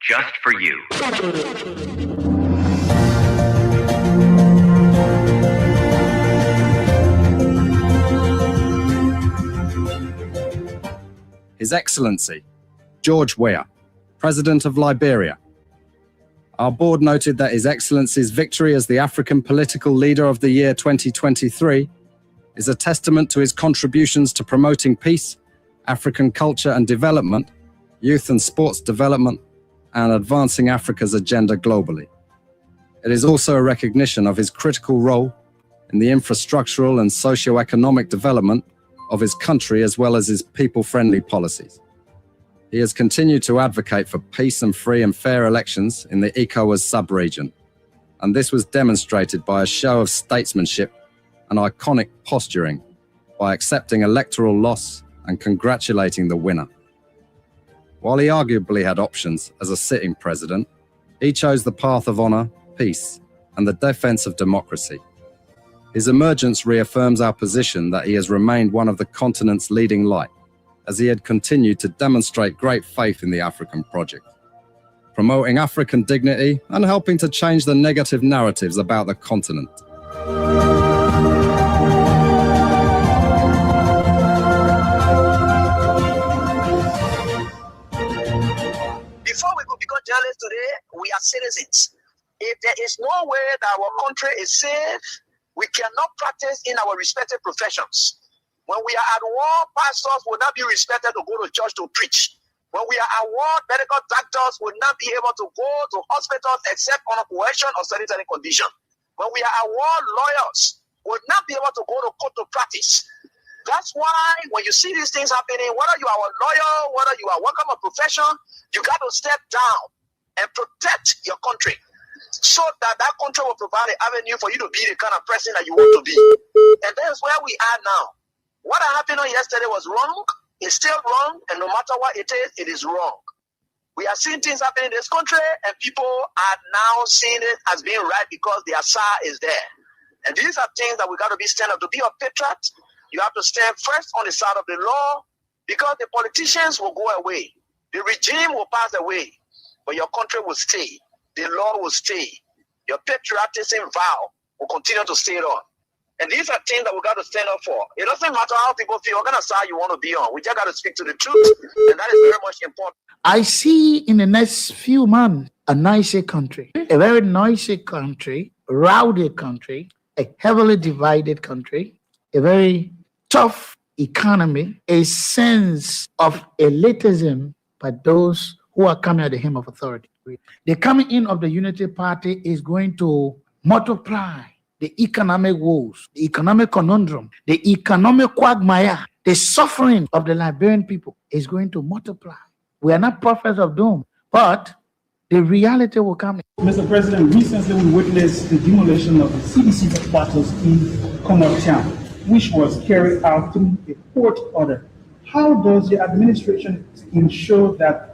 just for you. His Excellency, George Weah, President of Liberia. Our board noted that His Excellency's victory as the African Political Leader of the Year 2023 is a testament to his contributions to promoting peace, African culture and development, youth and sports development, and advancing Africa's agenda globally. It is also a recognition of his critical role in the infrastructural and socio-economic development of his country as well as his people-friendly policies. He has continued to advocate for peace and free and fair elections in the ECOWAS sub-region, and this was demonstrated by a show of statesmanship and iconic posturing by accepting electoral loss and congratulating the winner. While he arguably had options as a sitting president, he chose the path of honor, peace, and the defense of democracy. His emergence reaffirms our position that he has remained one of the continent's leading light, as he had continued to demonstrate great faith in the African project, promoting African dignity and helping to change the negative narratives about the continent. Before we become journalists today, we are citizens. If there is no way that our country is safe, we cannot practice in our respective professions. When we are at war, pastors will not be respected to go to church to preach. When we are at war, medical doctors will not be able to go to hospitals except on a coercion or sanitary condition. When we are at war, lawyers will not be able to go to court to practice. That's why when you see these things happening, whether you are a lawyer, whether you are working a profession, you got to step down and protect your country, so that that country will provide an avenue for you to be the kind of person that you want to be. And that's where we are now. What happened on yesterday was wrong. It's still wrong. And no matter what it is wrong. We are seeing things happening in this country, and people are now seeing it as being right because the Asa is there. And these are things that we got to be stand up. To be a patriot, you have to stand first on the side of the law, because the politicians will go away. The regime will pass away, but your country will stay. The law will stay. Your patriotism vow will continue to stay on. And these are things that we got to stand up for. It doesn't matter how people feel, what kind of side you want to be on. We just got to speak to the truth, and that is very much important. I see in the next few months a nicer country, a very noisy country, rowdy country, a heavily divided country, a very tough economy, a sense of elitism by those who are coming at the hem of authority. The coming in of the Unity Party is going to multiply the economic woes, the economic conundrum, the economic quagmire, the suffering of the Liberian people is going to multiply. We are not prophets of doom, but the reality will come. Mr. President, recently we witnessed the demolition of the CDC headquarters in Town, which was carried out through a court order. How does the administration ensure that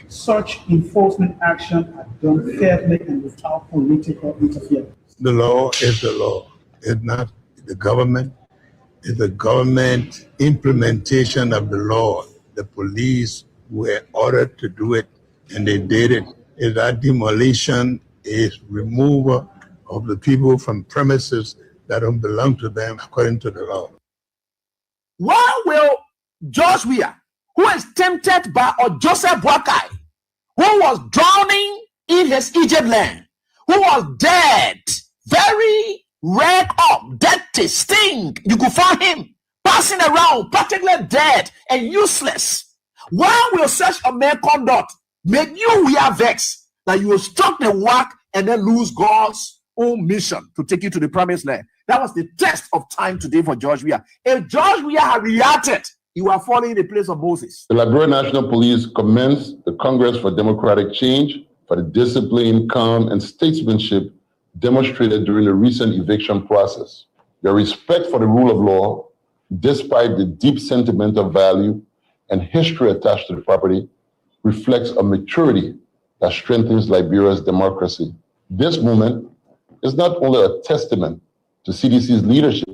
such enforcement action are done fairly and without political interference? The law is the law. It's not the government. It's the government implementation of the law. The police were ordered to do it, and they did it. If that demolition is removal of the people from premises that don't belong to them according to the law. Why will George Weah, who is tempted by Joseph Boakai, who was drowning in his Egypt land, who was dead, very red up, dirty, stink, you could find him passing around, practically dead and useless. Why will such a man conduct make you Weah vex that you will struck the whack and then lose God's own mission to take you to the promised land? That was the test of time today for George Weah. If George Weah had reacted, you are falling in the place of Moses. The Liberian National Police commenced the Congress for Democratic Change for the discipline, calm, and statesmanship demonstrated during the recent eviction process. Your respect for the rule of law, despite the deep sentimental value and history attached to the property, reflects a maturity that strengthens Liberia's democracy. This movement is not only a testament to CDC's leadership,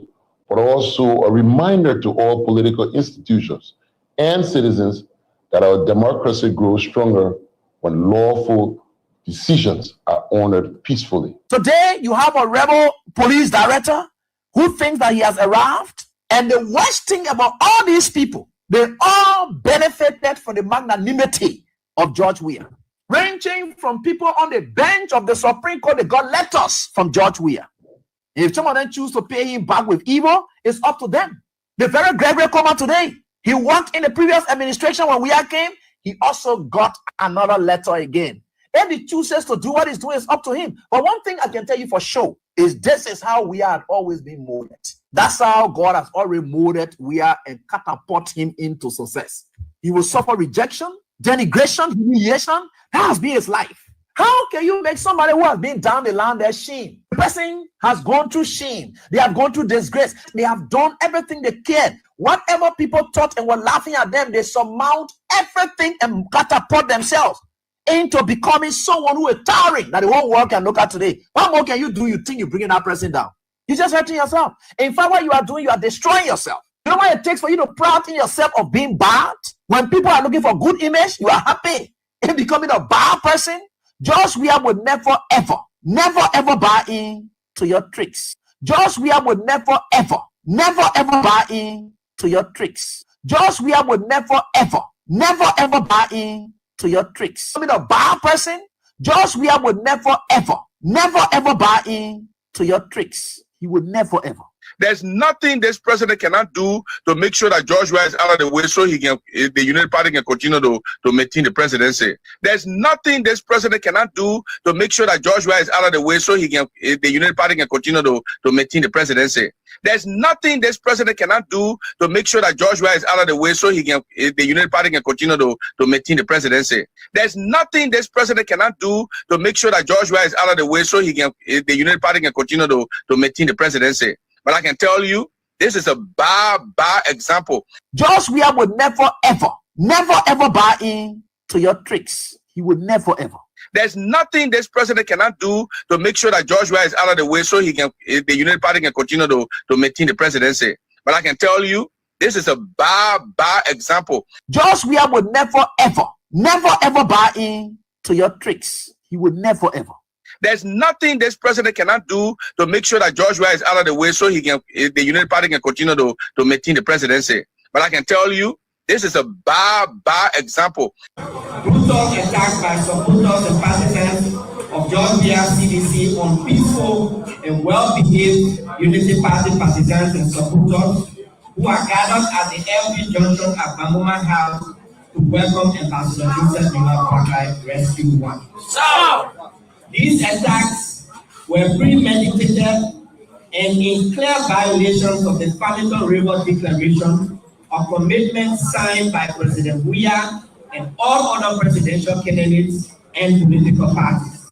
but also a reminder to all political institutions and citizens that our democracy grows stronger when lawful decisions are honored peacefully. Today, you have a rebel police director who thinks that he has arrived. And the worst thing about all these people, they all benefited from the magnanimity of George Weah. Ranging from people on the bench of the Supreme Court, they got letters from George Weah. If some of them choose to pay him back with evil, it's up to them. The very Gregory Comer today, he worked in the previous administration when Weah came. He also got another letter again. If he chooses to do what he's doing, it's up to him. But one thing I can tell you for sure is this is how we had always been molded. That's how God has already molded Weah and catapult him into success. He will suffer rejection, denigration, humiliation. That has been his life. How can you make somebody who has been down the line their shame? The person has gone through shame. They have gone through disgrace. They have done everything they can. Whatever people thought and were laughing at them, they surmount everything and catapult themselves into becoming someone who is towering that the whole world can look at today. What more can you do? You think you're bringing that person down? You're just hurting yourself. In fact, what you are doing, you are destroying yourself. You know what it takes for you to pride in yourself of being bad? When people are looking for good image, you are happy in becoming a bad person. George Weah would never, ever buy in to your tricks. George Weah would never, ever buy in to your tricks. George Weah would never, ever buy in to your tricks. I mean, a bad person, George Weah would never, ever buy in to your tricks. He would never, ever. There's nothing this president cannot do to make sure that George Weah is out of the way so he can, the United Party can continue to maintain the presidency. There's nothing this president cannot do to make sure that George Weah is out of the way so he can, the United Party can continue to maintain the presidency. There's nothing this president cannot do to make sure that George Weah is out of the way so he can, the United Party can continue to maintain the presidency. There's nothing this president cannot do to make sure that George Weah is out of the way so he can, the United Party can continue to maintain the presidency. But I can tell you, this is a bad example. George Weah would never, ever buy in to your tricks. He would never, ever. There's nothing this president cannot do to make sure that George Weah is out of the way so he can, the United Party can continue to maintain the presidency. But I can tell you, this is a bad example. George Weah would never, ever buy in to your tricks. He would never, ever. There's nothing this president cannot do to make sure that George Weah is out of the way so he can, the United Party can continue to maintain the presidency. But I can tell you, this is a bad example. Brutal attacks by supporters and partisans of George Weah CDC on peaceful and well-behaved Unity Party partisans and supporters who are gathered at the LP Junction at Bamoma House to welcome Ambassador Joseph Boakai Rescue 1. So, these attacks were premeditated and in clear violations of the Family River Declaration, a commitment signed by President Weah and all other presidential candidates and political parties.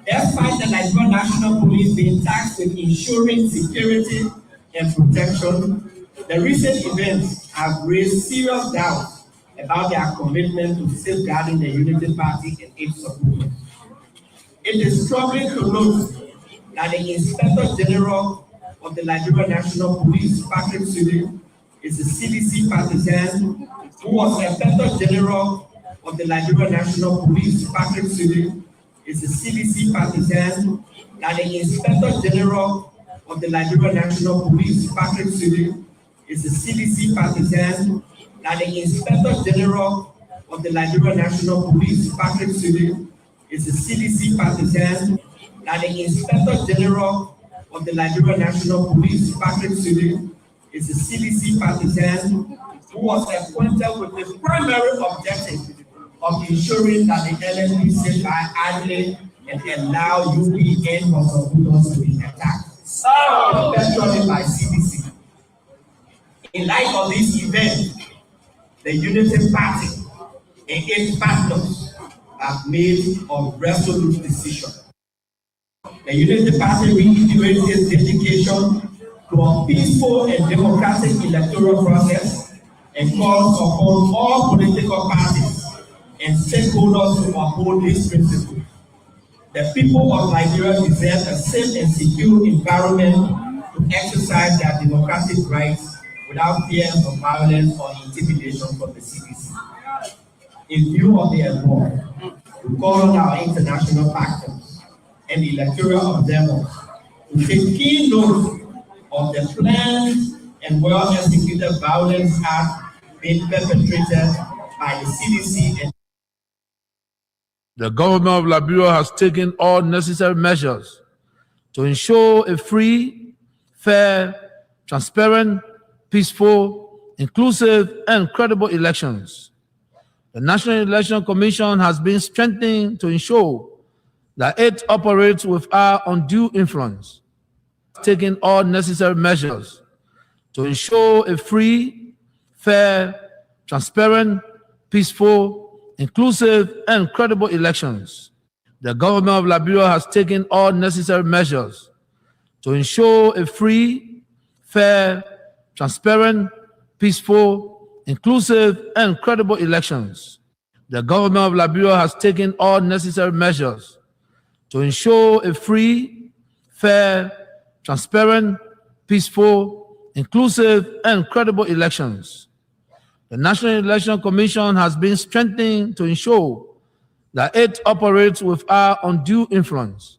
Despite the Nigerian National Police being tasked with ensuring security and protection, the recent events have raised serious doubts about their commitment to safeguarding the Unity Party and its supporters. It is troubling to note that the Inspector General of the Nigerian National Police, Patrick Sudi, is a CDC partisan who was the Inspector General of the Nigerian National Police, Patrick Sudi, is a CDC partisan, that the Inspector General of the Nigerian National Police, Patrick Sudi, is a CDC partisan, that the Inspector General of the Nigerian National Police, Patrick Sudi, is a CDC partisan, that the Inspector General of the Nigerian National Police, Patrick Sudi, is a CDC partisan who was appointed with the primary objective of ensuring that the LNP sit by idly and allow UPN or supporters to be attacked, especially by CDC. In light of this event, the Unity Party and its partners have made a resolute decision. The Unity Party reiterates its dedication to a peaceful and democratic electoral process and calls upon all political parties and stakeholders to uphold this principle. The people of Nigeria deserve a safe and secure environment to exercise their democratic rights without fear of violence or intimidation from the CDC. In view of the above, we call on our international partners and the electoral observers to take keen note of the planned and well-executed violence act being perpetrated by the CDC and the government of Liberia has taken all necessary measures to ensure a free, fair, transparent, peaceful, inclusive, and credible elections. The National Election Commission has been strengthened to ensure that it operates without undue influence, taking all necessary measures to ensure a free, fair, transparent, peaceful, inclusive, and credible elections. The government of Liberia has taken all necessary measures to ensure a free, fair, transparent, peaceful, inclusive, and credible elections. The government of Liberia has taken all necessary measures to ensure a free, fair, transparent, peaceful, inclusive, and credible elections. The National Election Commission has been strengthened to ensure that it operates without undue influence.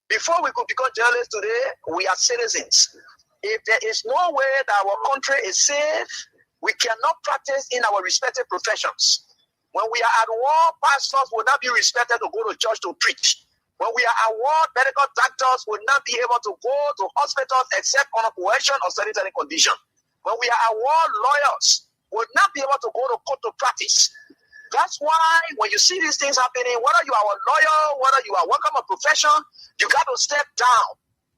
Before we could become journalists today, we are citizens. If there is no way that our country is safe, we cannot practice in our respective professions. When we are at war, pastors will not be respected to go to church to preach. When we are at war, medical doctors will not be able to go to hospitals except on a coercion or sanitary condition. When we are at war, lawyers will not be able to go to court to practice. That's why when you see these things happening, whether you are a lawyer, whether you are working a profession, you got to step down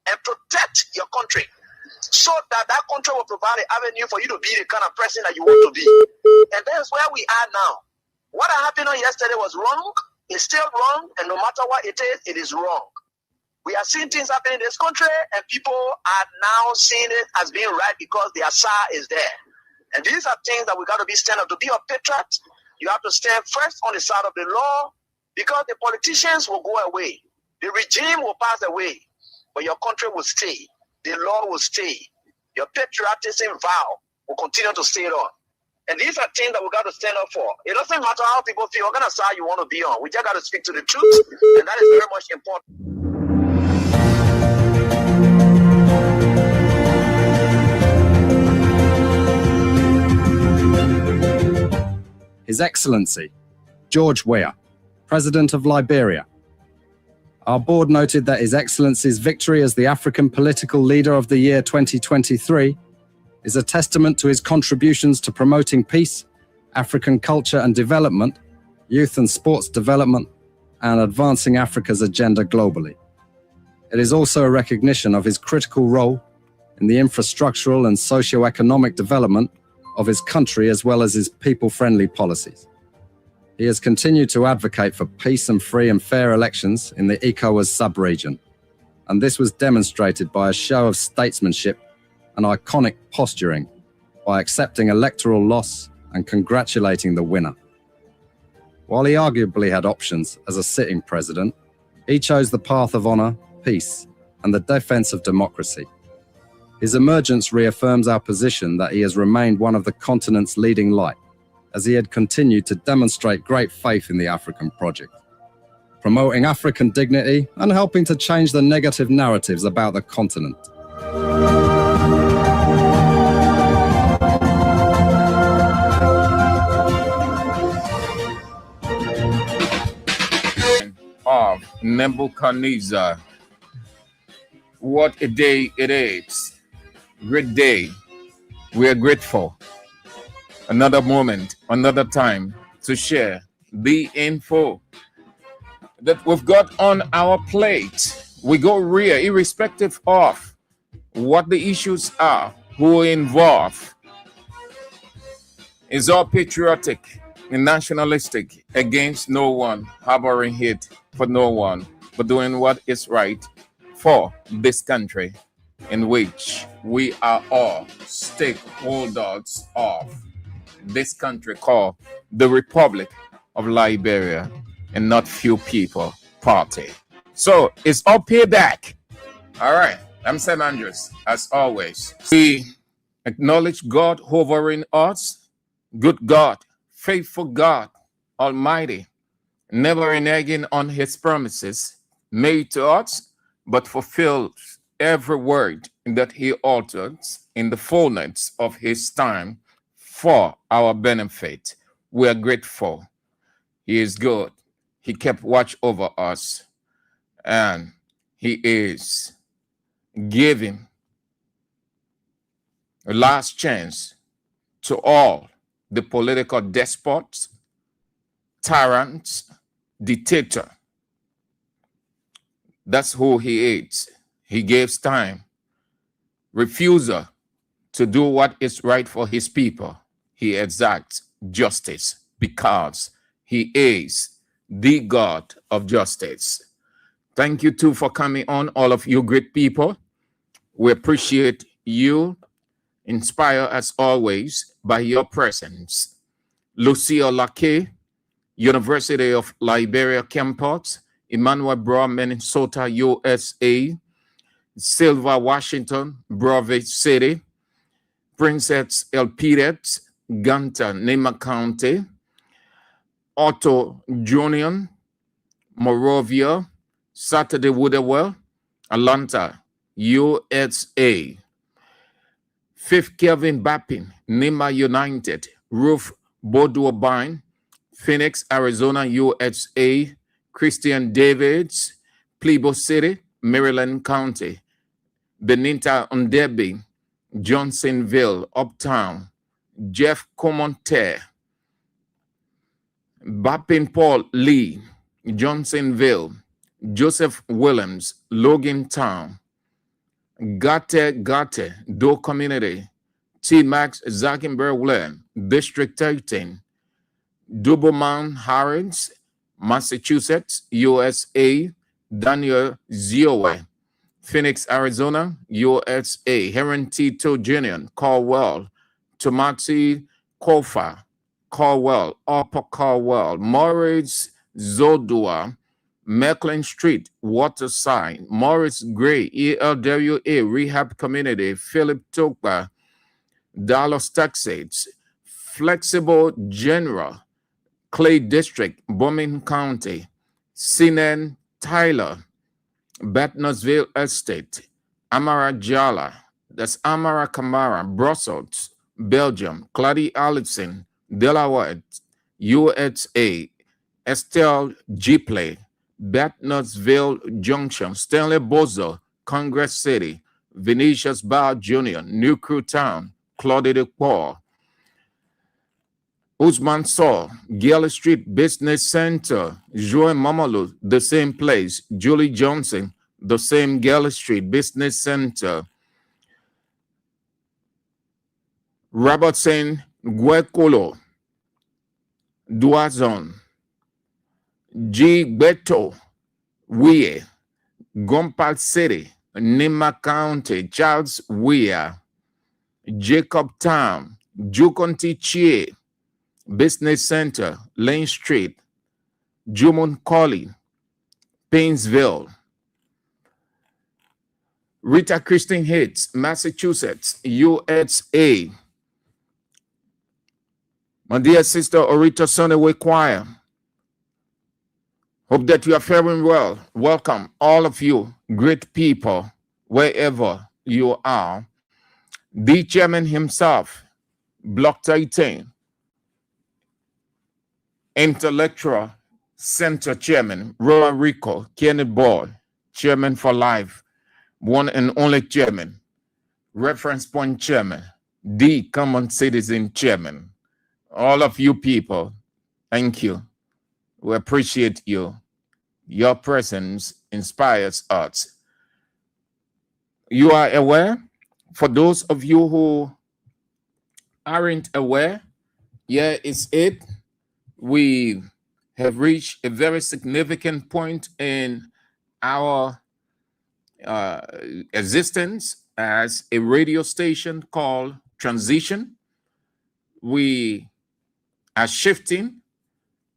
and protect your country so that that country will provide an avenue for you to be the kind of person that you want to be. And that's where we are now. What happened on yesterday was wrong. It's still wrong. And no matter what it is wrong. We are seeing things happening in this country, and people are now seeing it as being right because their SAR is there. And these are things that we got to be stand up. To be a patriot, you have to stand first on the side of the law, because the politicians will go away. The regime will pass away, but your country will stay. The law will stay. Your patriotism vow will continue to stay on. And these are things that we got to stand up for. It doesn't matter how people feel, what kind of side you want to be on. We just got to speak to the truth, and that is very much important. His Excellency, George Weah, President of Liberia. Our board noted that His Excellency's victory as the African Political Leader of the Year 2023 is a testament to his contributions to promoting peace, African culture and development, youth and sports development, and advancing Africa's agenda globally. It is also a recognition of his critical role in the infrastructural and socio-economic development of his country, as well as his people-friendly policies. He has continued to advocate for peace and free and fair elections in the ECOWAS sub-region, and this was demonstrated by a show of statesmanship and iconic posturing by accepting electoral loss and congratulating the winner. While he arguably had options as a sitting president, he chose the path of honor, peace, and the defense of democracy. His emergence reaffirms our position that he has remained one of the continent's leading light, as he had continued to demonstrate great faith in the African project, promoting African dignity and helping to change the negative narratives about the continent. Of Nebuchadnezzar. What a day it is. Great day. We are grateful. Another moment, another time to share the info that we've got on our plate. We go real, irrespective of what the issues are, who are involved. It's all patriotic and nationalistic, against no one, harboring hate for no one, but doing what is right for this country, in which we are all stakeholders of this country called the Republic of Liberia, and not few people party. So it's all payback. All right, I'm Sam Andrews, as always. We acknowledge God hovering us, good God, faithful God, Almighty, never reneging on his promises made to us, but fulfills every word that he utters in the fullness of his time for our benefit. We are grateful. He is good. He kept watch over us, and he is giving a last chance to all the political despots, tyrants, dictator. That's who he is. He gives time. Refuser to do what is right for his people. He exacts justice because he is the God of justice. Thank you too for coming on, all of you great people. We appreciate you. Inspire as always by your presence. Lucia Lake, University of Liberia campus, Emmanuel Brown, Minnesota, USA, Silva, Washington, Bravo City, Princess Elpidet, Ganta, Nema County, Otto Junior, Morovia, Saturday Woodwell, Atlanta, USA. Fifth Kelvin Bappin, Nema United, Ruth Bodwabine, Phoenix, Arizona, USA, Christian Davids, Plebo City, Maryland County, Benita Ondebi, Johnsonville, Uptown, Jeff Comonte, Bappin Paul Lee, Johnsonville, Joseph Williams, Logan Town, Gate, Do Community, T. Max Zackenberg Lane, District 13, Doublemount Harrods, Massachusetts, USA, Daniel Ziowe, Phoenix, Arizona, USA, Heron Tito Jr., Caldwell, Tomati Kofa, Caldwell, Upper Caldwell, Morris Zodua, Mecklin Street, Waterside, Morris Gray, ELWA, Rehab Community, Philip Tokba, Dallas, Texas, Flexible General, Clay District, Birmingham County, Sinan Tyler, Batnosville Estate, Amara Jala, that's Amara Kamara, Brussels, Belgium, Clady Allison, Delaware, USA, Estelle Gipley, Batnosville Junction, Stanley Bozo, Congress City, Vinicius Bar Jr., New Crew Town, Claude de Paul, Usman Saw, Gale Street Business Center, Joe Mamalu, the same place, Julie Johnson, the same Gale Street Business Center, Robertson, Guecolo, Duazon, G. Beto, Weah, Gompal City, Nima County, Charles Weah, Jacob Town, Jukonti Chie, Business Center, Lane Street, Jumon Colley, Painesville, Rita Christine Hits, Massachusetts, USA. My dear sister Orita Sunaway Choir, hope that you are faring well. Welcome, all of you, great people, wherever you are. The chairman himself, Block 13, Intellectual Center Chairman, Roland Rico, Kenneth Ball, Chairman for Life, one and only Chairman, Reference Point Chairman, the Common Citizen Chairman. All of you people, thank you. We appreciate you. Your presence inspires us. You are aware? For those of you who aren't aware, here is it. We have reached a very significant point in our existence as a radio station called Transition. We are shifting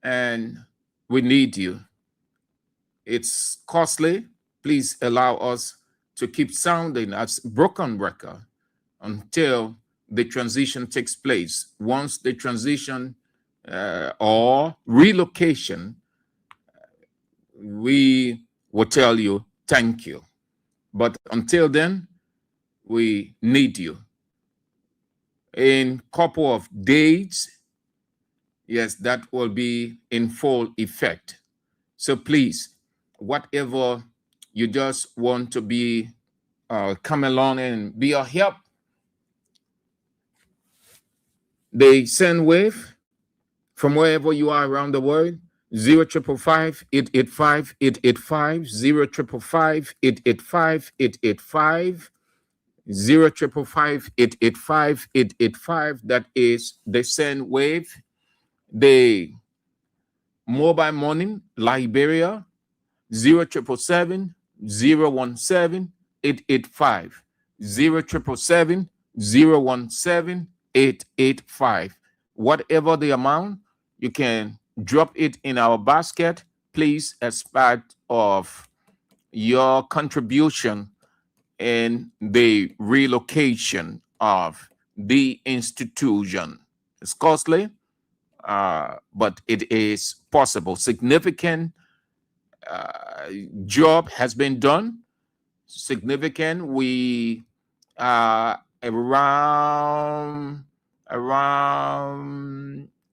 and we need you. It's costly. Please allow us to keep sounding as broken record until the transition takes place. Once the transition or relocation, we will tell you thank you. But until then, we need you. In a couple of days, yes, that will be in full effect. So please, whatever you just want to be, come along and be a help. They send wave from wherever you are around the world. 055-885-885, 055-885-885, 055-885-885. That is the send wave. The mobile money, Liberia, 077-017-885, 077-017-885. Whatever the amount, you can drop it in our basket, please, as part of your contribution in the relocation of the institution. It's costly, but it is possible. Significant job has been done. Significant. We are around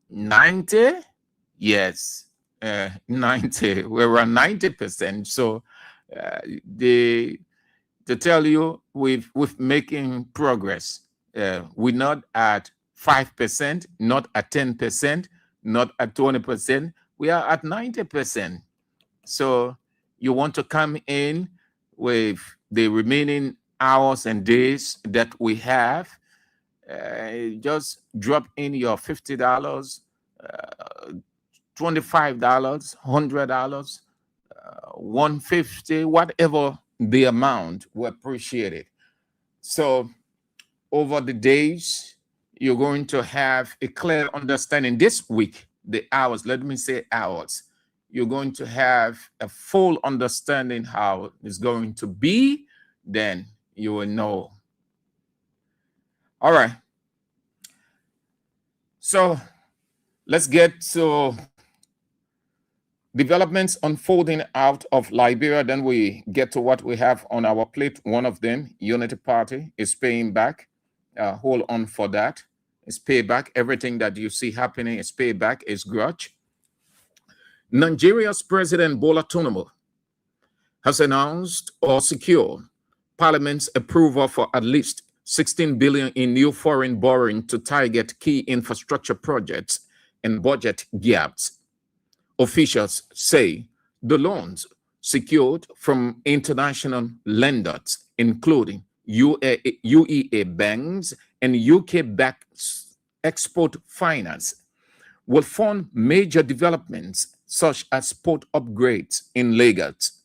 90. Yes, 90. We're around 90%. So to tell you, we've making progress. We're not at 5%, not at 10%, not at 20%. We are at 90%. So you want to come in with the remaining hours and days that we have, just drop in your $50, $25, $100, $150, whatever the amount, we appreciate it. So over the days, you're going to have a clear understanding. This week, the hours, let me say hours, you're going to have a full understanding how it's going to be, then you will know. All right. So let's get to developments unfolding out of Liberia. Then we get to what we have on our plate. One of them, Unity Party, is paying back. Hold on for that. It's payback. Everything that you see happening is payback, is grudge. Nigeria's President Bola Tinubu has announced or secured Parliament's approval for at least 16 billion in new foreign borrowing to target key infrastructure projects and budget gaps. Officials say the loans secured from international lenders, including UEA banks and UK-backed export finance, will fund major developments such as port upgrades in Lagos.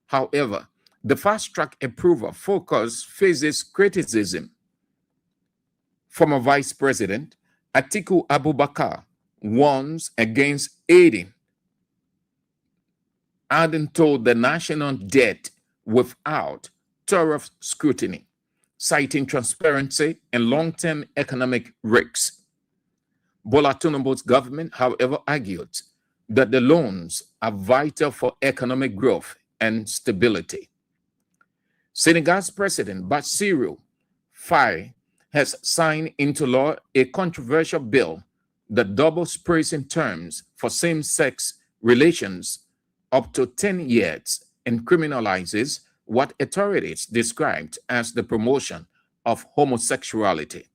However, the fast-track approval focus faces criticism. Former Vice President Atiku Abubakar warns against adding to the national debt without thorough scrutiny, citing transparency and long-term economic risks. Bola Tinubu's government, however, argued that the loans are vital for economic growth and stability. Senegal's President Bassirou Faye has signed into law a controversial bill that doubles prison terms for same-sex relations up to 10 years and criminalizes what authorities described as the promotion of homosexuality.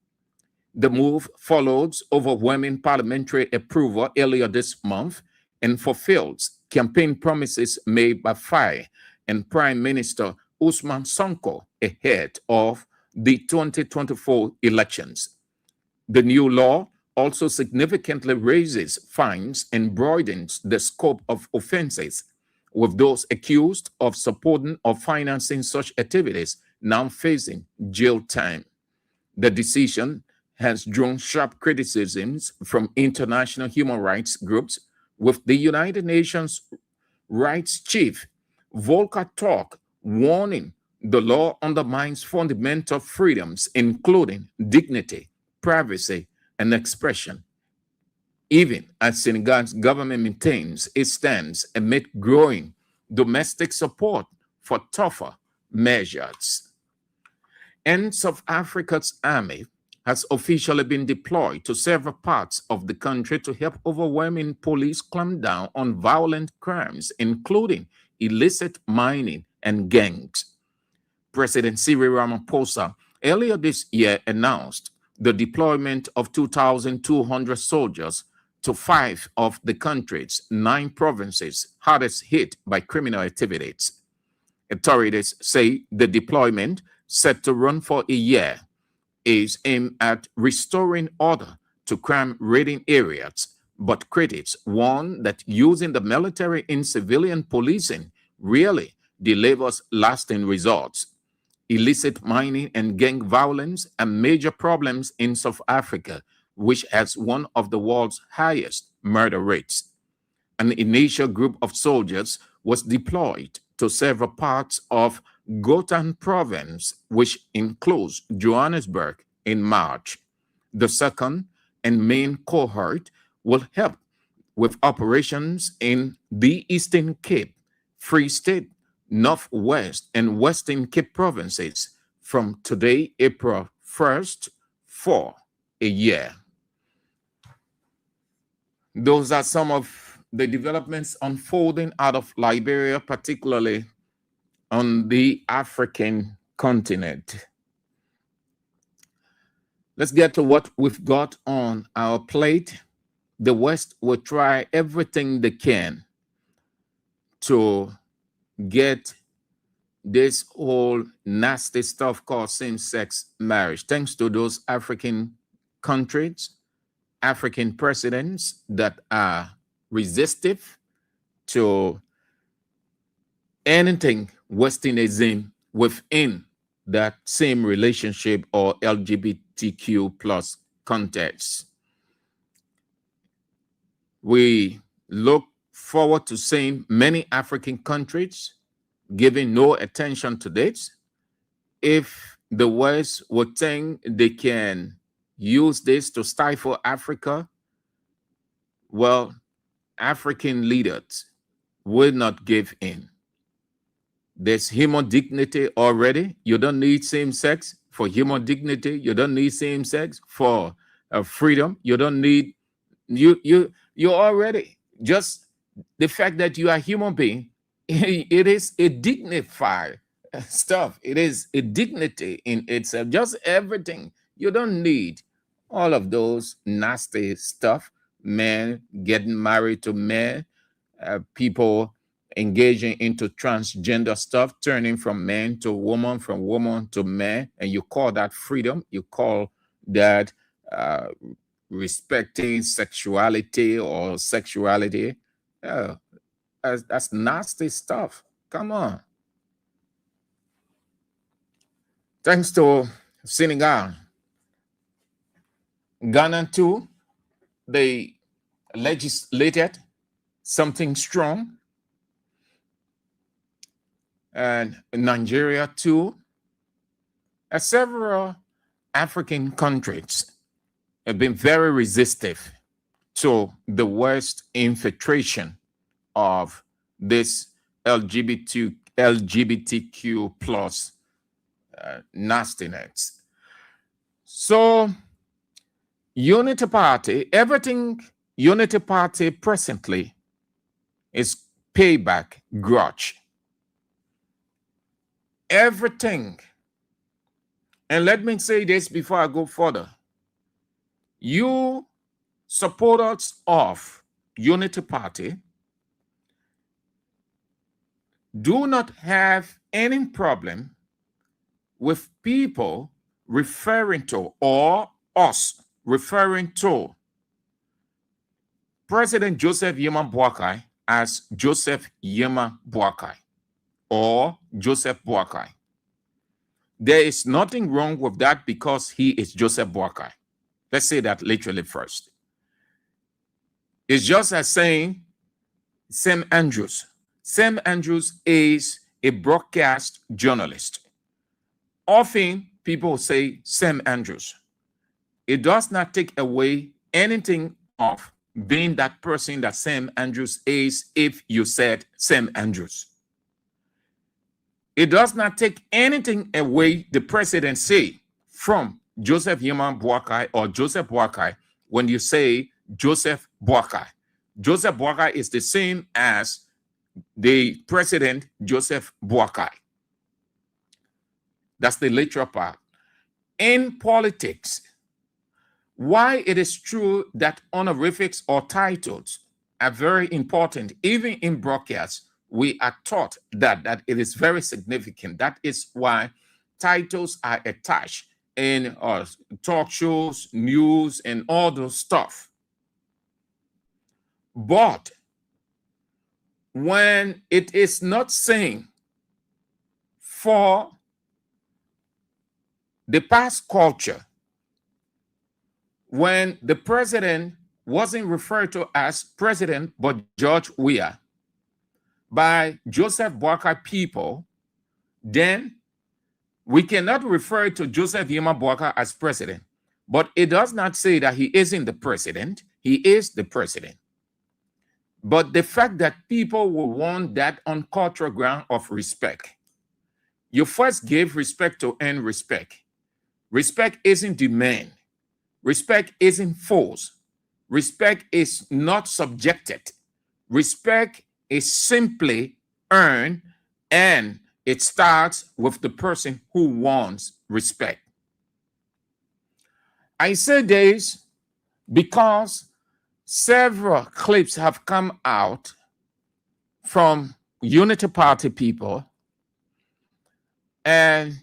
The move follows overwhelming parliamentary approval earlier this month and fulfills campaign promises made by Faye and Prime Minister Usman Sonko ahead of the 2024 elections. The new law also significantly raises fines and broadens the scope of offenses, with those accused of supporting or financing such activities now facing jail time. The decision has drawn sharp criticisms from international human rights groups, with the United Nations Rights Chief Volker Turk warning the law undermines fundamental freedoms, including dignity, privacy, and expression. even as Senegal's government maintains its stance amid growing domestic support for tougher measures. And South Africa's army has officially been deployed to several parts of the country to help overwhelming police clamp down on violent crimes, including illicit mining and gangs. President Cyril Ramaphosa earlier this year announced the deployment of 2,200 soldiers to 5 of the country's 9 provinces hardest hit by criminal activities. Authorities say the deployment, set to run for a year, is aimed at restoring order to crime-ridden areas, but critics warn that using the military in civilian policing really delivers lasting results. Illicit mining and gang violence are major problems in South Africa, which has one of the world's highest murder rates. An initial group of soldiers was deployed to several parts of Gauteng province, which includes Johannesburg, in March. The second and main cohort will help with operations in the Eastern Cape, Free State, Northwest, and Western Cape provinces from today, April 1st, for a year. Those are some of the developments unfolding out of Liberia, particularly on the African continent. Let's get to what we've got on our plate. The West will try everything they can to get this whole nasty stuff called same-sex marriage, thanks to those African countries, African presidents that are resistive to anything Westernism within that same relationship or LGBTQ plus context. We look forward to seeing many African countries giving no attention to this. If the West would think they can use this to stifle Africa, well, African leaders will not give in. There's human dignity already. You don't need same sex for human dignity. You don't need same sex for freedom. You don't need, you already, just the fact that you are a human being, it is a dignified stuff. It is a dignity in itself, just everything. You don't need all of those nasty stuff, men getting married to men, people engaging into transgender stuff, turning from man to woman, from woman to man, and you call that freedom. You call that respecting sexuality or sexuality. That's nasty stuff. Come on. Thanks to Senegal. Ghana too, they legislated something strong. And Nigeria too, and several African countries have been very resistive to the West infiltration of this LGBTQ plus nastiness. So Unity Party, everything Unity Party presently is payback grudge. Everything. And let me say this before I go further. You supporters of Unity Party do not have any problem with people referring to, or us referring to, President Joseph Yema Boakai as Joseph Yema Boakai or Joseph Boakai. There is nothing wrong with that because he is Joseph Boakai. Let's say that literally first. It's just as saying Sam Andrews. Sam Andrews is a broadcast journalist. Often people say Sam Andrews. It does not take away anything of being that person that St. Andrews is if you said St. Andrews. It does not take anything away the presidency from Joseph Yeman Boakai or Joseph Boakai when you say Joseph Boakai. Joseph Boakai is the same as the president Joseph Boakai. That's the literal part. In politics, why it is true that honorifics or titles are very important, even in broadcasts, we are taught that it is very significant. That is why titles are attached in talk shows, news, and all those stuff. But when it is not saying for the past culture, when the president wasn't referred to as president, but George Weah, by Joseph Boakai people, then we cannot refer to Joseph Yeman Boakai as president. But it does not say that he isn't the president. He is the president. But the fact that people will want that on cultural ground of respect. You first give respect to earn respect. Respect isn't demand. Respect isn't forced. Respect is not subjected. Respect is simply earned, and it starts with the person who wants respect. I say this because several clips have come out from Unity Party people, and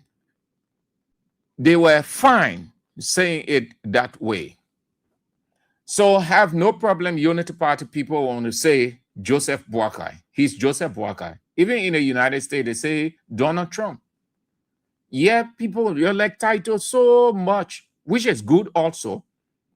they were fine saying it that way. So have no problem, Unity Party people want to say Joseph Boakai. He's Joseph Boakai. Even in the United States, they say Donald Trump. Yeah, people, you like titles so much, which is good also,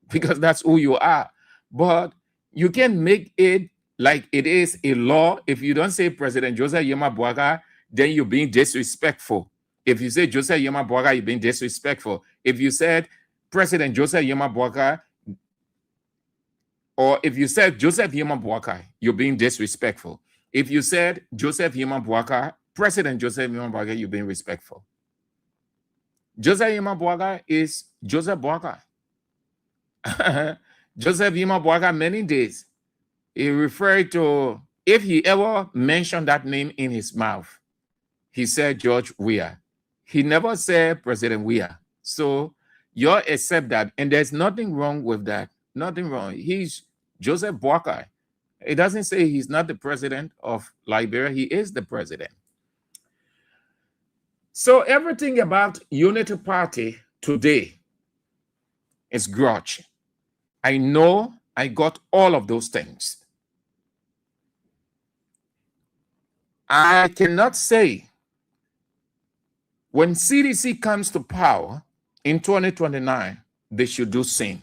because that's who you are. But you can make it like it is a law. If you don't say President Joseph Yeman Boakai, then you're being disrespectful. If you say Joseph Yeman Boakai, you're being disrespectful. If you said President Joseph Yeman Boakai, or if you said Joseph Yeman Boakai, you're being disrespectful. If you said Joseph Yeman Boakai, President Joseph Yeman Boakai, you're being respectful. Joseph Yeman Boakai is Joseph Boakai. Joseph Yeman Boakai, many days, he referred to, if he ever mentioned that name in his mouth, he said George Weah. He never said President Weah. So you accept that, and there's nothing wrong with that. Nothing wrong. He's Joseph Boakai. It doesn't say he's not the president of Liberia. He is the president. So everything about Unity Party today is grudge. I know I got all of those things. I cannot say when CDC comes to power in 2029, they should do same.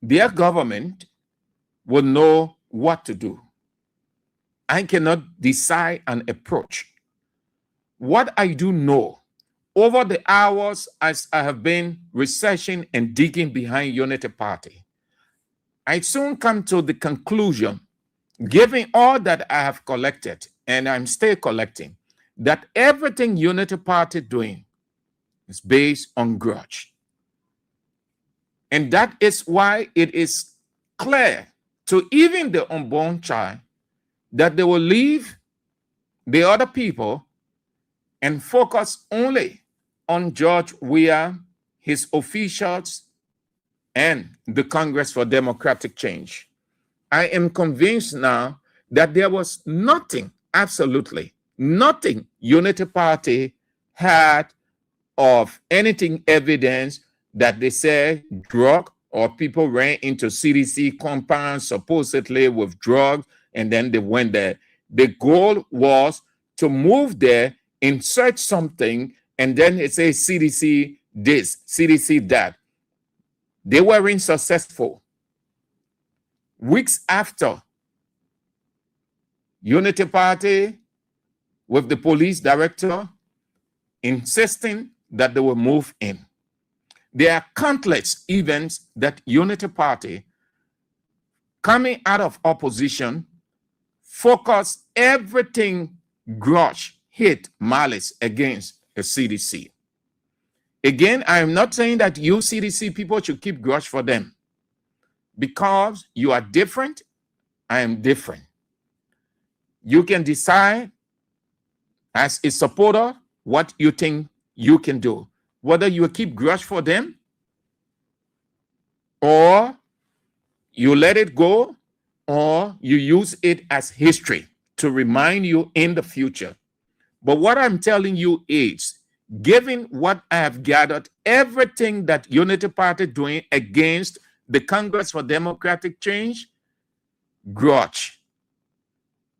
Their government will know what to do. I cannot decide an approach. What I do know, over the hours as I have been researching and digging behind Unity Party, I soon come to the conclusion, given all that I have collected, and I'm still collecting, that everything Unity Party doing is based on grudge. And that is why it is clear to even the unborn child that they will leave the other people and focus only on George Weah, his officials, and the Congress for Democratic Change. I am convinced now that there was nothing, absolutely nothing Unity Party had of anything evidence that they said drug or people ran into CDC compounds supposedly with drugs, and then they went there. The goal was to move there, insert something, and then it says CDC this, CDC that. They weren't successful. Weeks after, Unity Party with the police director insisting that they will move in. There are countless events that Unity Party coming out of opposition, focus everything grudge, hate, malice against the CDC. Again, I am not saying that you CDC people should keep grudge for them, because you are different, I am different. You can decide as a supporter what you think you can do, whether you keep grudge for them or you let it go, or you use it as history to remind you in the future. But what I'm telling you is, given what I have gathered, everything that Unity Party doing against the Congress for Democratic Change, grudge,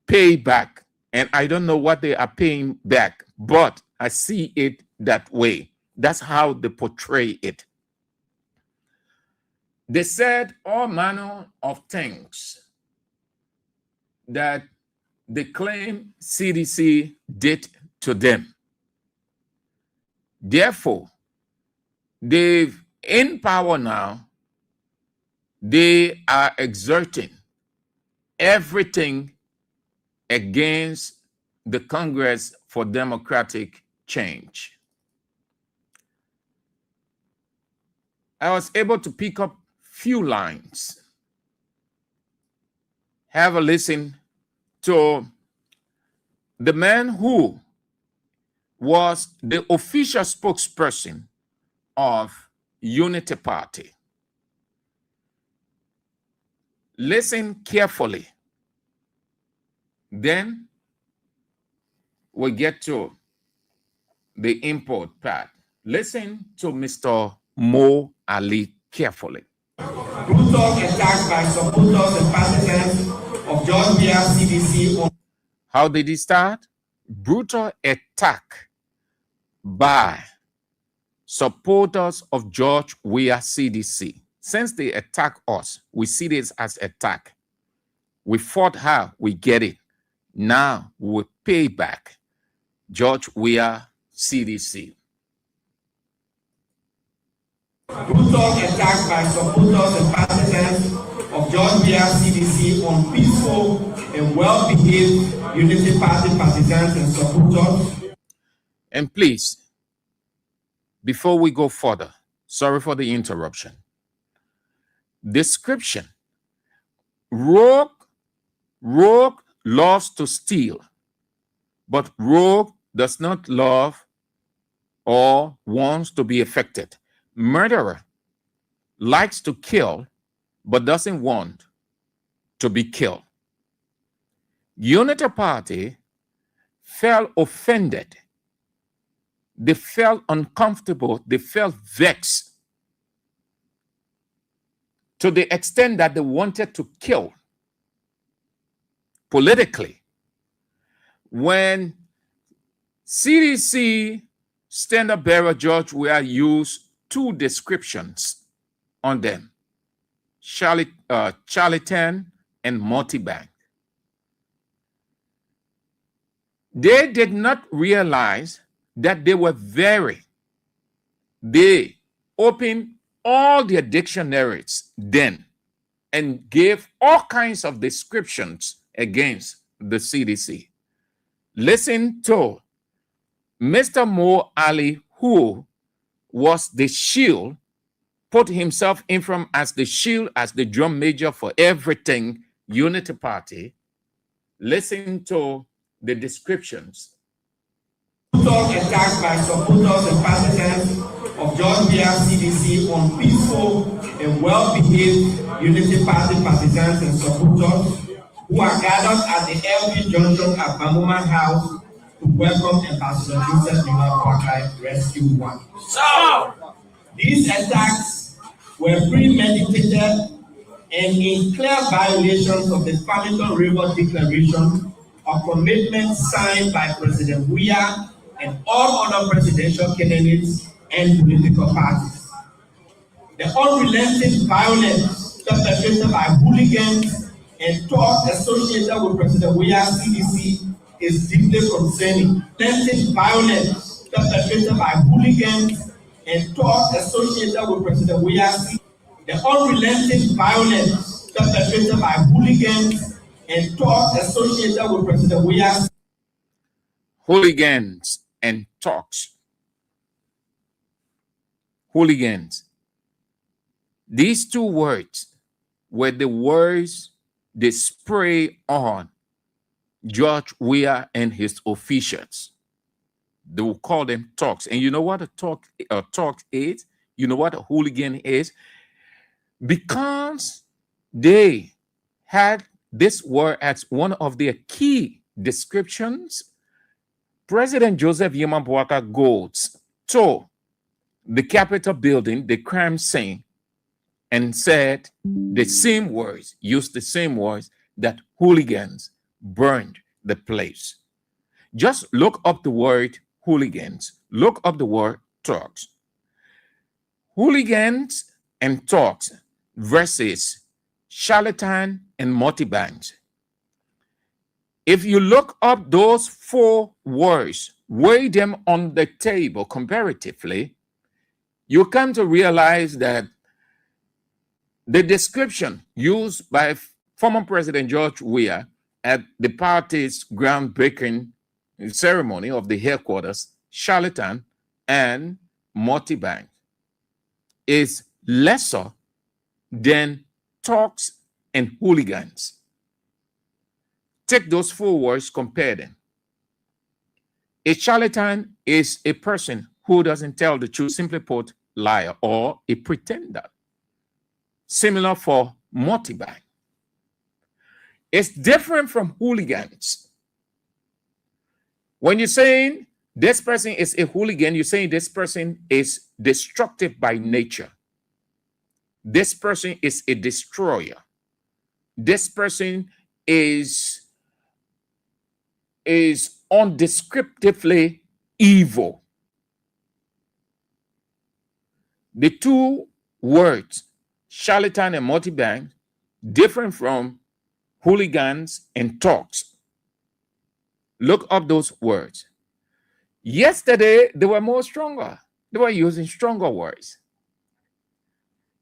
payback, and I don't know what they are paying back, but I see it that way. That's how they portray it. They said all manner of things that they claim CDC did to them. Therefore, they're in power now. They are exerting everything against the Congress for Democratic Change. I was able to pick up few lines. Have a listen to the man who was the official spokesperson of Unity Party. Listen carefully. Then we'll get to the import part. Listen to Mr. Mo Ali carefully. Brutal attack by supporters and partisans of George Weah CDC. How did it start? Brutal attack by supporters of George Weah CDC. Since they attack us, we see this as attack. We fought her, we get it. Now we pay back. George Weah CDC. Brutal attack by supporters and partisans of George Weah CDC on peaceful and well-behaved Unity Party partisans and supporters. And please, before we go further, sorry for the interruption. Description. Rogue loves to steal, but rogue does not love or wants to be affected. Murderer likes to kill, but doesn't want to be killed. Unity Party felt offended. They felt uncomfortable. They felt vexed to the extent that they wanted to kill politically. When CDC standard bearer George Weah used two descriptions on them, charlatan and multi-bank. They did not realize that they were they opened all their dictionaries then and gave all kinds of descriptions against the CDC. Listen to Mr. Mo Ali, who was the shield, put himself in from as the shield, as the drum major for everything Unity Party. Listen to the descriptions. Attack by supporters and partisans of George Weah CDC on peaceful and well-behaved Unity Party partisans and supporters who are gathered at the LP Junction at Bamuma House to welcome Ambassador Joseph Parker Rescue 1. So, these attacks were premeditated and in clear violations of the Farmington River Declaration, a commitment signed by President Weah and all other presidential candidates and political parties. The unrelenting violence perpetrated by hooligans and thought associated with President Weah CDC is deeply concerning. Unrelenting violence perpetrated by hooligans and thought associated with President Weah CDC. The unrelenting violence perpetrated by hooligans and talks associated with President Weah. Hooligans and talks. Hooligans. These two words were the words they spray on George Weah and his officials. They will call them talks. And you know what a talk is? You know what a hooligan is? Because they had this word as one of their key descriptions, President Joseph Yeman Boakai goes to the Capitol building, the crime scene, and said the same words, used the same words, that hooligans burned the place. Just look up the word hooligans, look up the word talks. Hooligans and talks versus charlatan and mountebanks. If you look up those four words, weigh them on the table comparatively, you come to realize that the description used by former President George Weah at the party's groundbreaking ceremony of the headquarters, charlatan and mountebank, is lesser than talks and hooligans. Take those four words, compare them. A charlatan is a person who doesn't tell the truth, simply put, liar, or a pretender. Similar for mountebank. It's different from hooligans. When you're saying this person is a hooligan, you're saying this person is destructive by nature. This person is a destroyer. This person is undescriptively evil. The two words, charlatan and mountebank, different from hooligans and talks. Look up those words. Yesterday, they were more stronger. They were using stronger words.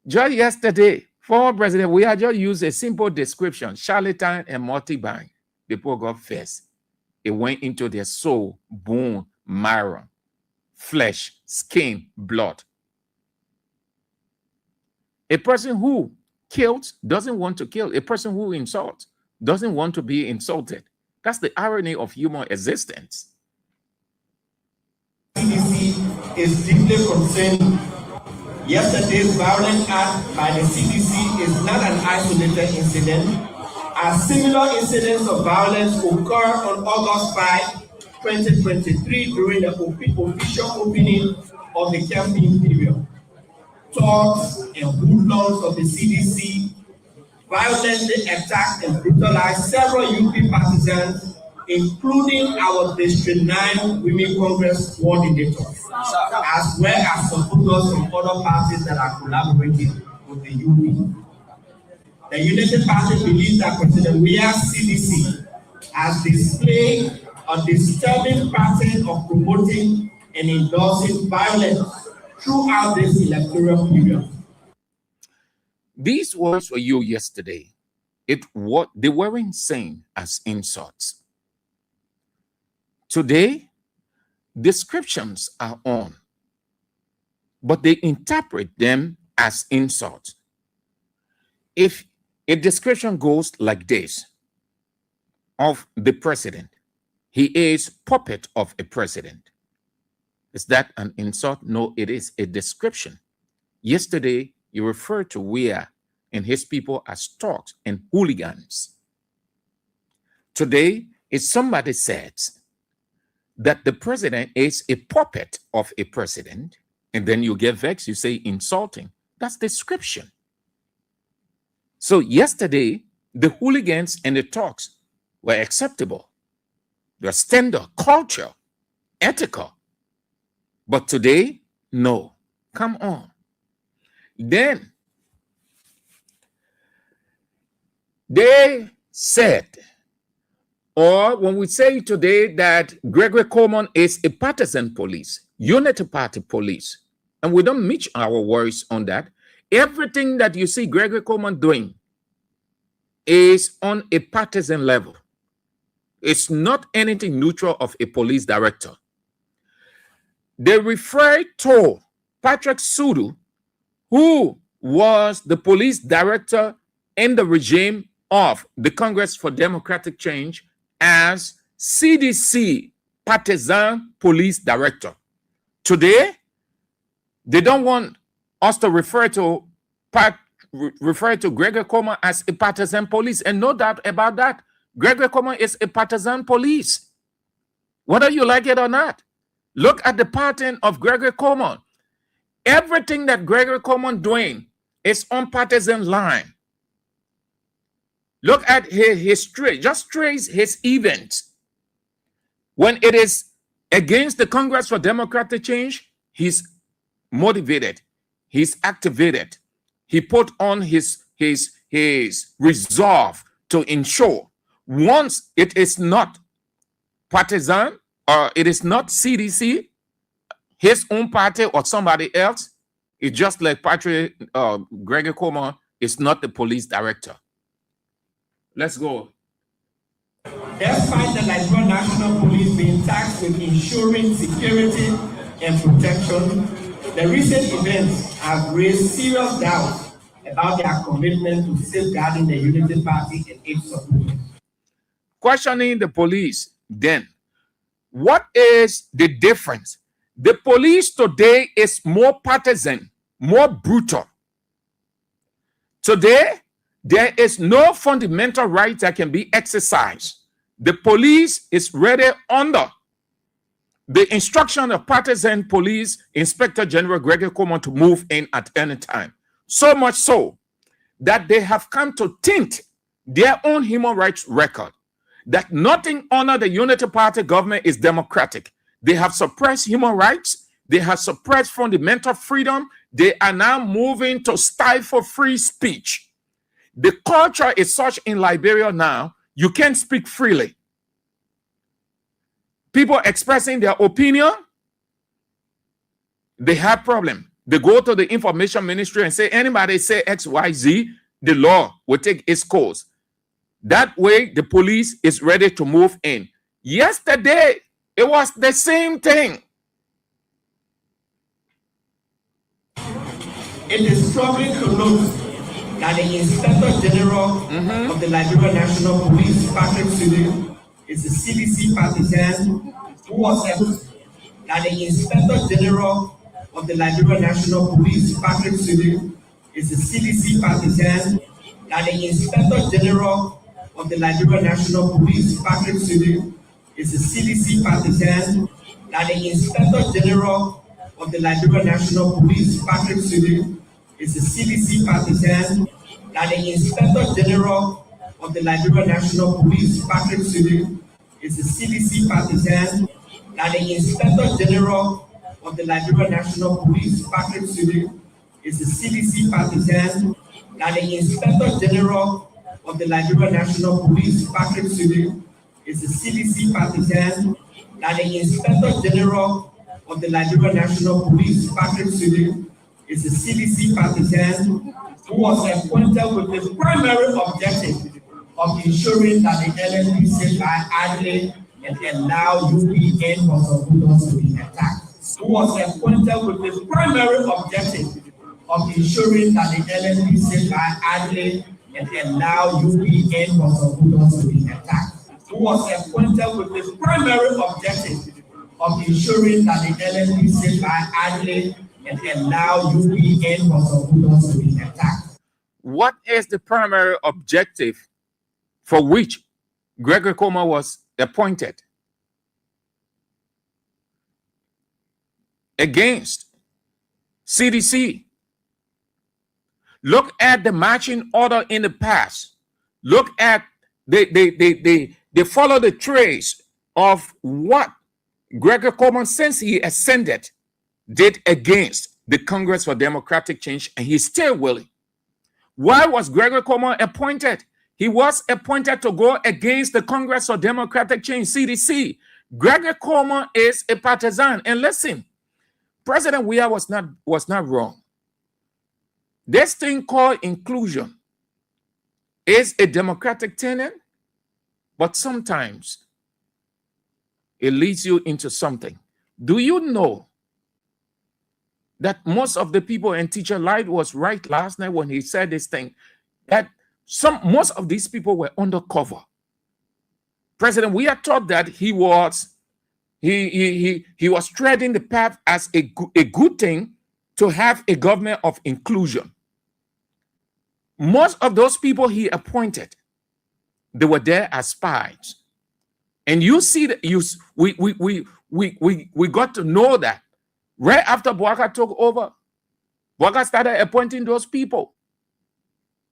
Just yesterday, former President Weah just used a simple description, charlatan and mountebank. People got first. It went into their soul, bone, marrow, flesh, skin, blood. A person who kills doesn't want to kill. A person who insults doesn't want to be insulted. That's the irony of human existence. CDC is deeply concerned. Yesterday's violent act by the CDC is not an isolated incident. A similar incidents of violence occurred on August 5, 2023 during the official opening of the campaign period. Talks and hoodlums of the CDC violently attacked and brutalized several UP partisans, including our District 9 Women Congress coordinators, as well as supporters from other parties that are collaborating with the UP. The United Party believes that President Weah's CDC has displayed a disturbing pattern of promoting and endorsing violence throughout this electoral period. These words were used yesterday. They weren't seen as insults. Today, descriptions are on, but they interpret them as insults. If a description goes like this of the president, he is puppet of a president. Is that an insult? No, it is a description. Yesterday, you referred to Weah and his people as talks and hooligans. Today, if somebody says that the president is a puppet of a president, and then you get vexed, you say insulting, that's description. So yesterday, the hooligans and the talks were acceptable. They're standard, culture, ethical. But today, no. Come on. Then they said, or when we say today that Gregory Coleman is a partisan police, unity party police, and we don't mix our words on that. Everything that you see Gregory Coleman doing is on a partisan level. It's not anything neutral of a police director. They refer to Patrick Sudu, who was the police director in the regime of the Congress for Democratic Change, as CDC partisan police director. Today, they don't want us to refer to Gregory Comer as a partisan police, and no doubt about that. Gregory Comer is a partisan police, whether you like it or not. Look at the pattern of Gregory Comer. Everything that Gregory Comer doing is on partisan line. Look at his history. Just trace his events. When it is against the Congress for Democratic Change, he's motivated, he's activated. He put on his resolve to ensure once it is not partisan or it is not CDC, his own party or somebody else, it's just like Gregory Comer is not the police director. Let's go. Despite the Liberian National Police being tasked with ensuring security and protection, the recent events have raised serious doubts about their commitment to safeguarding the Unity Party and its supporters. Questioning the police, then, what is the difference? The police today is more partisan, more brutal. Today, there is no fundamental right that can be exercised. The police is ready under the instruction of partisan police Inspector General Gregory Comer to move in at any time. So much so that they have come to tint their own human rights record, that nothing under the Unity Party government is democratic. They have suppressed human rights. They have suppressed fundamental freedom. They are now moving to stifle free speech. The culture is such in Liberia now, you can't speak freely. People expressing their opinion, they have problem. They go to the information ministry and say, anybody say X, Y, Z, the law will take its course. That way, the police is ready to move in. Yesterday, it was the same thing. It is troubling to note that the Inspector General of the Liberian National Police, Patrick Sudu, is a CDC partisan who was that the Inspector General of the Liberian National Police, Patrick Sudu, is a CDC partisan, that the Inspector General of the Liberian National Police, Patrick Sudu, is a CDC partisan, that the Inspector General of the Liberian National Police, Patrick Sudu, is a CDC partisan, that the Inspector General of the Liberian National Police, Patrick Sudu, is a CDC partisan, that the Inspector General of the Liberian National Police, Patrick Sudu, is a CDC partisan, that the Inspector General of the Liberian National Police, Patrick Sudu, is a CDC partisan, that the Inspector General of the Liberian National Police, Patrick Sudu, is a CDC partisan who was appointed with the primary objective of ensuring that the LNP safeguard idly and allow UPN prosecutors to be attacked. Who was appointed with the primary objective of ensuring that the LNP safeguard idly and allow UPN prosecutors to be attacked. Who was appointed with the primary objective of ensuring that the LNP safeguard idly and allow UPN prosecutors to be attacked. What is the primary objective for which Gregory Comer was appointed? Against CDC. Look at the marching order in the past. Look at they follow the trace of what Gregory Comer, since he ascended, did against the Congress for Democratic Change, and he's still willing. Why was Gregory Comer appointed? He was appointed to go against the Congress for Democratic Change, CDC. Gregory Comer is a partisan. And listen, President Weah was not wrong. This thing called inclusion is a democratic tenant, but sometimes it leads you into something. Do you know that most of the people, and Teacher Light was right last night when he said this thing, that most of these people were undercover. President Weah thought that he was treading the path as a good thing to have a government of inclusion. Most of those people he appointed, they were there as spies. And you see that we got to know that right after Bouaka took over, Bouaka started appointing those people.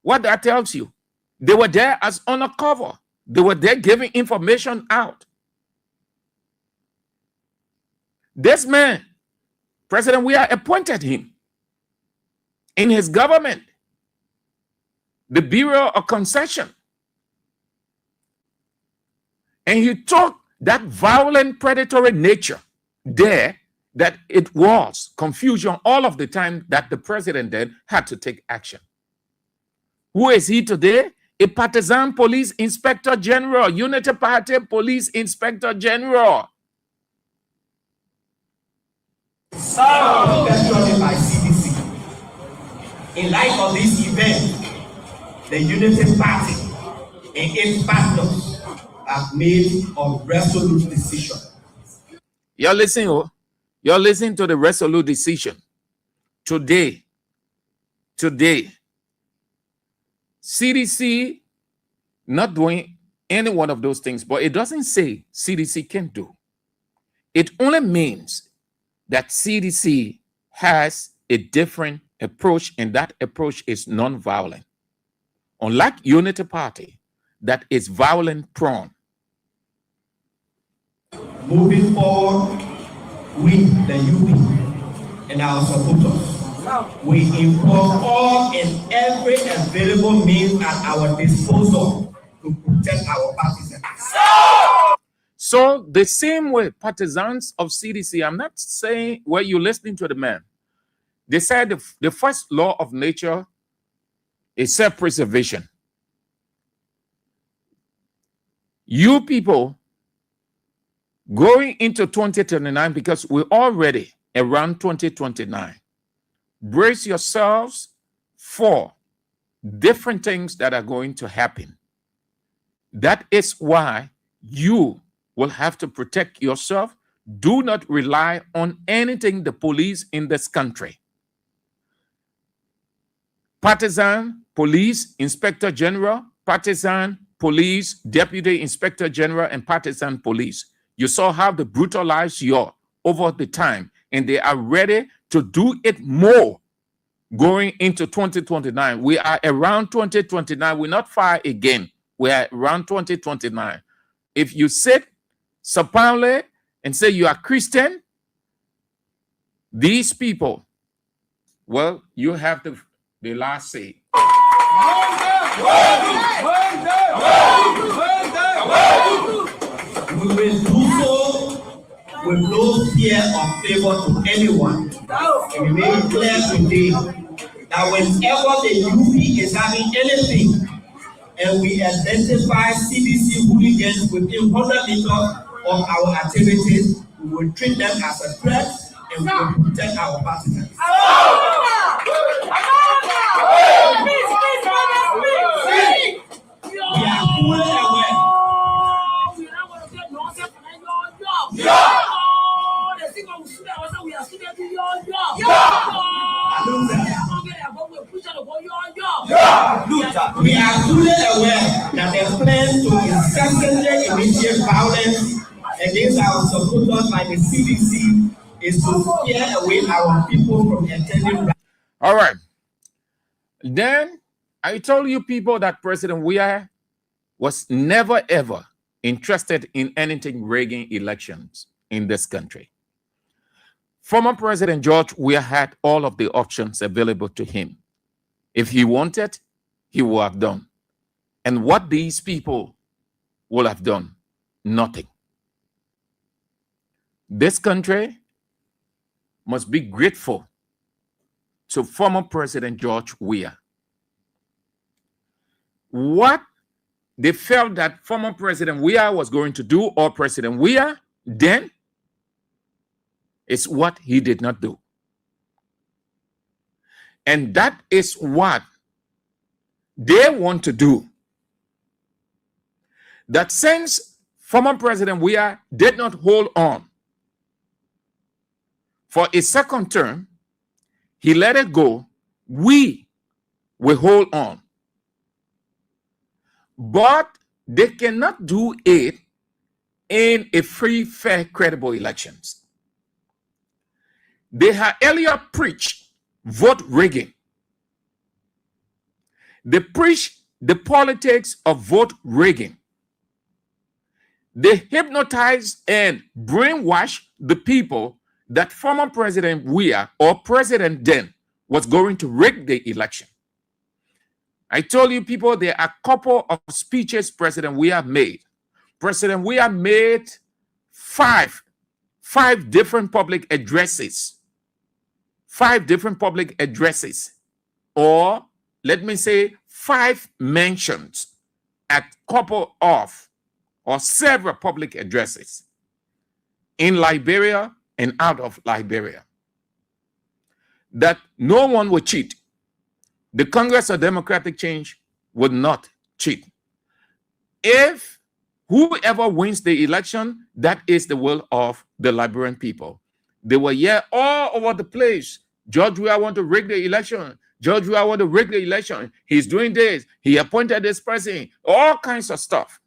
What that tells you, they were there as undercover. They were there giving information out. This man, President Weah appointed him in his government, the Bureau of Concession. And he took that violent, predatory nature there, that it was confusion all of the time, that the president then had to take action. Who is he today? A partisan police inspector general, Unity Party police inspector general. Orchestrated by CDC. In light of this event, the Unity Party and its partners have made a resolute decision. You're listening to the resolute decision. Today, CDC not doing any one of those things, but it doesn't say CDC can do. It only means that CDC has a different approach, and that approach is non-violent. Unlike Unity Party, that is violent prone. Moving forward with the UP and our supporters, we employ all and every available means at our disposal to protect our partisans. So the same way partisans of CDC, I'm not saying where you're listening to the man. They said the first law of nature is self-preservation. You people going into 2029, because we're already around 2029, brace yourselves for different things that are going to happen. That is why you will have to protect yourself. Do not rely on anything the police in this country. Partisan police inspector general, partisan police deputy inspector general, and partisan police. You saw how they brutalized you over the time, and they are ready to do it more going into 2029. We are around 2029. We're not far again. We are around 2029. If you sit supinely and say you are Christian, these people, well, you have the last say. We will do so with no fear or favor to anyone. And we make it clear today that whenever the UP is having anything and we identify CDC hooligans within 100 meters of our activities, we will treat them as a threat and we will protect our partisans. We are fully aware. We are fully aware that the plan to incessantly initiate violence against our supporters by the CDC is to scare away our people from attending. All right. Then I told you people that President Weah was never ever interested in anything rigging elections in this country. Former President George Weah had all of the options available to him. If he wanted, he would have done. And what these people will have done? Nothing. This country must be grateful to former President George Weah. what they felt that former President Weah was going to do, or President Weah then, is what he did not do. And that is what they want to do. That since former President Weah did not hold on for a second term, he let it go, we will hold on. But they cannot do it in a free, fair, credible elections. They had earlier preached vote rigging. They preached the politics of vote rigging. They hypnotized and brainwashed the people that former President Weah, or President then, was going to rig the election. I told you people, there are a couple of speeches President Weah made. President Weah made five different public addresses. 5 different public addresses. Or let me say 5 mentions at couple of or several public addresses in Liberia and out of Liberia. That no one would cheat. The Congress of Democratic Change would not cheat. If whoever wins the election, that is the will of the Liberian people. They were here all over the place. George Weah want to rig the election. George Weah want to rig the election. He's doing this. He appointed this person. All kinds of stuff.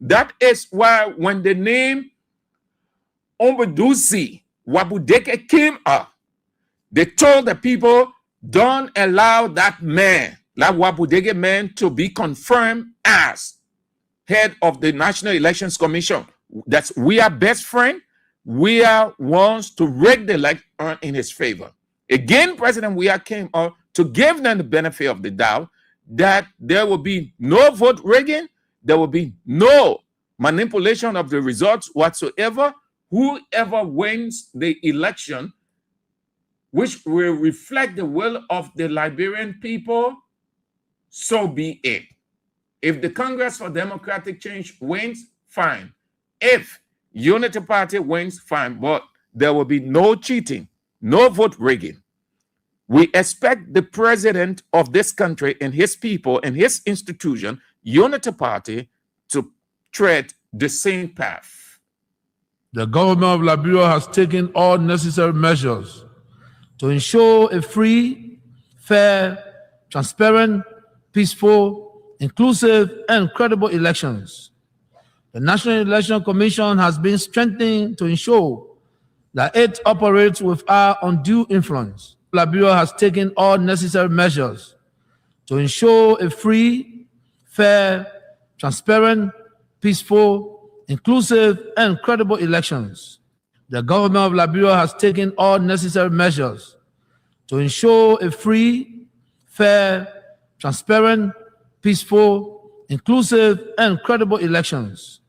That is why when the name Ombudusi Wabudeke came up, they told the people, don't allow that man, that Wabudeke man, to be confirmed as head of the National Elections Commission. That's Weah's best friend. Weah wants to rig the election in his favor. Again, President Weah came out to give them the benefit of the doubt that there will be no vote rigging, there will be no manipulation of the results whatsoever. Whoever wins the election, which will reflect the will of the Liberian people, so be it. If the Congress for Democratic Change wins, fine. If Unity Party wins, fine. But there will be no cheating, no vote rigging. We expect the president of this country and his people and his institution, Unity Party, to tread the same path. The government of Liberia has taken all necessary measures to ensure a free, fair, transparent, peaceful, inclusive, and credible elections. The National Election Commission has been strengthened to ensure that it operates without undue influence. Liberia has taken all necessary measures to ensure a free, fair, transparent, peaceful, inclusive, and credible elections. The government of Liberia has taken all necessary measures to ensure a free, fair, transparent, peaceful, inclusive, and credible elections.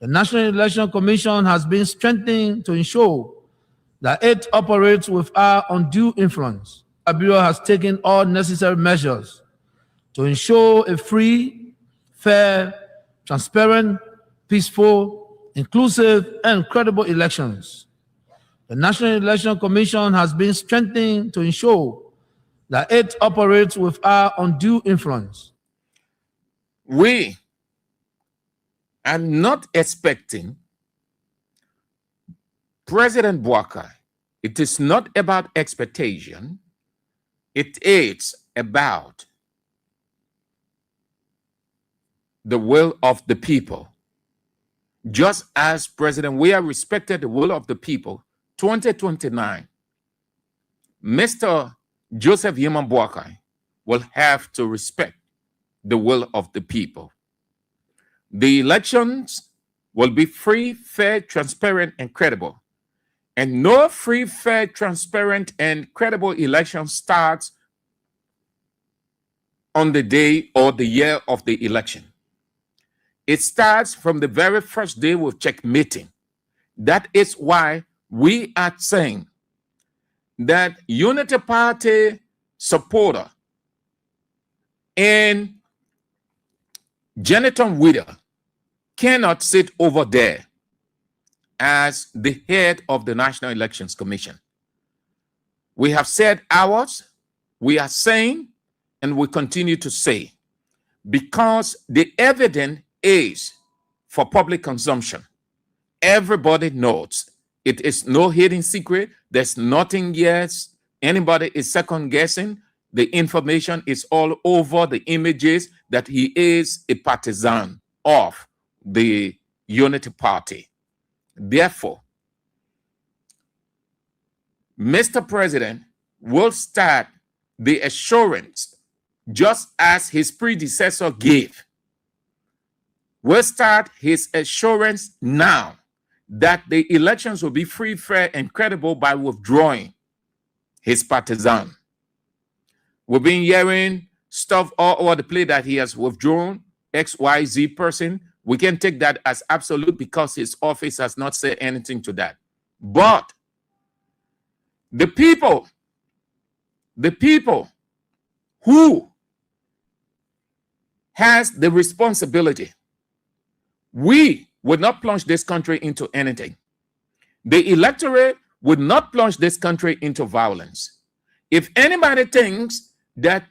The National Election Commission has been strengthened to ensure that it operates without undue influence. Liberia has taken all necessary measures to ensure a free, fair, transparent, peaceful, inclusive, and credible elections. The National Election Commission has been strengthened to ensure that it operates without undue influence. We are not expecting President Bouakai. It is not about expectation. It is about the will of the people. Just as President Weah respected the will of the people, 2029, Mr. Joseph Yeman Bouakai will have to respect the will of the people. The elections will be free, fair, transparent, and credible. And no free, fair, transparent, and credible election starts on the day or the year of the election. It starts from the very first day with checkmating. That is why we are saying that Unity Party supporter and Jonathan Weah cannot sit over there as the head of the National Elections Commission. We have said ours, we are saying, and we continue to say, because the evidence is for public consumption. Everybody knows. It is no hidden secret. There's nothing yet anybody is second guessing. The information is all over the images that he is a partisan of the Unity Party. Therefore, Mr. President will start the assurance just as his predecessor gave. Will start his assurance now that the elections will be free, fair, and credible by withdrawing his partisan. We've been hearing stuff all over the place that he has withdrawn XYZ person. We can take that as absolute because his office has not said anything to that. But the people who has the responsibility, we would not plunge this country into anything. The electorate would not plunge this country into violence. If anybody thinks that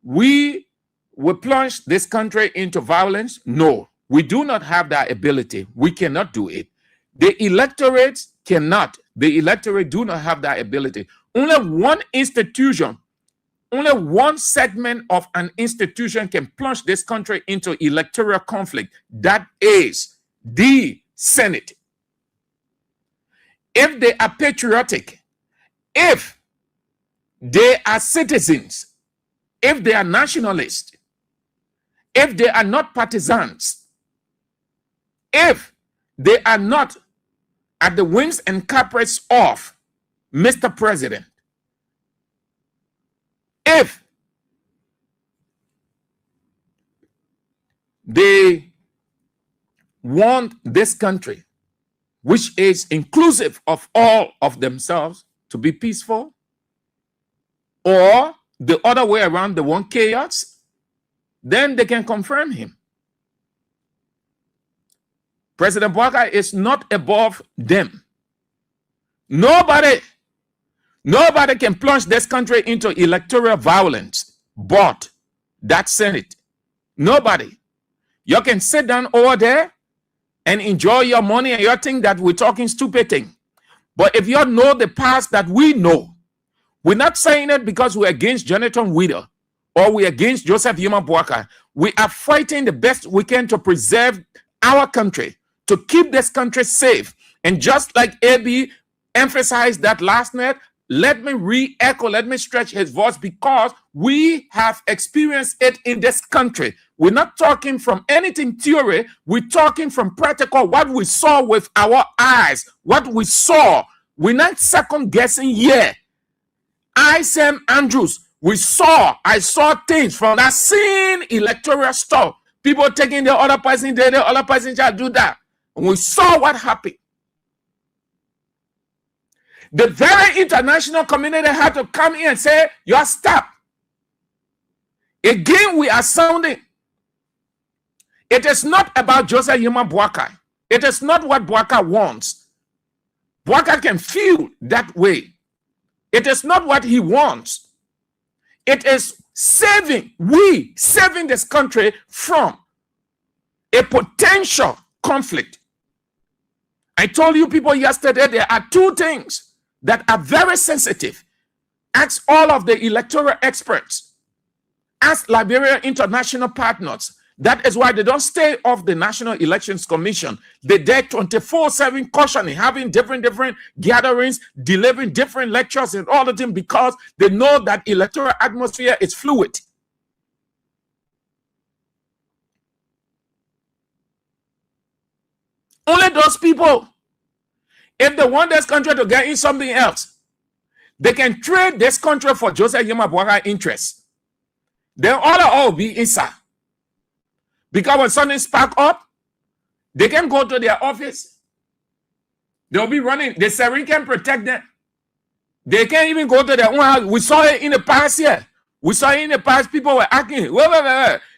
we will plunge this country into violence, no, we do not have that ability. We cannot do it. The electorate cannot. The electorate do not have that ability. Only one institution, only one segment of an institution can plunge this country into electoral conflict. That is the Senate. If they are patriotic, if they are citizens, if they are nationalists, if they are not partisans, if they are not at the whims and caprices of Mr. President, if they want this country, which is inclusive of all of themselves, to be peaceful, or the other way around, they want chaos, then they can confirm him. President Weah is not above them. Nobody can plunge this country into electoral violence but that Senate. Nobody. You can sit down over there and enjoy your money and you think that we're talking stupid thing. But if you know the past that we know, we're not saying it because we're against Jonathan Weah or we're against Joseph Yuma Boakai. We are fighting the best we can to preserve our country, to keep this country safe. And just like AB emphasized that last night, let me re-echo, let me stretch his voice because we have experienced it in this country. We're not talking from anything theory. We're talking from practical, what we saw with our eyes, what we saw. We're not second guessing here. Sam Andrews, I saw things from that same electoral stuff. People taking the other person, the other person shall do that. And we saw what happened. The very international community had to come in and say, you're stop. Again, we are sounding. It is not about Joseph Yuma Boakai. It is not what Boakai wants. Boakai can feel that way. It is not what he wants. It is saving this country from a potential conflict. I told you people yesterday, there are two things that are very sensitive. Ask all of the electoral experts. Ask Liberia international partners. That is why they don't stay off the National Elections Commission. They're there 24/7 cautioning, having different gatherings, delivering different lectures and all of them because they know that electoral atmosphere is fluid. Only those people, if they want this country to get in something else, they can trade this country for Joseph Yuma Boakai interests. Then all be inside. Because when something spark up, they can go to their office. They'll be running. The Serene can protect them. They can't even go to their own house. We saw it in the past here. We saw it in the past. People were acting.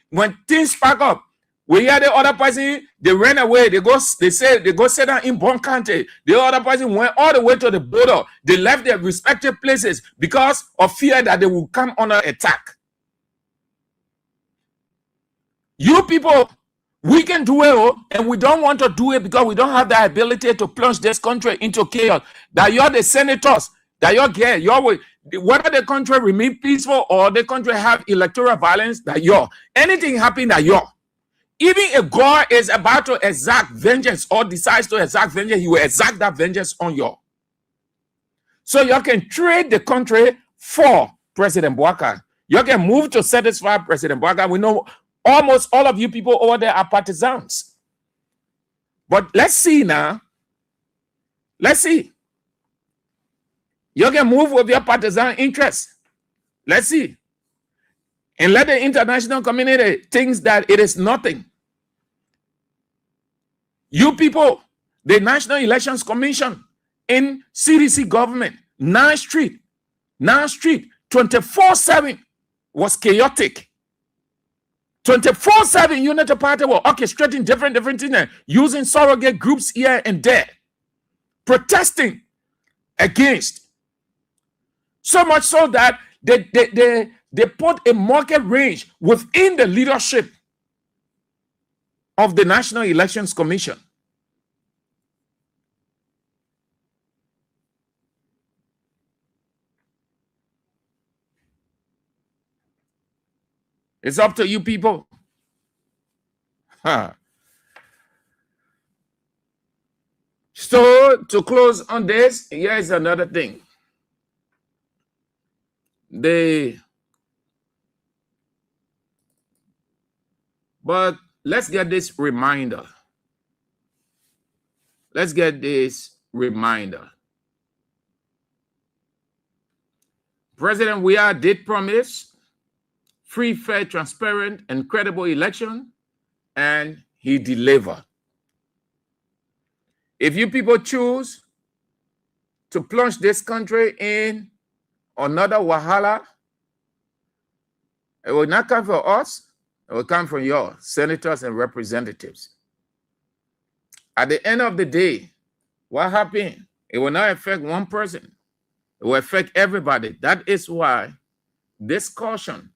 When things spark up, We hear the other person, they ran away. They go sit down in Bon County. The other person went all the way to the border. They left their respective places because of fear that they will come under attack. You people, we can do it, and we don't want to do it because we don't have the ability to plunge this country into chaos. That you're the senators, that whether the country remain peaceful or the country have electoral violence, that anything happen, that even if God is about to exact vengeance or decides to exact vengeance, he will exact that vengeance on you. So you can trade the country for President Weah. You can move to satisfy President Weah. We know almost all of you people over there are partisans. But let's see now. Let's see. You can move with your partisan interests. Let's see. And let the international community think that it is nothing. You people, the National Elections Commission in CDC government, 9th Street, 24/7 was chaotic. 24/7 Unity Party were orchestrating different things, using surrogate groups here and there, protesting against. So much so that they put a market range within the leadership of the National Elections Commission. It's up to you people. So to close on this, here is another thing. But let's get this reminder. Let's get this reminder. President Weah did promise free, fair, transparent, and credible election, and he delivered. If you people choose to plunge this country in another wahala, it will not come from us, it will come from your senators and representatives. At the end of the day, what happened? It will not affect one person. It will affect everybody. That is why this caution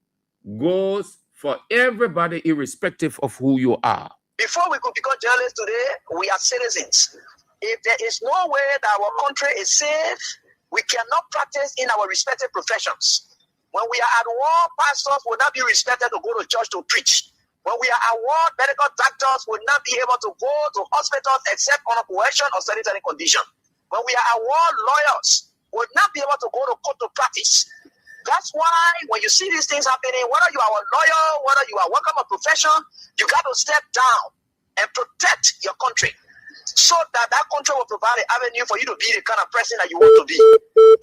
goes for everybody, irrespective of who you are. Before we could become journalists today, we are citizens. If there is no way that our country is safe, we cannot practice in our respective professions. When we are at war, pastors will not be respected to go to church to preach. When we are at war, medical doctors will not be able to go to hospitals except on a coercion or sanitary condition. When we are at war, lawyers will not be able to go to court to practice. That's why when you see these things happening, whether you are a lawyer, whether you are working a profession, you got to step down and protect your country so that that country will provide an avenue for you to be the kind of person that you want to be.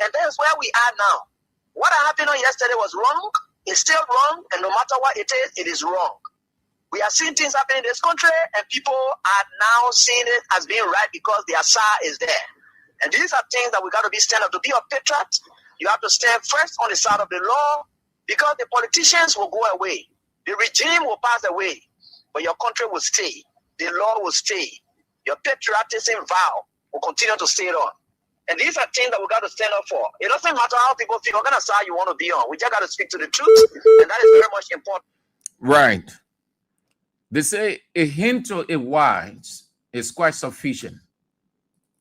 And that's where we are now. What happened on yesterday was wrong. It's still wrong. And no matter what it is wrong. We are seeing things happening in this country, and people are now seeing it as being right because the Asa is there. And these are things that we got to be stand up. To be a patriot, you have to stand first on the side of the law, because the politicians will go away. The regime will pass away, but your country will stay. The law will stay. Your patriotism vow will continue to stay on. And these are things that we got to stand up for. It doesn't matter how people feel, what kind of side you want to be on. We just got to speak to the truth, and that is very much important. Right. They say a hint to a wise is quite sufficient.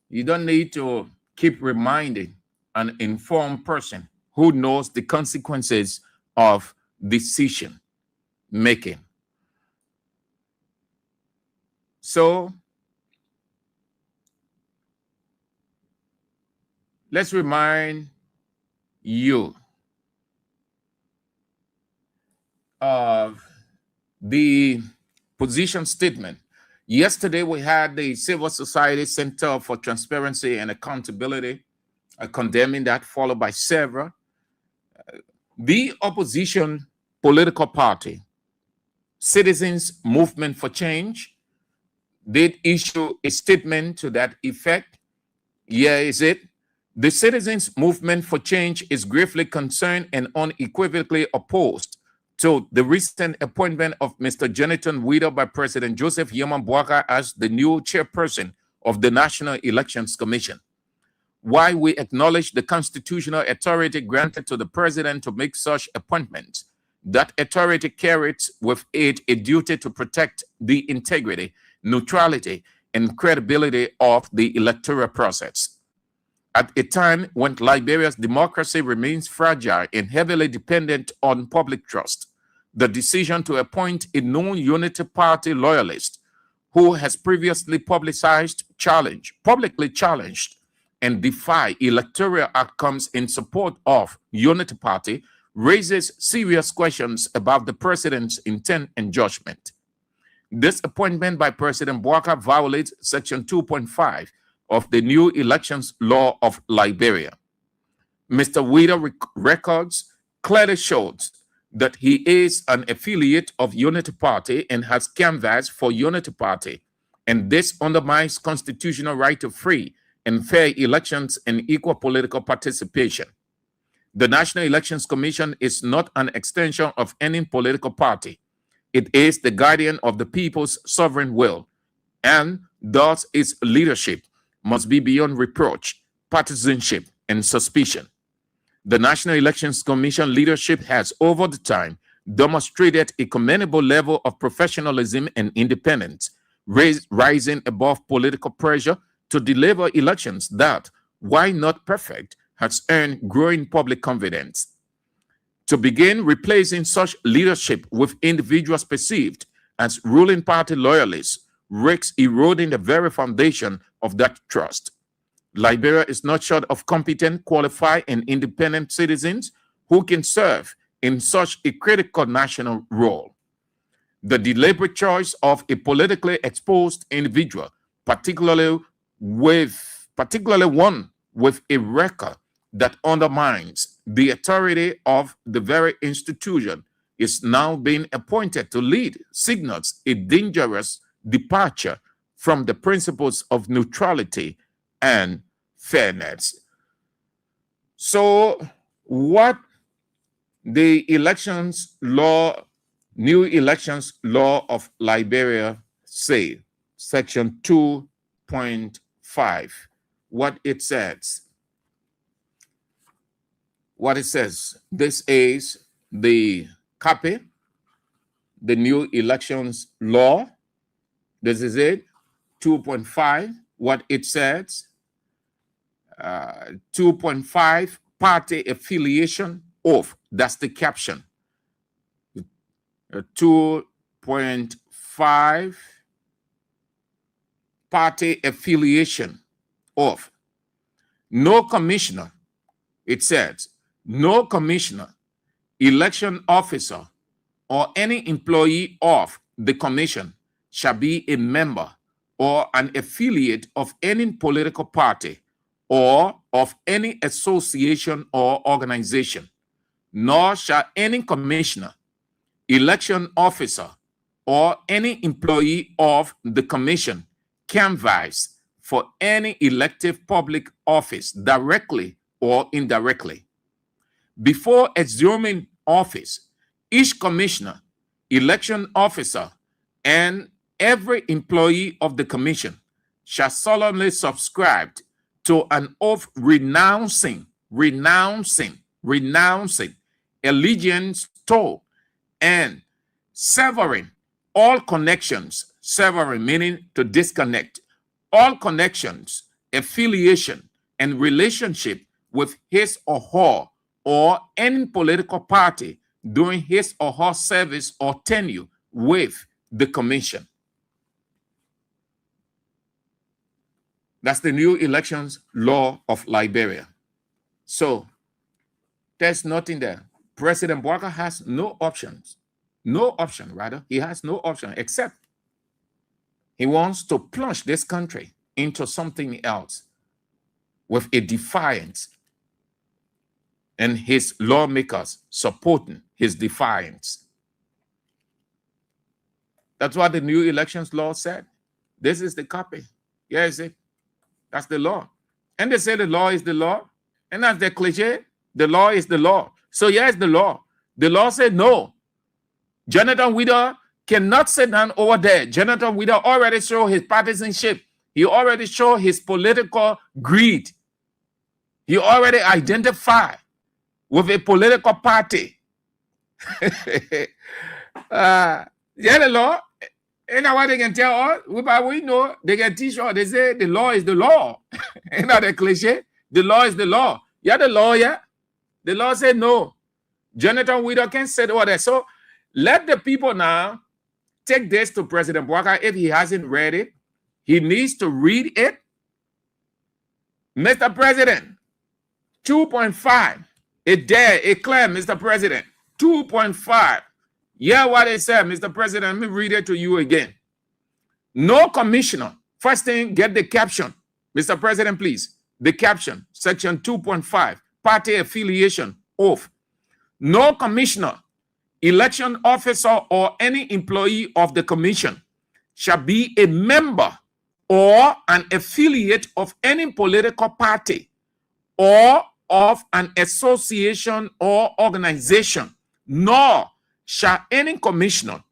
You don't need to keep reminding an informed person who knows the consequences of decision making. So let's remind you of the position statement. Yesterday, we had the Civil Society Center for Transparency and Accountability condemning that, followed by several. The opposition political party, Citizens Movement for Change, did issue a statement to that effect. Here is it. The Citizens Movement for Change is gravely concerned and unequivocally opposed to the recent appointment of Mr. Jonathan Weah by President Joseph Yeman Boakai as the new chairperson of the National Elections Commission. While we acknowledge the constitutional authority granted to the president to make such appointments, that authority carries with it a duty to protect the integrity, neutrality, and credibility of the electoral process. At a time when Liberia's democracy remains fragile and heavily dependent on public trust, the decision to appoint a known Unity Party loyalist who has previously publicly challenged and defy electoral outcomes in support of Unity Party raises serious questions about the president's intent and judgment. This appointment by President Boakai violates Section 2.5 of the new elections law of Liberia. Mr. Weah's records clearly shows that he is an affiliate of Unity Party and has canvassed for Unity Party, and this undermines constitutional right to free and fair elections and equal political participation. The National Elections Commission is not an extension of any political party. It is the guardian of the people's sovereign will, and thus its leadership must be beyond reproach, partisanship, and suspicion. The National Elections Commission leadership has, over the time, demonstrated a commendable level of professionalism and independence, rising above political pressure to deliver elections that, while not perfect, has earned growing public confidence. To begin replacing such leadership with individuals perceived as ruling party loyalists risks eroding the very foundation of that trust. Liberia is not short of competent, qualified, and independent citizens who can serve in such a critical national role. The deliberate choice of a politically exposed individual, particularly one with a record that undermines the authority of the very institution, is now being appointed to lead, signals a dangerous departure from the principles of neutrality and fairness. So what the new elections law of Liberia say, section 2.5, what it says. This is the copy, the new elections law. This is it, 2.5, what it says. 2.5, party affiliation oath. That's the caption. 2.5, party affiliation oath. No commissioner, it says, no commissioner, election officer, or any employee of the commission shall be a member or an affiliate of any political party or of any association or organization, nor shall any commissioner, election officer, or any employee of the commission canvass for any elective public office directly or indirectly. Before assuming office, each commissioner, election officer, and every employee of the commission shall solemnly subscribe to an oath renouncing allegiance to and severing all connections, severing meaning to disconnect, all connections, affiliation, and relationship with his or her or any political party during his or her service or tenure with the commission. That's the new elections law of Liberia. So there's nothing there. President Boakai has no options. No option, rather. He has no option except he wants to plunge this country into something else with a defiance and his lawmakers supporting his defiance. That's what the new elections law said. This is the copy. Here is it. That's the law. And they say the law is the law. And that's the cliche. The law is the law. So here's the law. The law said no. Jonathan Weah cannot sit down over there. Jonathan Weah already showed his partisanship. He already showed his political greed. He already identified with a political party. Yeah, the law. And now what they can tell us, we know, they can teach us, they say the law is the law. Ain't that a cliche? The law is the law. Yeah, the law, yeah. The law said no. Jonathan Weah can't say all that. So let the people now take this to President Bouaka. If he hasn't read it, he needs to read it. Mr. President, 2.5. It claim, Mr. President, 2.5. Yeah, what it said, Mr. President. Let me read it to you again. No commissioner. First thing, get the caption. Mr. President, please. The caption, section 2.5, party affiliation, oath. No commissioner, election officer, or any employee of the commission shall be a member or an affiliate of any political party or of an association or organization, nor shall any commissioner,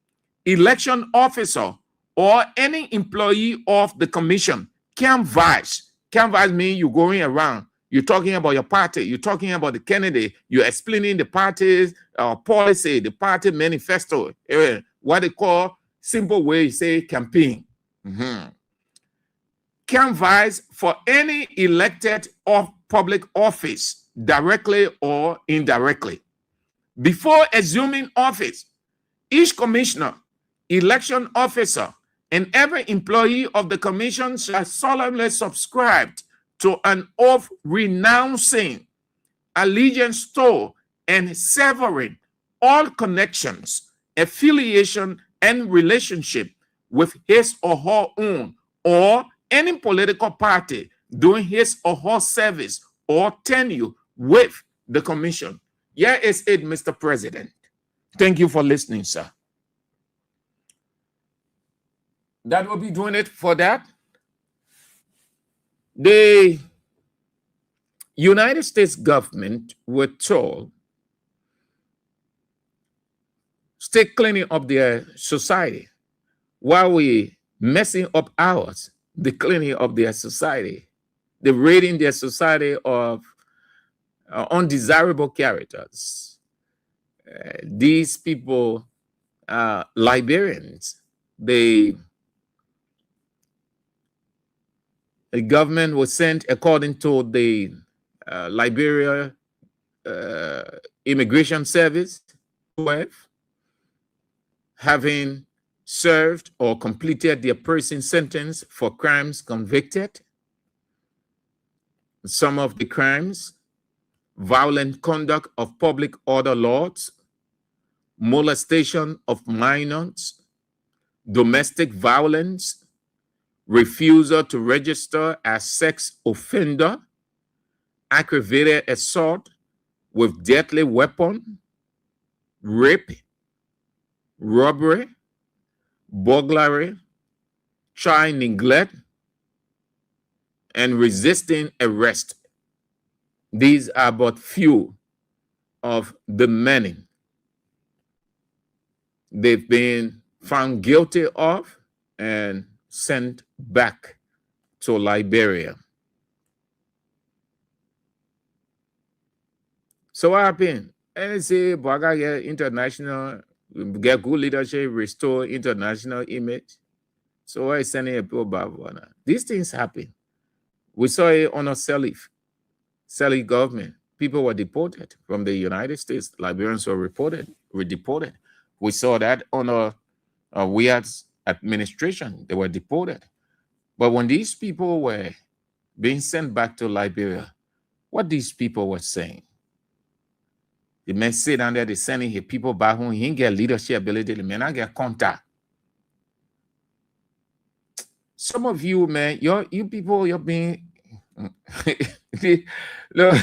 election officer, or any employee of the commission canvass. Canvass means you're going around, you're talking about your party, you're talking about the candidate, you're explaining the party's policy, the party manifesto, what they call, simple way you say campaign. Canvass for any elected or public office, directly or indirectly. Before assuming office, each commissioner, election officer, and every employee of the commission shall solemnly subscribe to an oath renouncing allegiance to and severing all connections, affiliation, and relationship with his or her own or any political party doing his or her service or tenure with the commission. Here is it, Mr. President. Thank you for listening, sir. That will be doing it for that. The United States government were told stay cleaning up their society while we messing up ours, the cleaning of their society, the raiding their society of undesirable characters. These people are Liberians. The government was sent according to the Liberia Immigration Service, having served or completed their prison sentence for crimes convicted. Some of the crimes: violent conduct of public order laws, molestation of minors, domestic violence, refusal to register as sex offender, aggravated assault with deadly weapon, rape, robbery, burglary, child neglect, and resisting arrest. These are but few of the many they've been found guilty of and sent back to Liberia. So what happened? And say, Bouaka get international, get good leadership, restore international image. So why is sending a people back? These things happen. We saw it on a Salif government. People were deported from the United States. Liberians were deported. We saw that on a Weah's administration. They were deported. But when these people were being sent back to Liberia, what these people were saying, the men sit down there, they're sending his people back home. He didn't get leadership ability. The men not get contact. Some of you, man, you people, you're being look,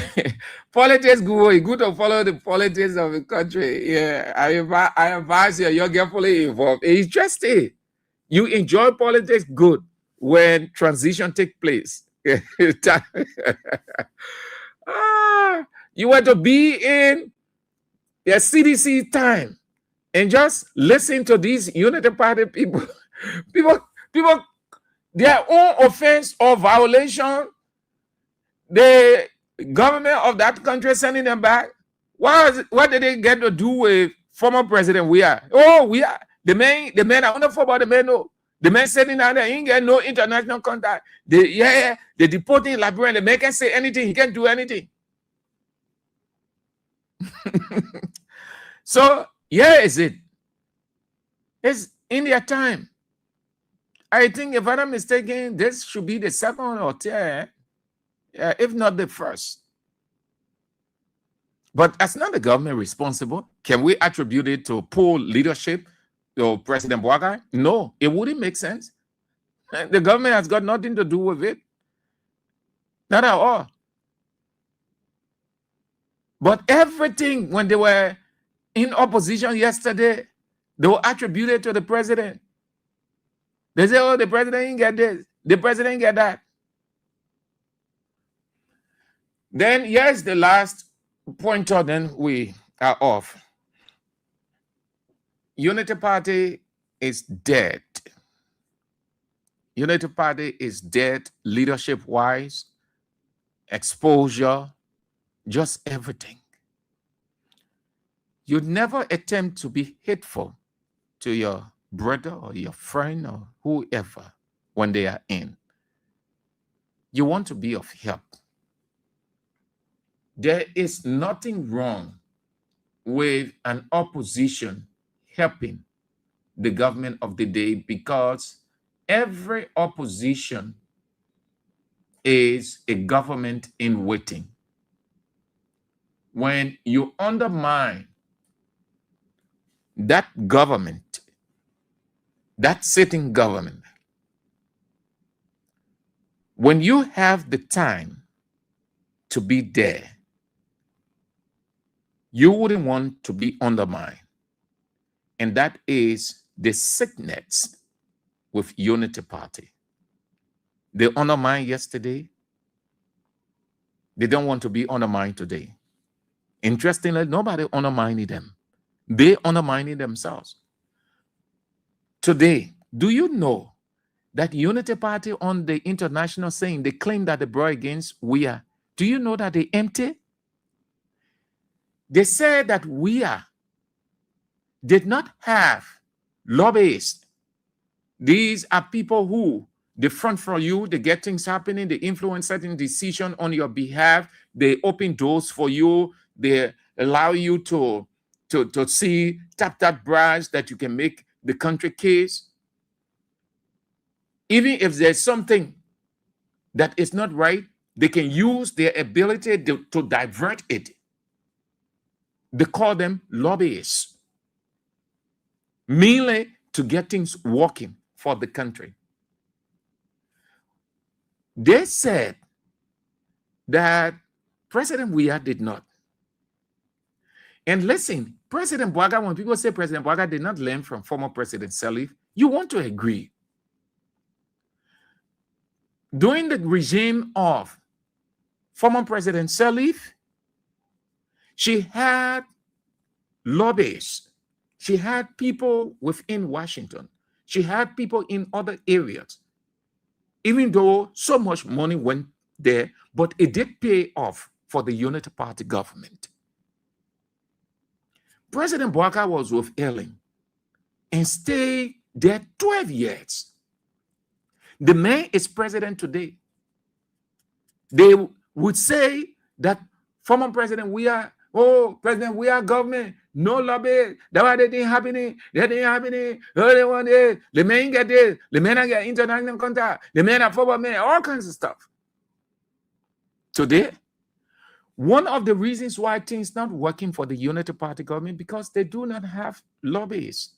politics good. It's good to follow the politics of the country. Yeah, I advise you, you're get fully involved. It's interesting. You enjoy politics good when transition take place. You want to be in the CDC time. And just listen to these Unity Party people, people, their own offense or violation, the government of that country sending them back. What did they get to do with former President Weah? Oh, Weah, the man, I don't know about the man, no. The man sitting down there, he ain't get no international contact. They deporting Liberian. The man can say anything, he can do anything. So, yeah, is it? It's in their time. I think, if I'm not mistaken, this should be the second or third, if not the first. But that's not the government responsible. Can we attribute it to poor leadership of President Weah? No, it wouldn't make sense. The government has got nothing to do with it. Not at all. But everything, when they were in opposition yesterday, they were attributed to the president. They say, oh, the president didn't get this. The president didn't get that. Then here's the last pointer, then we are off. Unity Party is dead. Unity Party is dead leadership-wise, exposure, just everything. You never attempt to be hateful to your brother or your friend or whoever when they are in. You want to be of help. There is nothing wrong with an opposition helping the government of the day, because every opposition is a government in waiting. When you undermine that government, that sitting government, when you have the time to be there, you wouldn't want to be undermined. And that is the sickness with Unity Party. They undermined yesterday. They don't want to be undermined today. Interestingly, nobody undermined them. They undermined themselves. Today, do you know that Unity Party on the international scene, they claim that they brought against Weah? Do you know that they empty? They said that Weah did not have lobbyists. These are people who they front for you, they get things happening, they influence certain decision on your behalf, they open doors for you, they allow you to see tap branch that you can make the country case. Even if there's something that is not right, they can use their ability to divert it. They call them lobbyists, mainly to get things working for the country. They said that President Weah did not. And listen, President Weah, when people say President Weah did not learn from former President Sirleaf, you want to agree. During the regime of former President Sirleaf, she had lobbyists. She had people within Washington. She had people in other areas. Even though so much money went there, but it did pay off for the Unity Party government. President Weah was with Ellen and stayed there 12 years. The man is president today. They would say that former President Weah, oh, President Weah government, no lobby, that didn't happen, that didn't happen, oh, they want this, the man get this, the man get international contact, the man are former man, all kinds of stuff. Today, one of the reasons why things not working for the Unity Party government, because they do not have lobbyists.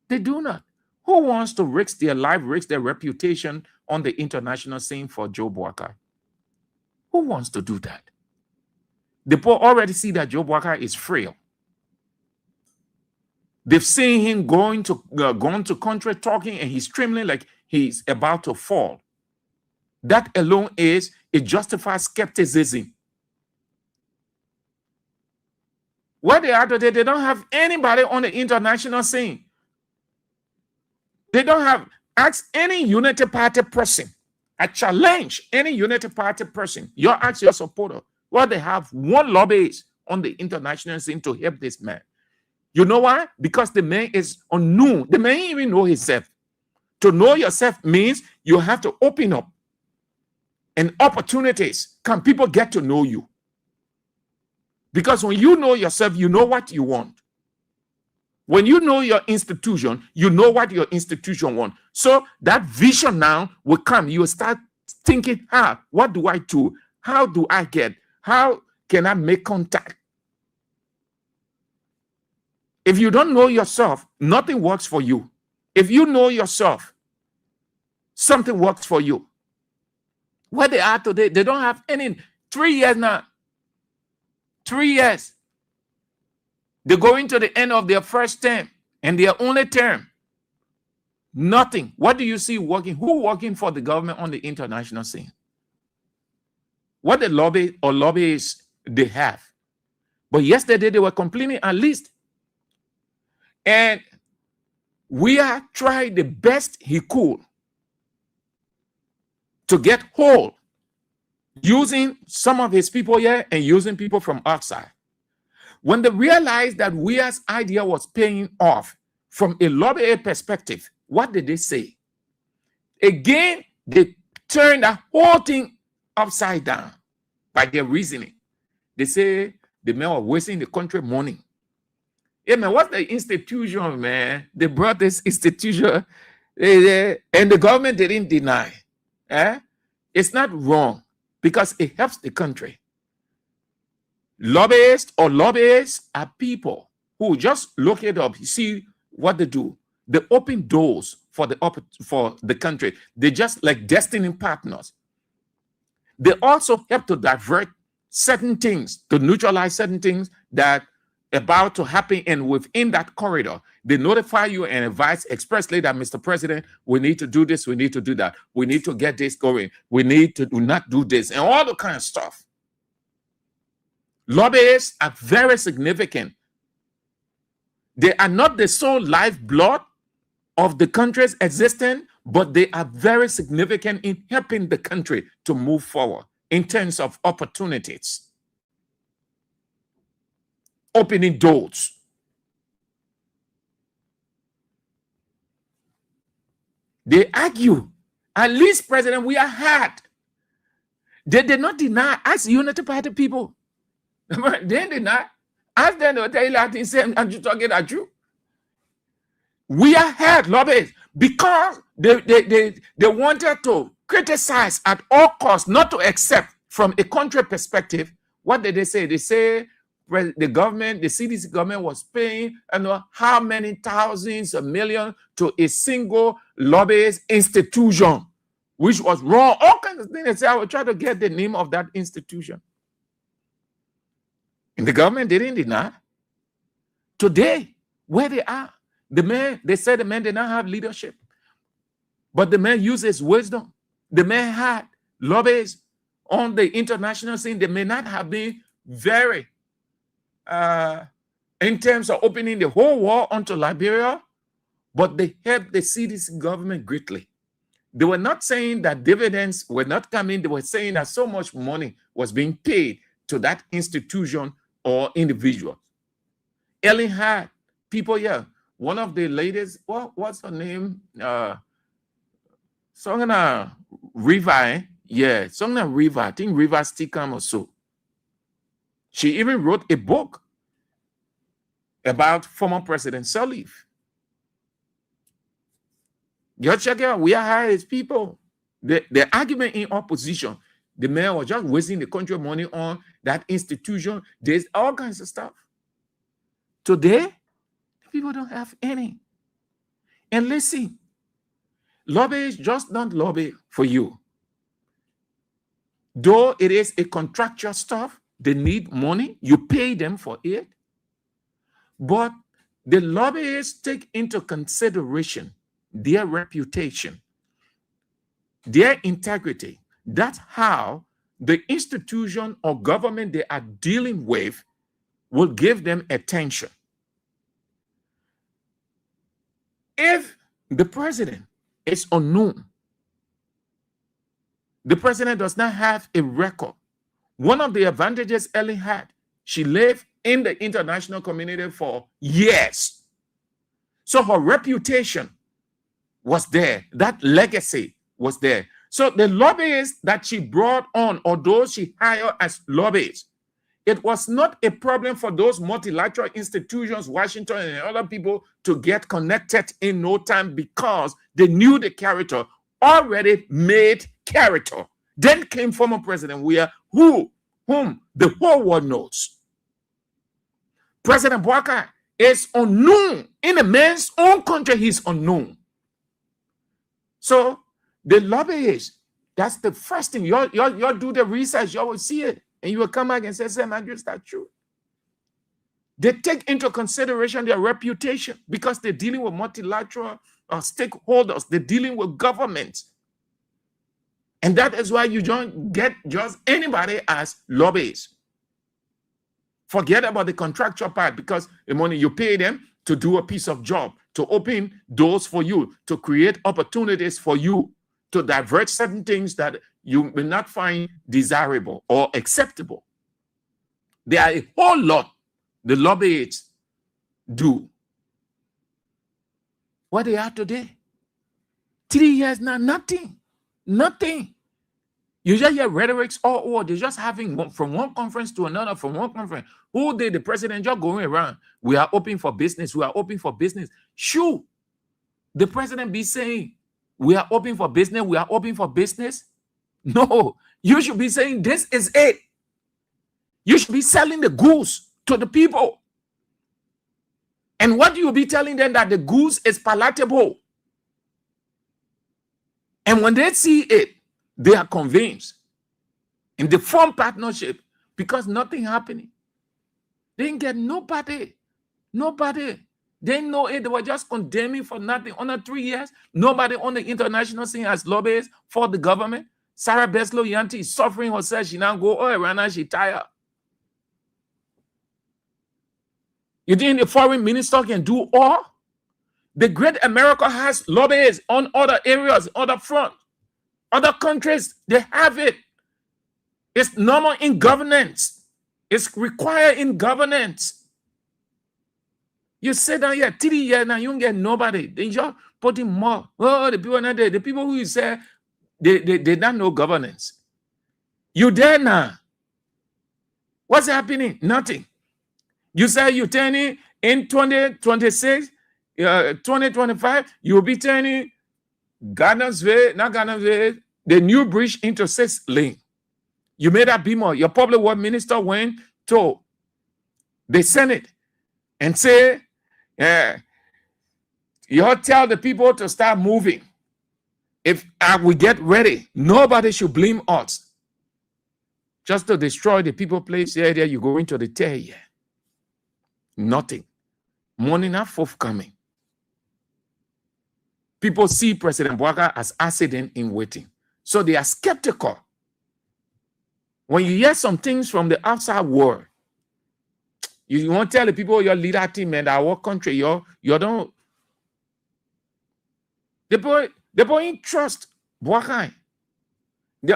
They do not. Who wants to risk their life, risk their reputation on the international scene for Joe Boakai? Who wants to do that? The poor already see that Joe Boakai is frail. They've seen him going to country talking, and he's trembling like he's about to fall. That alone is, it justifies skepticism. Where they are today, they don't have anybody on the international scene. They don't have, ask any Unity Party person. I challenge any Unity Party person. You ask your supporter, well, they have one lobbyist on the international scene to help this man. You know why? Because the man is unknown. The man even know himself. To know yourself means you have to open up and opportunities. Can people get to know you? Because when you know yourself, you know what you want. When you know your institution, you know what your institution wants. So that vision now will come. You will start thinking, what do I do? How do I get? How can I make contact? If you don't know yourself, nothing works for you. If you know yourself, something works for you. Where they are today, they don't have any. 3 years now. 3 years. They're going to the end of their first term and their only term. Nothing. What do you see working? Who working for the government on the international scene? What the lobby or lobbyists they have. But yesterday they were complaining at least. And Weah tried the best he could to get hold, using some of his people here and using people from outside. When they realized that Weah's idea was paying off from a lobbyist perspective, what did they say? Again, they turned the whole thing upside down by their reasoning. They say the men were wasting the country money. Yeah, man, what's the institution, man? They brought this institution and the government didn't deny. It's not wrong because it helps the country. Lobbyists are people who just look it up, see what they do. They open doors for the country. They just like destiny partners. They also help to divert certain things, to neutralize certain things that about to happen, and within that corridor, they notify you and advise expressly that, Mr. President, we need to do this, we need to do that, we need to get this going, we need to not do this, and all the kind of stuff. Lobbyists are very significant. They are not the sole lifeblood of the country's existence, but they are very significant in helping the country to move forward in terms of opportunities. Opening doors. They argue. At least President Weah had. They did not deny. Ask Unity Party people. They didn't deny. Ask them to tell you that they say, and you talking that true. Weah had lobbyists because they wanted to criticize at all costs, not to accept from a country perspective. What did they say? They say the government, the CDC government was paying how many thousands of millions to a single lobbyist institution, which was wrong. All kinds of things. They say, I will try to get the name of that institution. And the government didn't deny. Today, where they are, they said the man did not have leadership. But the man used his wisdom. The man had lobbyists on the international scene. They may not have been very in terms of opening the whole world onto Liberia, but they helped the CDC government greatly. They were not saying that dividends were not coming. They were saying that so much money was being paid to that institution or individual. Ellen had people here. One of the ladies, what's her name? Songna Riva, yeah, Songna Riva. I think Riva Stickham or so. She even wrote a book about former President Sirleaf. You check it out. We are his people. The argument in opposition, the man was just wasting the country money on that institution. There's all kinds of stuff. Today, people don't have any. And listen, lobbyists just don't lobby for you. Though it is a contractual stuff, they need money. You pay them for it. But the lobbyists take into consideration their reputation, their integrity. That's how the institution or government they are dealing with will give them attention. If the president is unknown, the president does not have a record. One of the advantages Ellen had, she lived in the international community for years. So her reputation was there. That legacy was there. So the lobbyists that she brought on, or those she hired as lobbyists, it was not a problem for those multilateral institutions, Washington and other people, to get connected in no time because they knew the character, already made character. Then came former President Weah, whom the whole world knows. President Boakai is unknown. In a man's own country, he's unknown. So the lobbyists, that's the first thing. Y'all do the research, y'all will see it. And you will come back and say, Sam Andrews, that's true. They take into consideration their reputation because they're dealing with multilateral stakeholders. They're dealing with governments. And that is why you don't get just anybody as lobbyists. Forget about the contractual part, because the money you pay them to do a piece of job, to open doors for you, to create opportunities for you, to divert certain things that you may not find desirable or acceptable. There are a whole lot the lobbyists do. What they are today? 3 years now, nothing. Nothing. You just hear rhetorics all over. They're just having from one conference to another, from one conference. Who did the president just going around? We are open for business. We are open for business. Should the president be saying, we are open for business? We are open for business? No. You should be saying, this is it. You should be selling the goods to the people. And what do you be telling them? That the goods is palatable. And when they see it, they are convinced. And they form partnership because nothing happening. They didn't get nobody. Nobody. They didn't know it. They were just condemning for nothing. Under 3 years, nobody on the international scene as lobbyists for the government. Sarah Beslow Yanti is suffering herself. She now go, oh, Rana, she tired. You think the foreign minister can do all? The great America has lobbyists on other areas, other front. Other countries, they have it. It's normal in governance. It's required in governance. You sit down here 3 years now, you don't get nobody. They just put in more. Oh, the people not there. The people who you say they don't know governance. You there now. What's happening? Nothing. You say you're turning in 2026, 2025, you'll be turning Ghana's way, not Ghana's way, the new bridge into 6 lane. You made that BMO. Your public work minister went to the Senate and say, you tell the people to start moving. If we get ready, nobody should blame us. Just to destroy the people place area, you go into the tear here. Nothing. Money not forthcoming. People see President Boakai as accident in waiting. So they are skeptical. When you hear some things from the outside world, you want to tell the people your leader team and our country, you don't. The boy trust Boakai.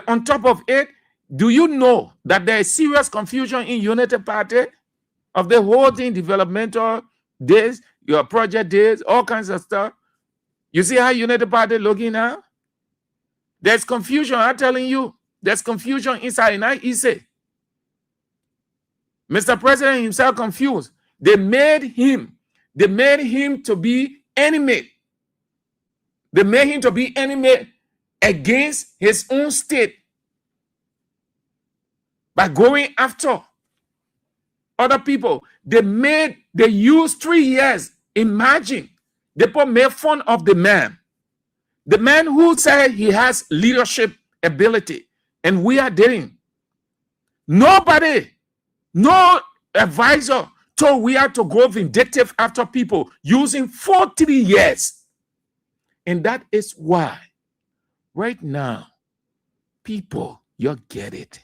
On top of it, do you know that there is serious confusion in Unity Party of the whole thing, developmental days, your project days, all kinds of stuff? You see how United Party looking now? There's confusion, I'm telling you. There's confusion inside, and I say, Mr. President himself confused. They made him to be enemy. They made him to be enemy against his own state by going after other people. They used 3 years. Imagine. They made fun of the man who said he has leadership ability, and we are dating. Nobody, no advisor told we are to go vindictive after people using 40 years. And that is why right now, people, you get it.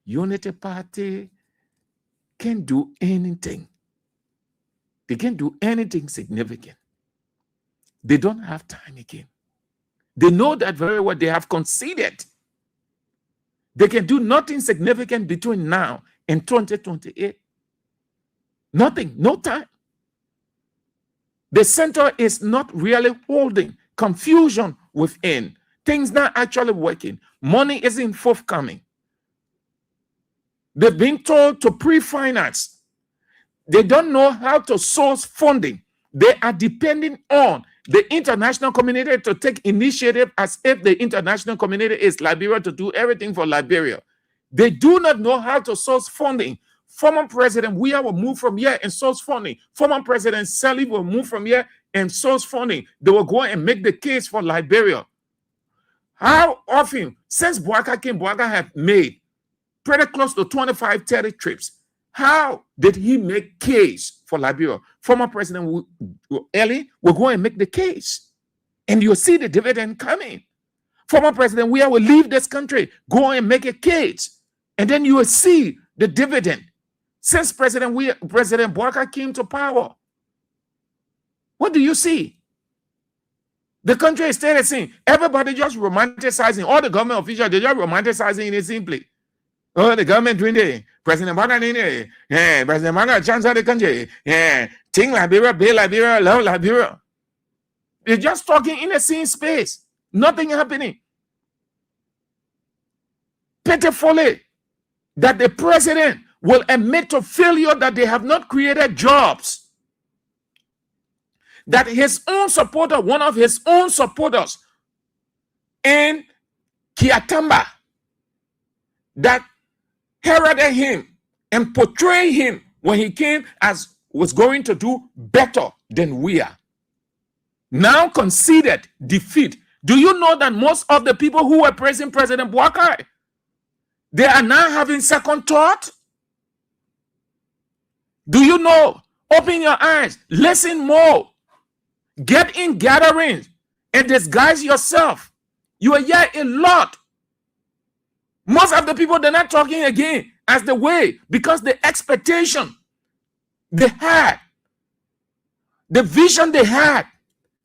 Unity Party can't do anything. They can't do anything significant. They don't have time again. They know that very well. They have conceded. They can do nothing significant between now and 2028. Nothing, no time. The center is not really holding. Confusion within. Things not actually working. Money isn't forthcoming. They've been told to pre-finance. They don't know how to source funding. They are depending on the international community to take initiative as if the international community is Liberia to do everything for Liberia. They do not know how to source funding. Former President Weah will move from here and source funding. Former President Sally will move from here and source funding. They will go and make the case for Liberia. How often, since Boaka came, Boaka have made pretty close to 25, 30 trips. How did he make case for Liberia? Former President Eli will go and make the case. And you'll see the dividend coming. Former President Weah will leave this country, go and make a case. And then you will see the dividend. Since President Boaka came to power, what do you see? The country is still the same. Everybody just romanticizing. All the government officials, they just romanticizing it simply. Oh, the government doing it. President Boaka doing it. Yeah, President Boaka chance of the country. Yeah, think Liberia, be Liberia, love Liberia. They're just talking in the same space. Nothing happening. Pitifully, that the president will admit to failure that they have not created jobs. That his own supporter, one of his own supporters in Kiatamba, that heralded him and portrayed him when he came as was going to do better than Weah, now conceded defeat. Do you know that most of the people who were praising President Boaka, they are now having second thought? Do you know? Open your eyes, listen more, get in gatherings and disguise yourself. You are here a lot. Most of the people, they're not talking again as the way, because the expectation they had, the vision they had,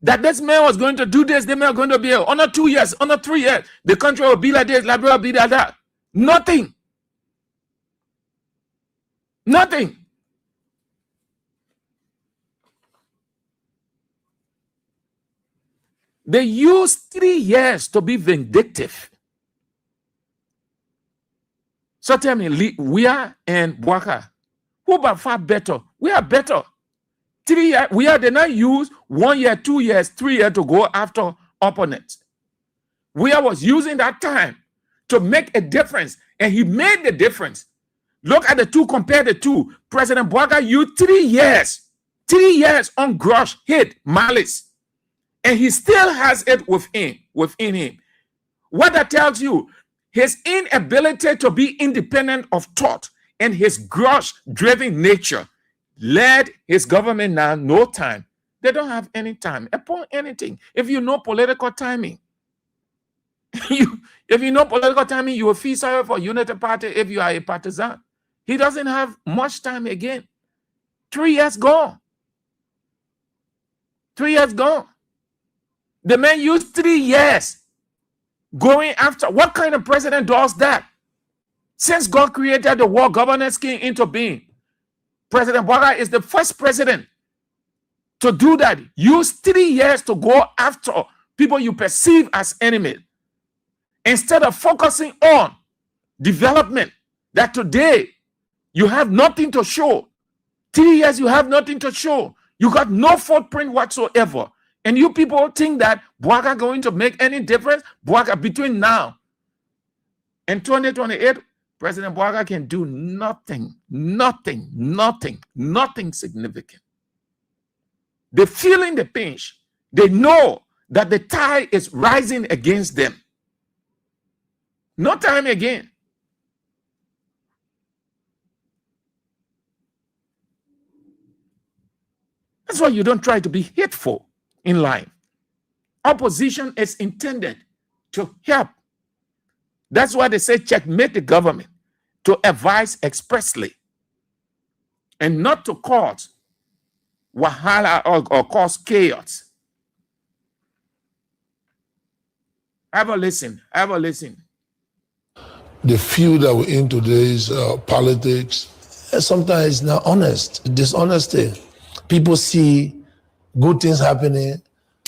that this man was going to do this, this man was going to be here. Under 2 years, under 3 years, the country will be like this, Liberia will be like that. Nothing. Nothing. They used 3 years to be vindictive. So tell me, Weah and Boaka, who by far better? We are better. 3 years, Weah did not use 1 year, 2 years, 3 years to go after opponents. Weah was using that time to make a difference, and he made the difference. Look at the two, compare the two. President Boaka used 3 years on grudge, hate, malice, and he still has it within him. What that tells you, his inability to be independent of thought and his grudge-driven nature led his government now no time. They don't have any time upon anything. If you know political timing, if you know political timing, you will feel sorry for Unity Party if you are a partisan. He doesn't have much time again. 3 years gone. 3 years gone. The man used 3 years going after. What kind of president does that? Since God created the world governance scheme into being, President Boaka is the first president to do that. Use 3 years to go after people you perceive as enemies, instead of focusing on development. That today you have nothing to show. 3 years you have nothing to show. You got no footprint whatsoever. And you people think that Boaka going to make any difference? Boaka, between now and 2028, President Boaka can do nothing significant. They're feeling the pinch. They know that the tide is rising against them. No time again. That's why you don't try to be hateful in life. Opposition is intended to help. That's why they say checkmate the government, to advise expressly. and not to cause wahala or cause chaos. Have a listen. The field that we're in today is politics. Sometimes it's not honest, dishonesty. People see good things happening,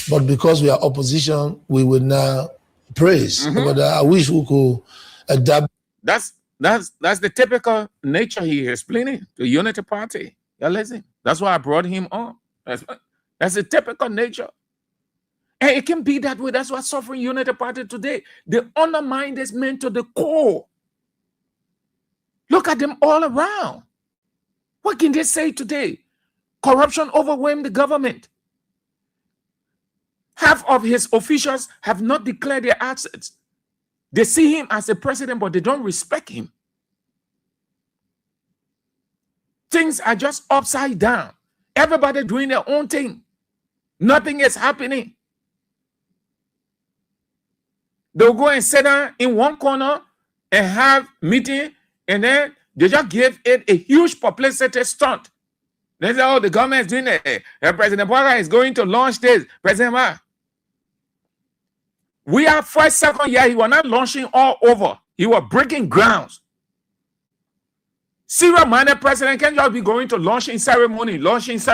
but because we are opposition, we will now praise. But I wish we could adapt. That's the typical nature he is explaining. The Unity Party. Yeah, listen. That's why I brought him on. That's the typical nature. And it can be that way. That's what's suffering Unity Party today. They undermine this man to the core. Look at them all around. What can they say today? Corruption overwhelmed the government. Half of his officials have not declared their assets. They see him as a president, but they don't respect him. Things are just upside down. Everybody doing their own thing. Nothing is happening. They'll go and sit down in one corner and have meeting, and then they just give it a huge publicity stunt. They say, oh, the government is doing it. President Weah is going to launch this. President Weah. We are first, second year, he was not launching all over. He was breaking grounds. Serious-minded president can't just be going to launching ceremony. Launching. It's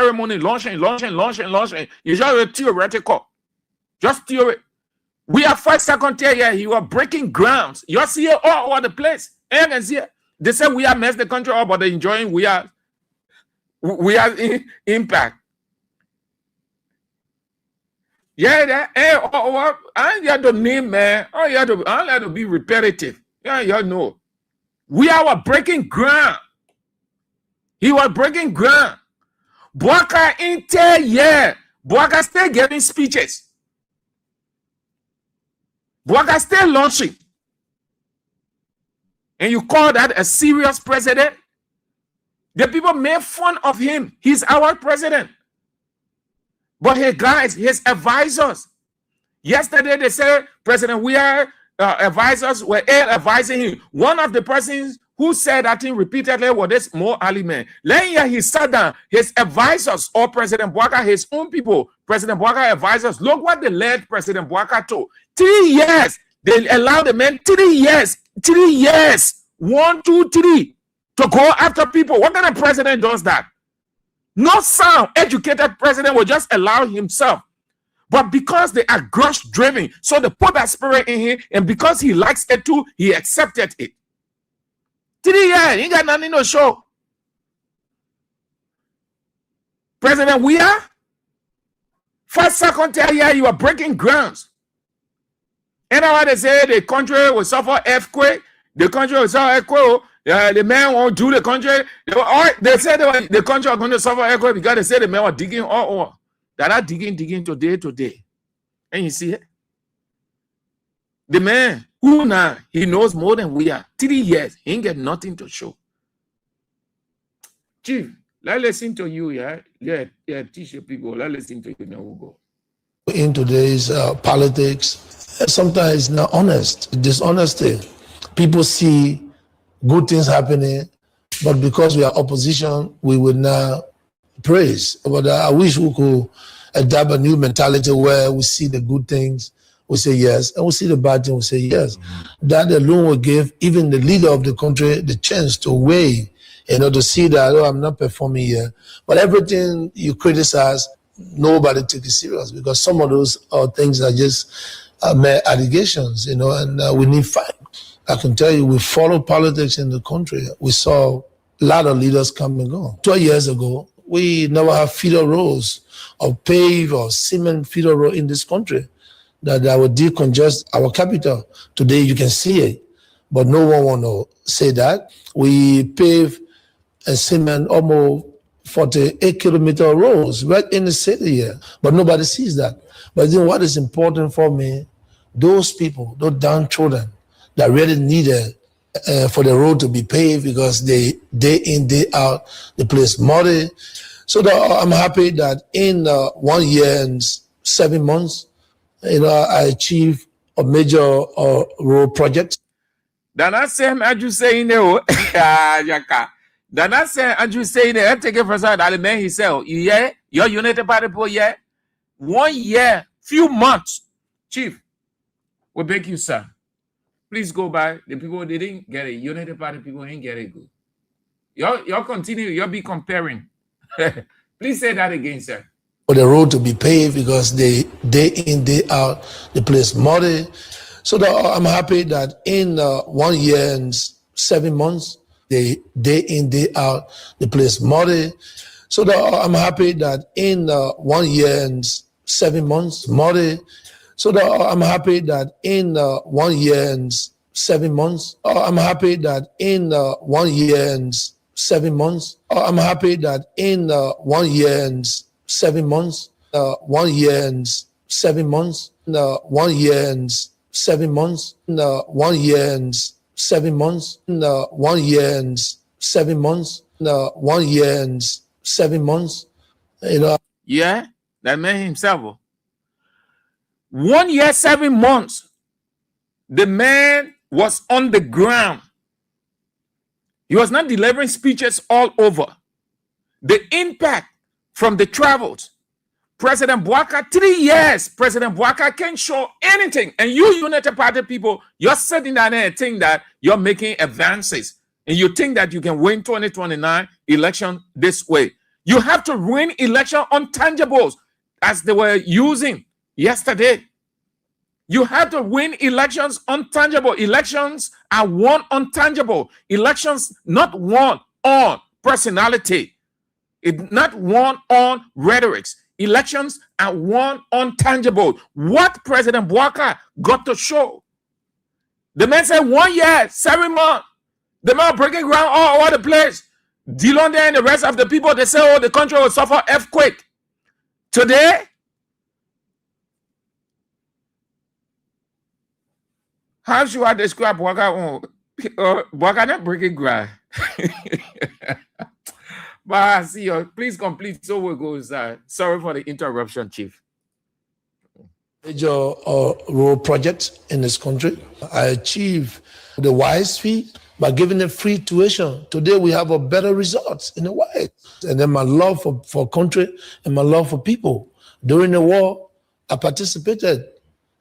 just theoretical. Just theory. We are first, second tier here. He was breaking grounds. You see it all over the place. And you can see it. They say we are messed the country up, but they're enjoying we are impact. Yeah, I ain't got to name, man. I don't have to be repetitive. Yeah, you know. We are breaking ground. He was breaking ground. Bwaka in 10 years. Bwaka still giving speeches. Bwaka still launching. And you call that a serious president? The people made fun of him. He's our president. But hey, guys, his advisors. Yesterday they said President Weah advisors were advising him. One of the persons who said that thing repeatedly was this Mo Ali man. Then he sat down. His advisors, or President Bwaka, his own people, President Bwaka advisors, look what they led President Bwaka to. 3 years. They allowed the man 3 years. 3 years. 1, 2, 3. To go after people. What kind of president does that? No sound educated president will just allow himself. But because they are grudge driven, so they put that spirit in him, and because he likes it too, he accepted it. 3 years, he got nothing to show. President Weah, first, second, third year, you are breaking grounds. And now they say the country will suffer earthquake. The country will suffer earthquake. The man won't do the country. They said the country are going to suffer earthquake because they said the men were digging all over. That are digging today. And you see it? The man who now he knows more than we are. 3 years, he ain't get nothing to show. Chief, let's listen to you, yeah? Yeah, teach your people. Let's listen to you now. We'll go. In today's politics, sometimes it's not honest, dishonesty. People see good things happening, but because we are opposition, we will now praise. But I wish we could adapt a new mentality where we see the good things, we say yes, and we see the bad things, we say yes. That alone will give even the leader of the country the chance to weigh, to see that, oh, I'm not performing here. But everything you criticize, nobody takes it serious because some of those things are just mere allegations, and we need fight. I can tell you, we follow politics in the country. We saw a lot of leaders come and go. 12 years ago, we never have feeder roads or pave or cement feeder road in this country that would decongest our capital. Today, you can see it, but no one want to say that. We pave and cement almost 48-kilometer roads right in the city here, but nobody sees that. But then what is important for me, those people, those downtrodden, that really needed for the road to be paved because they day in, day out, they place money. So I'm happy that in 1 year and 7 months, I achieved a major road project. Then I say, as you say in the Dana said, Andrew saying that take it for that the man himself. Yeah, your United Party people, yeah. 1 year, few months. Chief, we beg you, sir. Please go by. The people they didn't get it. United Party people ain't get it good. Y'all continue, y'all be comparing. Please say that again, sir. For the road to be paved because they day in, day out, they place money. So I'm happy that in 1 year and 7 months, they day in, day out, they place money. So I'm happy that in 1 year and 7 months, money. So I'm happy that in 1 year and 7 months, I'm happy that in 1 year and 7 months, I'm happy that in 1 year and 7 months, 1 year and 7 months, 1 year and 7 months, 1 year and 7 months, 1 year and 7 months, 1 year and 7 months, you know. Yeah, that man himself. 1 year, 7 months. The man was on the ground. He was not delivering speeches all over. The impact from the travels. President Bouaka, 3 years, President Bouaka can't show anything. And you United Party people, you're sitting down there and think that you're making advances. And you think that you can win 2029 election this way. You have to win election on tangibles as they were using yesterday. You have to win elections on tangible. Elections are won on tangible. Elections not won on personality. It's not won on rhetorics. Elections are won on tangible. What President Bouaka got to show? The man said 1 year, 7 months. The man breaking ground all over the place. Dillon there and the rest of the people, they say, oh, the country will suffer earthquake. Today, how should I describe Bouaka? Bouaka not breaking ground. But I see you. Please complete so we go inside. Sorry for the interruption, Chief. Major road project in this country. I achieved the wise fee by giving them free tuition. Today we have a better result in the West. And then my love for country and my love for people. During the war, I participated,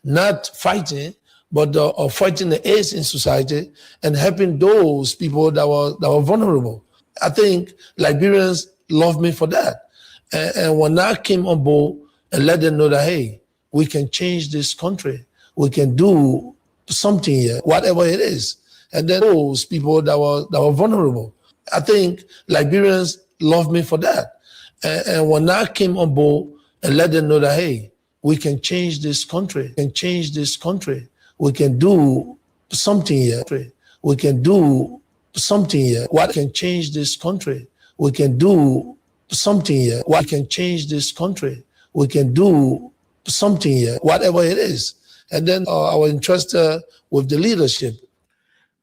not fighting, but fighting the AIDS in society and helping those people that were vulnerable. I think Liberians love me for that. And when I came on board and let them know that, hey, we can change this country. We can do something here, whatever it is. And then those people that were vulnerable. I think Liberians love me for that. And when I came on board and let them know that, hey, we can change this country, we can do something here. We can do something here. What can change this country? We can do something here. What can change this country? We can do something here, whatever it is. And then I was interested with the leadership.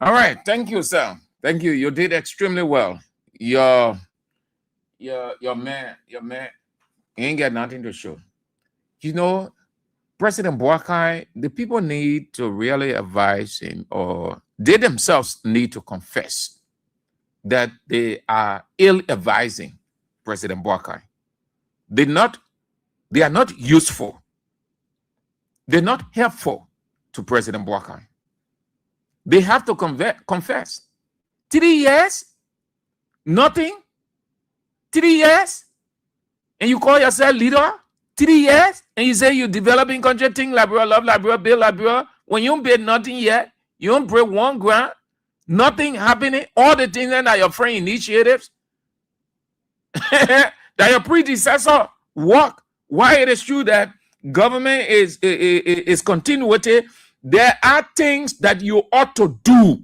All right. Thank you, sir. Thank you. You did extremely well. Your man, he ain't got nothing to show. You know, President Bouaka, the people need to really advise him, or they themselves need to confess that they are ill-advising President Bouaka. They are not useful. They're not helpful to President Bouaka. They have to confess. 3 years, nothing. 3 years, and you call yourself leader. 3 years, and you say you're developing country, thing, Liberia, love Liberia, build Liberia. When you don't build nothing yet, you don't break one ground, nothing happening. All the things that are your friend initiatives that your predecessor work. Why it is true that government is continuity, there are things that you ought to do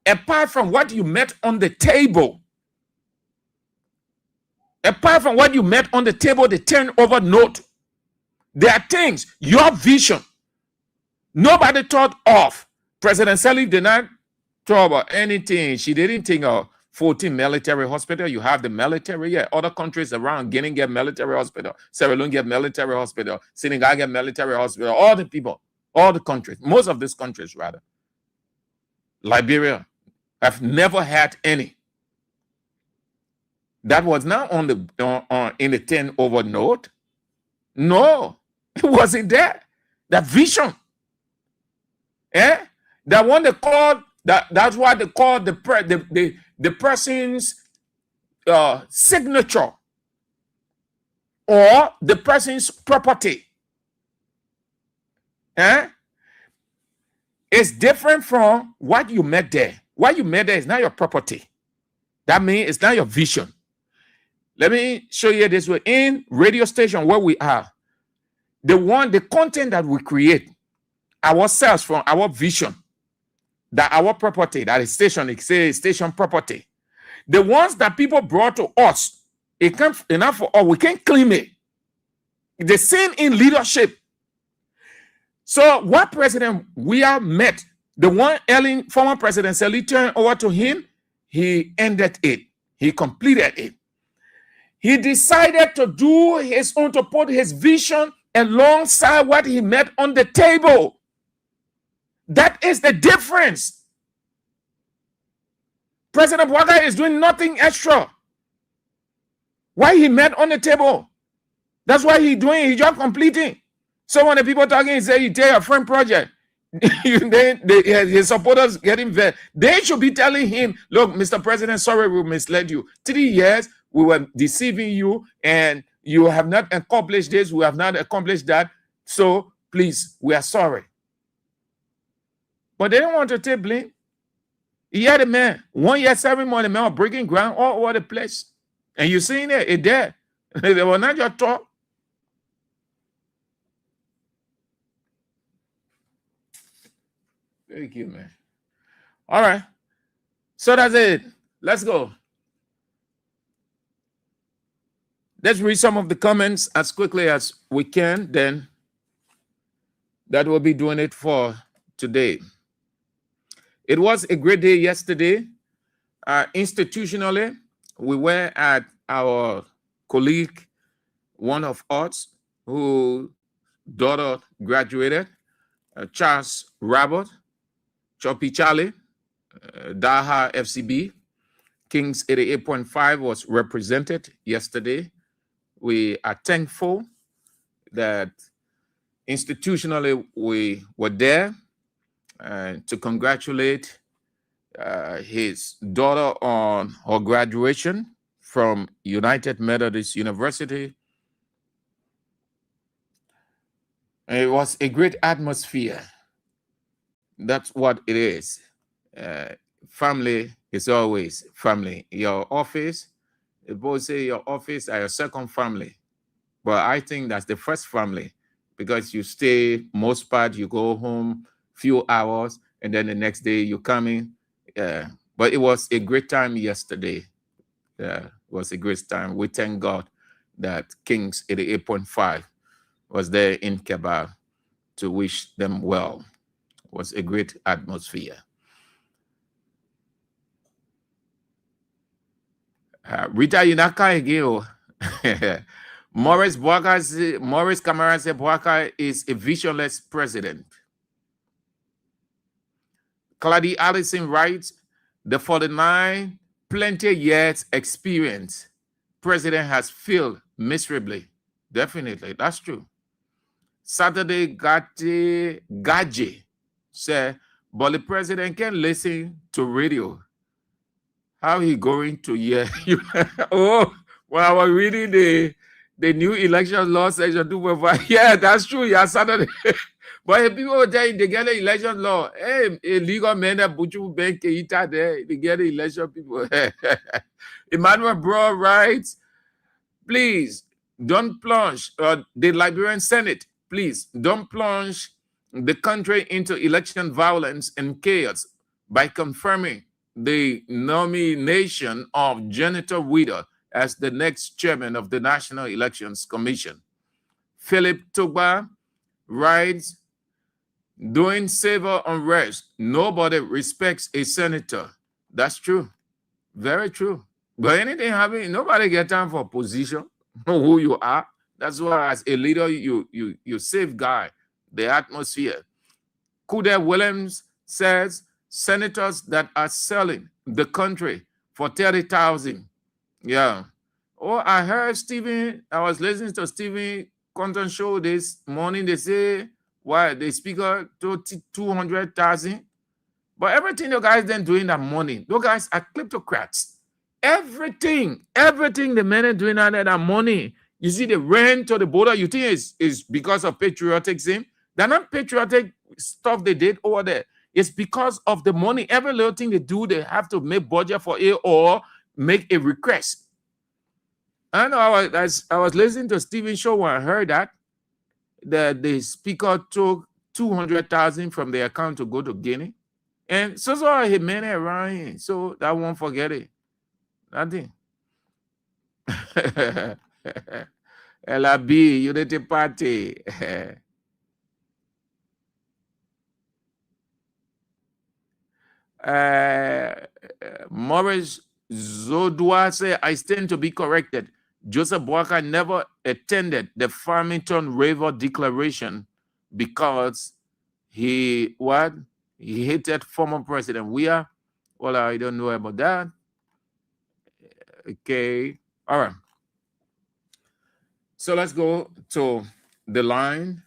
apart from what you met on the table. Apart from what you met on the table, the turnover note. There are things, your vision, nobody thought of. President Salif did not talk about anything. She didn't think of 14 military hospital. You have the military. Yeah, other countries around Guinea get military hospital. Sierra Leone get military hospital. Senegal get military hospital. All the people, all the countries, most of these countries rather. Liberia have never had any. that was not on the in the 10 over note. No, it wasn't there. That vision. That one they called that's what they call the person's signature or the person's property. It's different from what you met there. What you met there is not your property. That means it's not your vision. Let me show you this way. In radio station where we are, the content that we create ourselves from our vision, that our property, that is station, it says station property. The ones that people brought to us, it can't enough for us. We can't claim it. The same in leadership. So what President Weah met, the one former President Sali turned over to him, he ended it. He completed it. He decided to do his own, to put his vision alongside what he met on the table. That is the difference. President Weah is doing nothing extra. Why he met on the table? That's what he's doing. He's just completing. So when the people talking, he say, you take a friend project. His supporters get him there. They should be telling him, look, Mr. President, sorry we misled you. 3 years, we were deceiving you, and you have not accomplished this, we have not accomplished that. So please, we are sorry. But they don't want to take blame. He had a man, 1 year, 7 months, the man was breaking ground all over the place. And you seen it, it there. They were not your talk. Thank you, man. All right. So that's it. Let's go. Let's read some of the comments as quickly as we can. Then that will be doing it for today. It was a great day yesterday. Institutionally, we were at our colleague, one of us, whose daughter graduated, Charles Robert, Choppy Charlie, Daha FCB, Kings 88.5 was represented yesterday. We are thankful that institutionally we were there to congratulate his daughter on her graduation from United Methodist University. It was a great atmosphere. That's what it is. Family is always family. Your office, people say your office are your second family. But I think that's the first family, because you stay, most part, you go home few hours, and then the next day you come in. But it was a great time yesterday. It was a great time. We thank God that Kings 88.5 was there in Kebab to wish them well. It was a great atmosphere. Rita Yunaka again. Maurice Camarase Boaka is a visionless president. Clady Allison writes, the 49 plenty years experience president has failed miserably. Definitely, that's true. Saturday Gaji said, but the president can listen to radio. How he going to hear you? Oh, well, I was reading the new election law section 2.5. Yeah, that's true. Yeah, Saturday. But if people were telling they get the election law, hey, illegal men that Buchu Bank there, they get the election people. Emmanuel Bro writes, please don't plunge, the Liberian Senate, please don't plunge the country into election violence and chaos by confirming the nomination of Senator Weah as the next chairman of the National Elections Commission. Philip Tugba writes, during civil unrest, nobody respects a senator. That's true. Very true. But anything happening, nobody get time for position, who you are. That's why as a leader, you safeguard the atmosphere. Kuda Williams says, senators that are selling the country for 30,000, yeah, Oh, I heard Stephen. I was listening to Stephen Content show this morning. They say, why the speaker told 200,000. But everything the guys then doing that money, those guys are kleptocrats. Everything the men are doing that money. You see the rent to the border, you think is because of patriotic thing? They're not patriotic stuff they did over there. It's because of the money. Every little thing they do, they have to make budget for it or make a request. I know I was listening to Stephen's show when I heard that the speaker took 200,000 from the account to go to Guinea. And so he made it around here. So that won't forget it. Nothing. LAB, Unity Party. Morris Zodua said, I stand to be corrected. Joseph Boakai never attended the Farmington River Declaration because he hated former President Weah. Well, I don't know about that. Okay. All right. So let's go to the line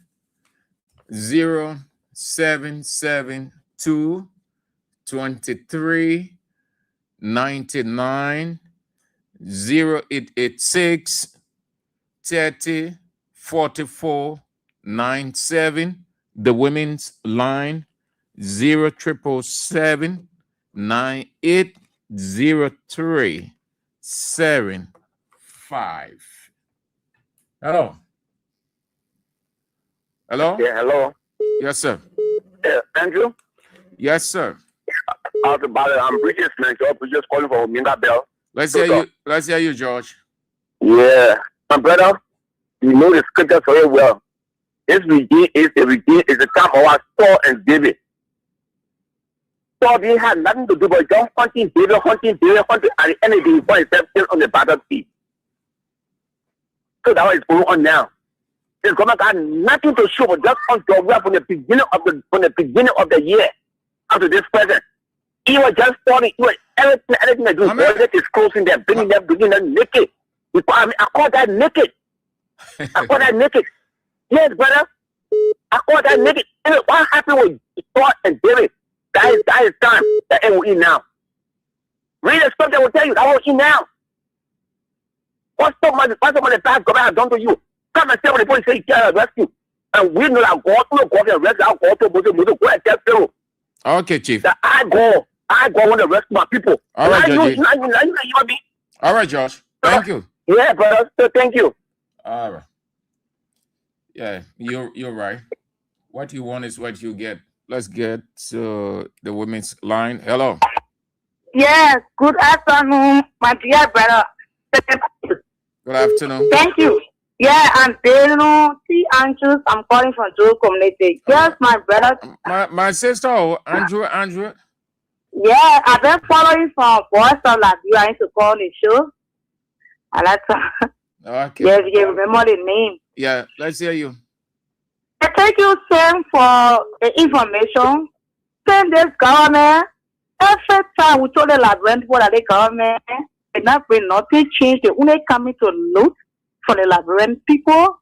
0772 23 99 0886 30 44 97. The women's line 0777 9803 75. Hello. Hello? Yeah, hello. Yes, sir. Yeah, Andrew? Yes, sir. I'm British, man. So I'm just calling for Minga Bell. Let's hear you, George. Yeah. My brother, you know the scripture very well. This regime is the time of our Saul and David. Saul didn't have nothing to do but just hunting David, at the end of the day, for himself still on the battlefield. So that's what is going on now. This government got nothing to show but just on to from the beginning of the year up to this present. He was just falling. Everything they do. Budget is closing them, bringing them naked. I call that naked. Yes, brother. I call that naked. What happened with Saul and David? That is time. That it will eat now. Read the scripture will tell you that will eat now. What's so much the past government has done to you? Come and tell me before you say you can't rescue. And we know that God can rescue our God to go and tell Pharaoh. Okay, Chief. That I go want to rescue my people. All right, George. All right, Josh. Thank you. Yeah, brother. So thank you. All right. Yeah, you're right. What you want is what you get. Let's get to the women's line. Hello. Yes, good afternoon, my dear brother. Good afternoon. Thank you. Yeah, I'm Dano T. Andrews. I'm calling from Joe Community. Yes, my brother. My sister, Andrew. Yeah, I've been following from Voice of Liberia. I used to call the show. I like to. Okay. Yes, you remember the name. Yeah, let's hear you. Thank you, Sam, for the information. Send this government. Every time we told the Liberian people that the government did not bring nothing change, they only coming to loot for the Liberian people.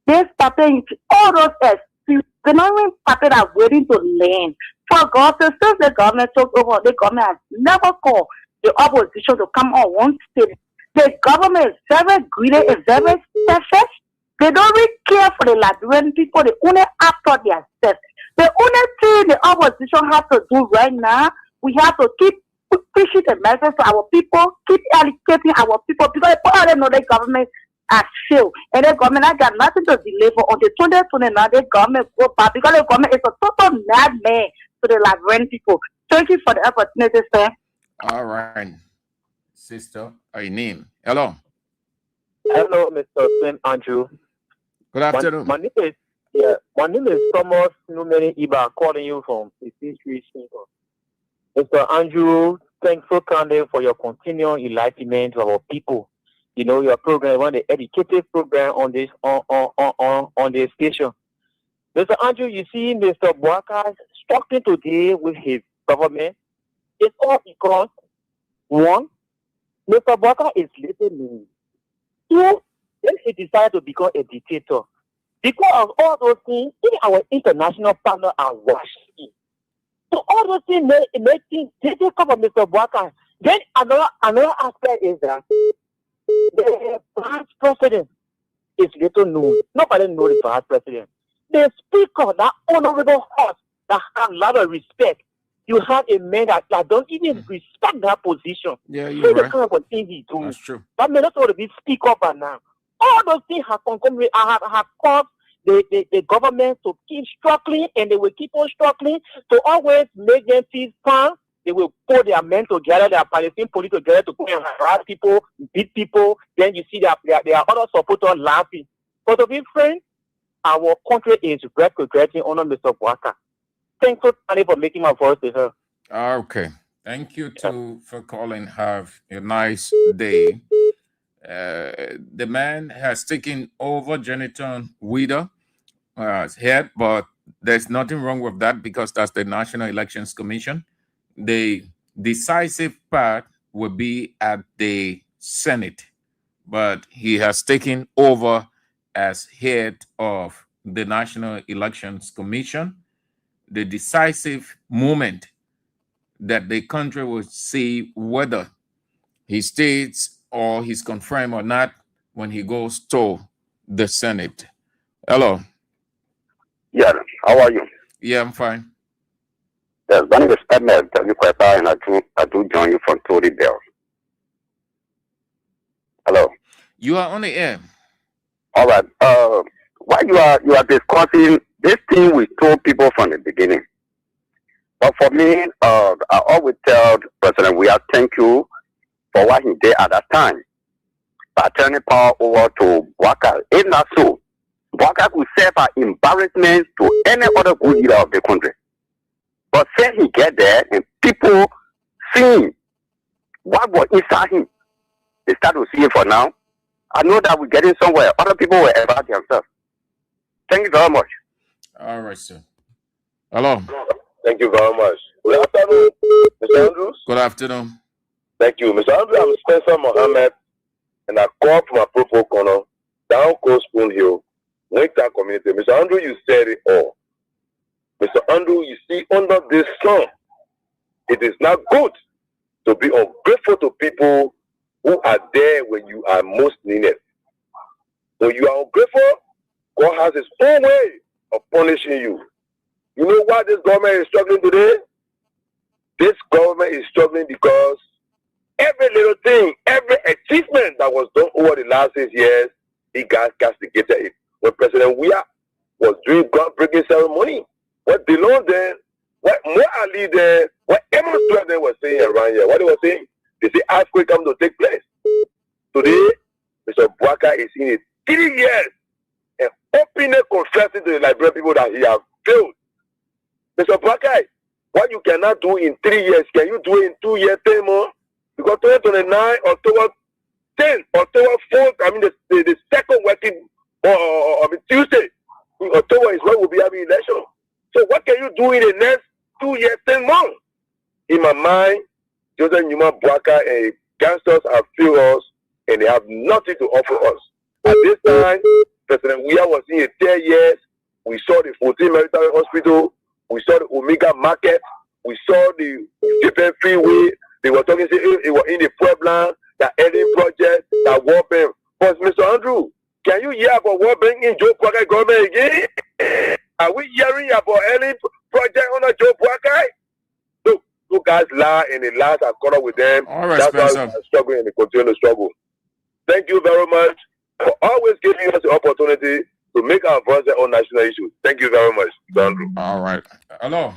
They started all those excuses. They not even started are waiting to learn. For God, since the government took over, the government has never called the opposition to come on one state. The government is very greedy, is very selfish. They don't really care for the Liberian people. They only after their steps. The only thing the opposition has to do right now, we have to keep pushing the message to our people, keep educating our people, because all of them know the government has failed. And the government has got nothing to deliver until 2029. The government go back because the government is a total madman to the Liberian people. Thank you for the opportunity, sir. All right. Sister, your name. Hello. Hello, Mr. St. Andrew. Good afternoon. My name is Thomas Numeni Iba, calling you from the Street. Mr. Andrew, thanks so kindly for your continual enlightenment to our people. You know, your program, one of the educative program on this on the station. Mr. Andrew, you see Mr. Boakai struggling today with his government. It's all because one, Mr. Boakai is listening. Two, then he decided to become a dictator. Because of all those things, even our international partners are watching. So all those things make things they come from Mr. Bwaka. Then another aspect is that the past president is little known. Nobody knows the past president. The speaker, that honorable horse that has a lot of respect. You have a man that don't even respect that position. Yeah, See you're the right. kind of thing he's doing. That's true. That may not want to be speak up and now. All those things have caused the government to keep struggling, and they will keep on struggling to always make them feel fun. They will put their men together, their Palestinian police together to go and harass people, beat people. Then you see their other supporters laughing. But to be frank, our country is regretting under Mr. Bwaka. Thanks for making my voice to her. Okay. Thank you too for calling. Have a nice day. The man has taken over Jonathan Weah head, but there's nothing wrong with that because that's the National Elections Commission. The decisive part will be at the Senate, but he has taken over as head of the National Elections Commission. The decisive moment that the country will see whether he stays or he's confirmed or not when he goes to the Senate. Hello. Yeah, how are you? Yeah, I'm fine. Yes, my name is Edmund, and I do join you from Tory Bell. Hello. You are on the air. All right. While you are discussing this thing, we told people from the beginning. But for me, I always tell President Weah, thank you for what he did at that time by turning power over to Bwaka. If not so, Bwaka could serve as embarrassment to any other good leader of the country. But since he get there and people seeing what was inside him, they start to see it for now. I know that we're getting somewhere. Other people will about themselves. Thank you very much. All right, sir. Hello. Thank you very much. Good afternoon, Mr. Andrews. Good afternoon. Thank you, Mr. Andrews. I'm Spencer Mohammed, and I call from Apropos Corner, down Coast Spoon Hill, Winter Community. Mr. Andrews, you said it all. Mr. Andrews, you see, under this sun, it is not good to be ungrateful to people who are there when you are most needed. When you are ungrateful, God has his own way of punishing you. You know why this government is struggling today? This government is struggling because every little thing, every achievement that was done over the last 6 years, he got castigated it. When President Weah was doing groundbreaking ceremony, what belonged there, what more Ali there, what Amos 12 there was saying around here, what they were saying, they say earthquake come to take place. Today, Mr. Bwaka is in it 3 years and openly confessing to the Liberian people that he has failed. Mr. Bwaka, what you cannot do in 3 years, can you do it in 2 years, 10 more? Because 2029, October 10, October 4th, I mean the second working Tuesday in October is when we'll be having election. So what can you do in the next 2 years, 10 months? In my mind, Joseph Newman Bwaka and gangsters have failed us and they have nothing to offer us. At this time, President Weah was in 10 years. We saw the 14 military hospital. We saw the Omega Market. We saw the different freeway. They were talking, it was in the Puebla, the Eden Project, the World Bank. But Mr. Andrew, can you hear about World Bank in Joe Bwaka government again? Are we hearing about any project under Joe Bwaka? Look, you guys lie and the lies are caught up with them. All right, that's why we're struggling and they continue to struggle. Thank you very much for always giving us the opportunity to make our voices on national issues. Thank you very much, Mr. Andrew. All right. Hello.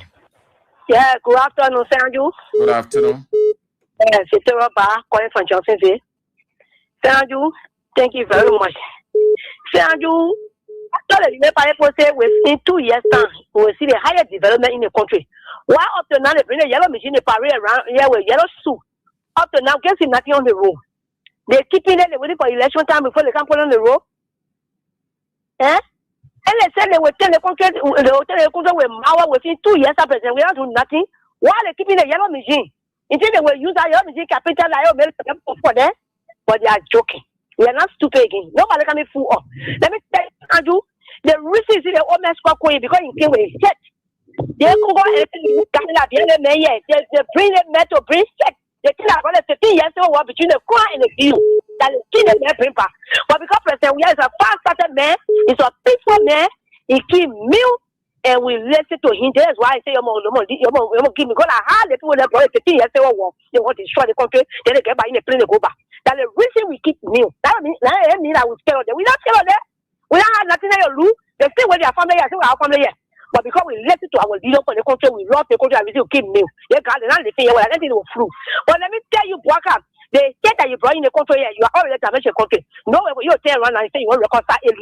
Yeah, good afternoon, Sanju. Good afternoon. It's Robert calling from Johnsonville. Sanju, thank you very much. Sanju, within 2 years' time, we will see the highest development in the country. Why up to now they bring a yellow machine, they parade around here with yellow suit. Up to now, getting nothing on the road. They're keeping it, they're waiting for election time before they can put on the road. Eh? And they said they will tell the country with power within 2 years after we don't do nothing. Why are they keeping the yellow machine? Instead they will use that yellow machine capital for them, but they are joking. We are not stupid again. Nobody can be fool up. Let me tell you, Andrew, the reason is the woman's going because he came with his set. They go and they bring them metal, bring sex. They kill about 15 years old between the crown and the view. That is kill the man paper. But because President Weah is a fast-started man, he's a peaceful man, he keep meal and we listen to him. That's why I say, you give me. Because I had the people that brought 15 years old, they want to destroy the country, then they get by in a plane to go back. That's the reason we keep meal. That means I will tell them. We not tell them. We don't have nothing to lose. They stay with their family, I say our family. But because we listen to our leader for the country, we love the country and we still keep meal. They got the land, they say, well, I think it will flu. But let me tell you, Boaka, the state that you brought in the country here, you are already damaged the country. No way will you tell around and say you want to reconcile it.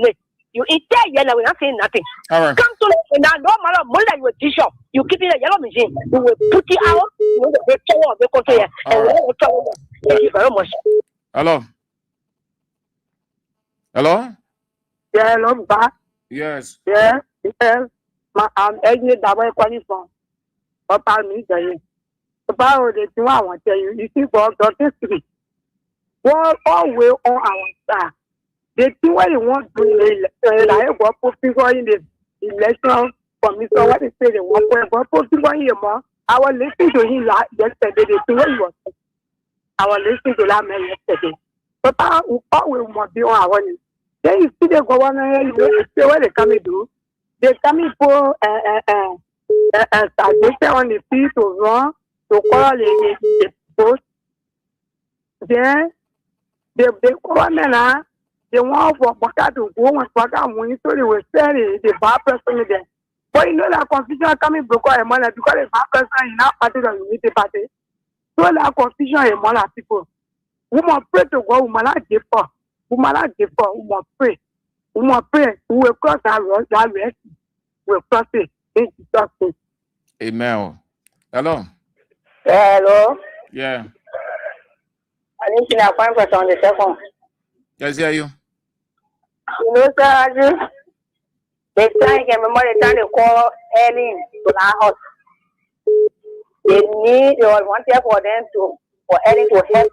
You tell you and we're not saying nothing. All right. Come to the now, no matter more than you will teach you. You keep in a yellow machine. You will put it out. You will the of the country here. And we will trouble. Thank you very much. Hello. Hello? Yeah, hello, back. Yes. Yeah, yes. I'm angry that way calling from. Papa, me, about the two I want to tell you. You see, for Dr. Street, well, all will on our side. The thing what you want to like what put people in the election commission, what they say they want to put people in here more. I was listening to him yesterday. The thing what he was saying. I was listening to that man yesterday. Papa, all will want to be on our own. Then you see the governor, you know, what they come to do. They come for suggestion on the field to run, to call the post. Then the government, they want for Baka to go and Baka money, so they will sell the bad person there. But you know that confusion coming because of money, because the bad person is not part of the unity party. So that confusion is more people. We must pray to God, we must not give up. We must not give up, we must pray. We must pray. We will cross that rest. We will cross it. In Jesus' name. Amen. Hello. Hello. Yeah. I need to know one question on the second. Yes, hear you. You know, sir, they try to remember the time they call early to our house. They want for them for Ellen to help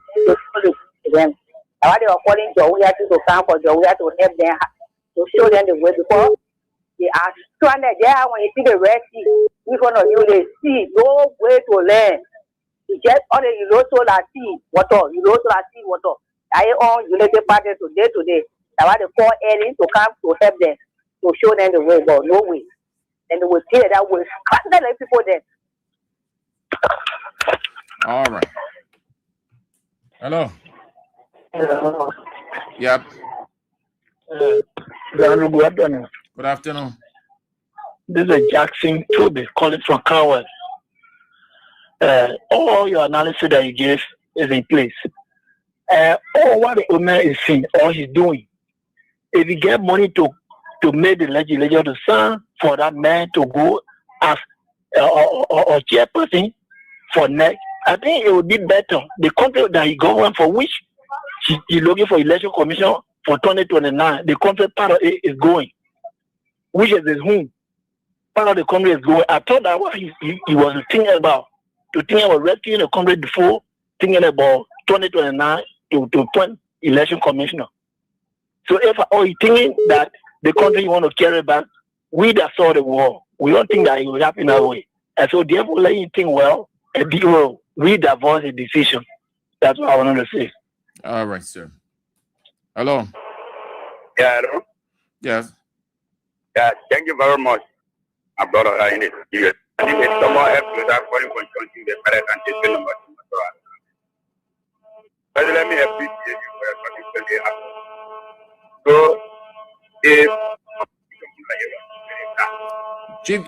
them. Now they are calling Weah to come for Weah to help them, to show them the way, because they are stranded there. When you see the Red Sea in front of you, they see no way to land. You just only you know solar sea water, I own United Party today. Now they call Ellen to come to help them, to show them the way, but no way. And they will hear that will scandal like people there. All right. Hello. Hello. Yep. Good afternoon. Good afternoon. This is Jackson Toby calling from Coward. All your analysis that you gave is in place. All what the owner is saying, or he's doing, if you get money to make the legislature to sign for that man to go as a chairperson for next, I think it would be better. The country that he governed for which he's looking for election commission for 2029, the country part of it is going, which is his home. Part of the country is going. I thought that what he was thinking about, to think about rescuing the country before thinking about 2029 to appoint election commissioner. So if he's thinking that the country want to carry back, we that saw the war, we don't think that it will happen that way. And so therefore let him think well, and we divorce the decision. That's what I wanted to say. All right, sir. Hello. Yeah, hello. Yes. Yeah, thank you very much. My brother, I need you. Someone help me that calling for changing the parent and taking number 2. But let me appreciate you for your participation. So, if Chief,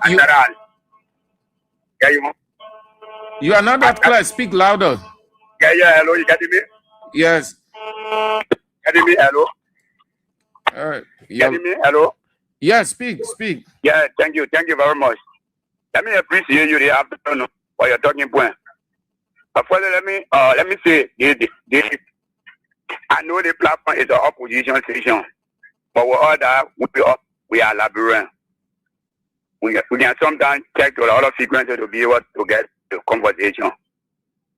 you are not that clear. Speak louder. Yeah, hello, you getting me? Yes. Getting me, hello? All right. Getting me, hello? Yeah, speak. Yeah, thank you very much. Let me appreciate you the afternoon for your talking point. But further, let me say, I know the platform is an opposition station, but with all that, we are labyrinth. We can sometimes check to a lot of frequency to be able to get the conversation.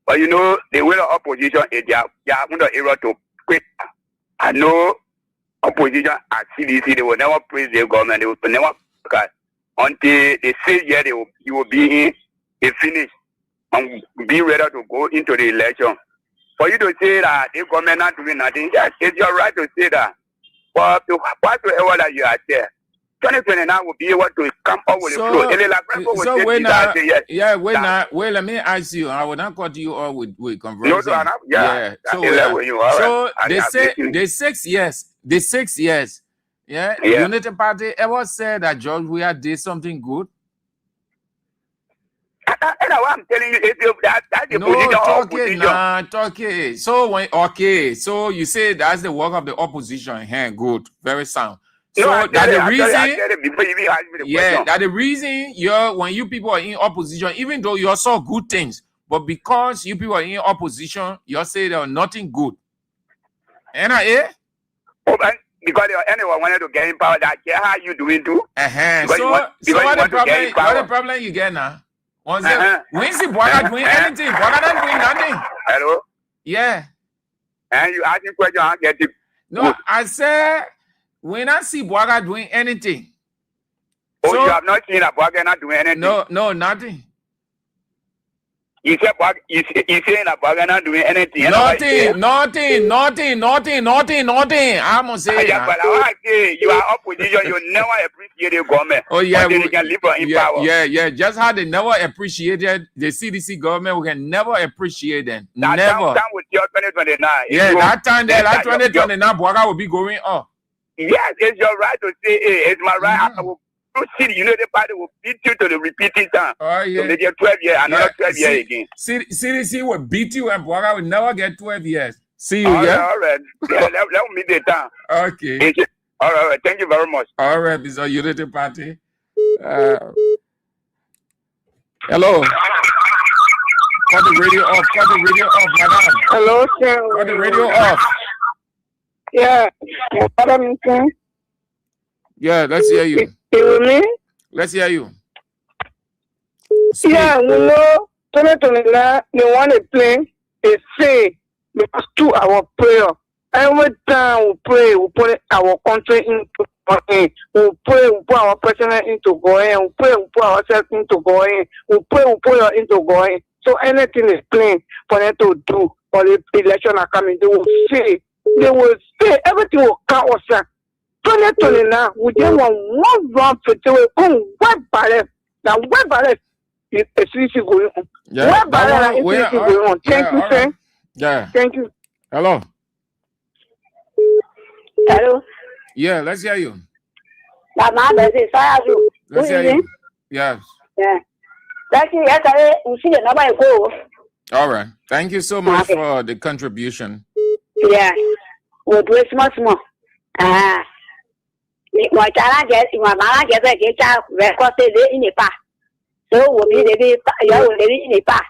But you know, the way of opposition is they are under area to quit. I know opposition at CDC, they will never praise their government. They will never until they say yeah, you will be in, they finish and be ready to go into the election. For you to say that the government not doing nothing, yes, it's your right to say that. But whatever that you are there, 2029 will be able to come up with a flow. So wait, let me ask you. I will not cut you off with conversation. So they say the 6 years. The 6 years. Yeah. Unity Party ever said that George Weah did something good? I'm telling you, that's the position of opposition. So you say that's the work of the opposition. Good, very sound. So that the reason when you people are in opposition, even though you saw good things, but because you people are in opposition, you say there are nothing good. Because anyone wanted to get in power, that how you doing too? So what the problem you get now? When see Boaga doing anything, Boaga not doing nothing. Hello? Yeah. And you asking question, I get it. No, I said when I see Boaga doing anything. Oh, so, you have not seen a Boaga not doing anything? No, nothing. You said you saying a Boaga not doing anything? Nothing. I'm gonna say you are opposition, you never appreciate the government. Oh yeah, you can live in power. Yeah. Just how they never appreciated the CDC government, we can never appreciate them. That never. Time with your 2029. Yeah, that time there, that 2029, Boaga will be going up. Yes, it's your right to say, hey, it's my right. I will see the United Party will beat you to the repeating time. Oh, yeah. So they get 12 years, another 12 years again. CDC will beat you and Boaga will never get 12 years. See you, all right. Yeah, let me meet the time. Okay. All right, thank you very much. All right, Mr. Unity Party. Hello. Cut the radio off, madam. Hello, sir. Cut the radio off. Yeah. Yeah, let's hear you. You hear me? Let's hear you. Yeah, 2029, they want to play a say because to our prayer. Every time we pray, we put our country into going. We pray, we put our president into going. We pray, we put ourselves into going. We pray, we put us into going. So anything is plain for them to do for the election are coming. They will say, everything will count us. 2029, we just want one round for the web barrel. Now, web barrel is seriously going on. Web barrel is seriously going on. Thank you, sir. Yeah. Thank you. Hello. Hello. Yeah, let's hear you. Let's hear you. Yes. Yeah. Thank you. Yesterday, we see another go. All right. Thank you so much for the contribution. Yeah. We'll do it small. My child gets in my mother gets a get out recorded in a path. So we'll be in a path.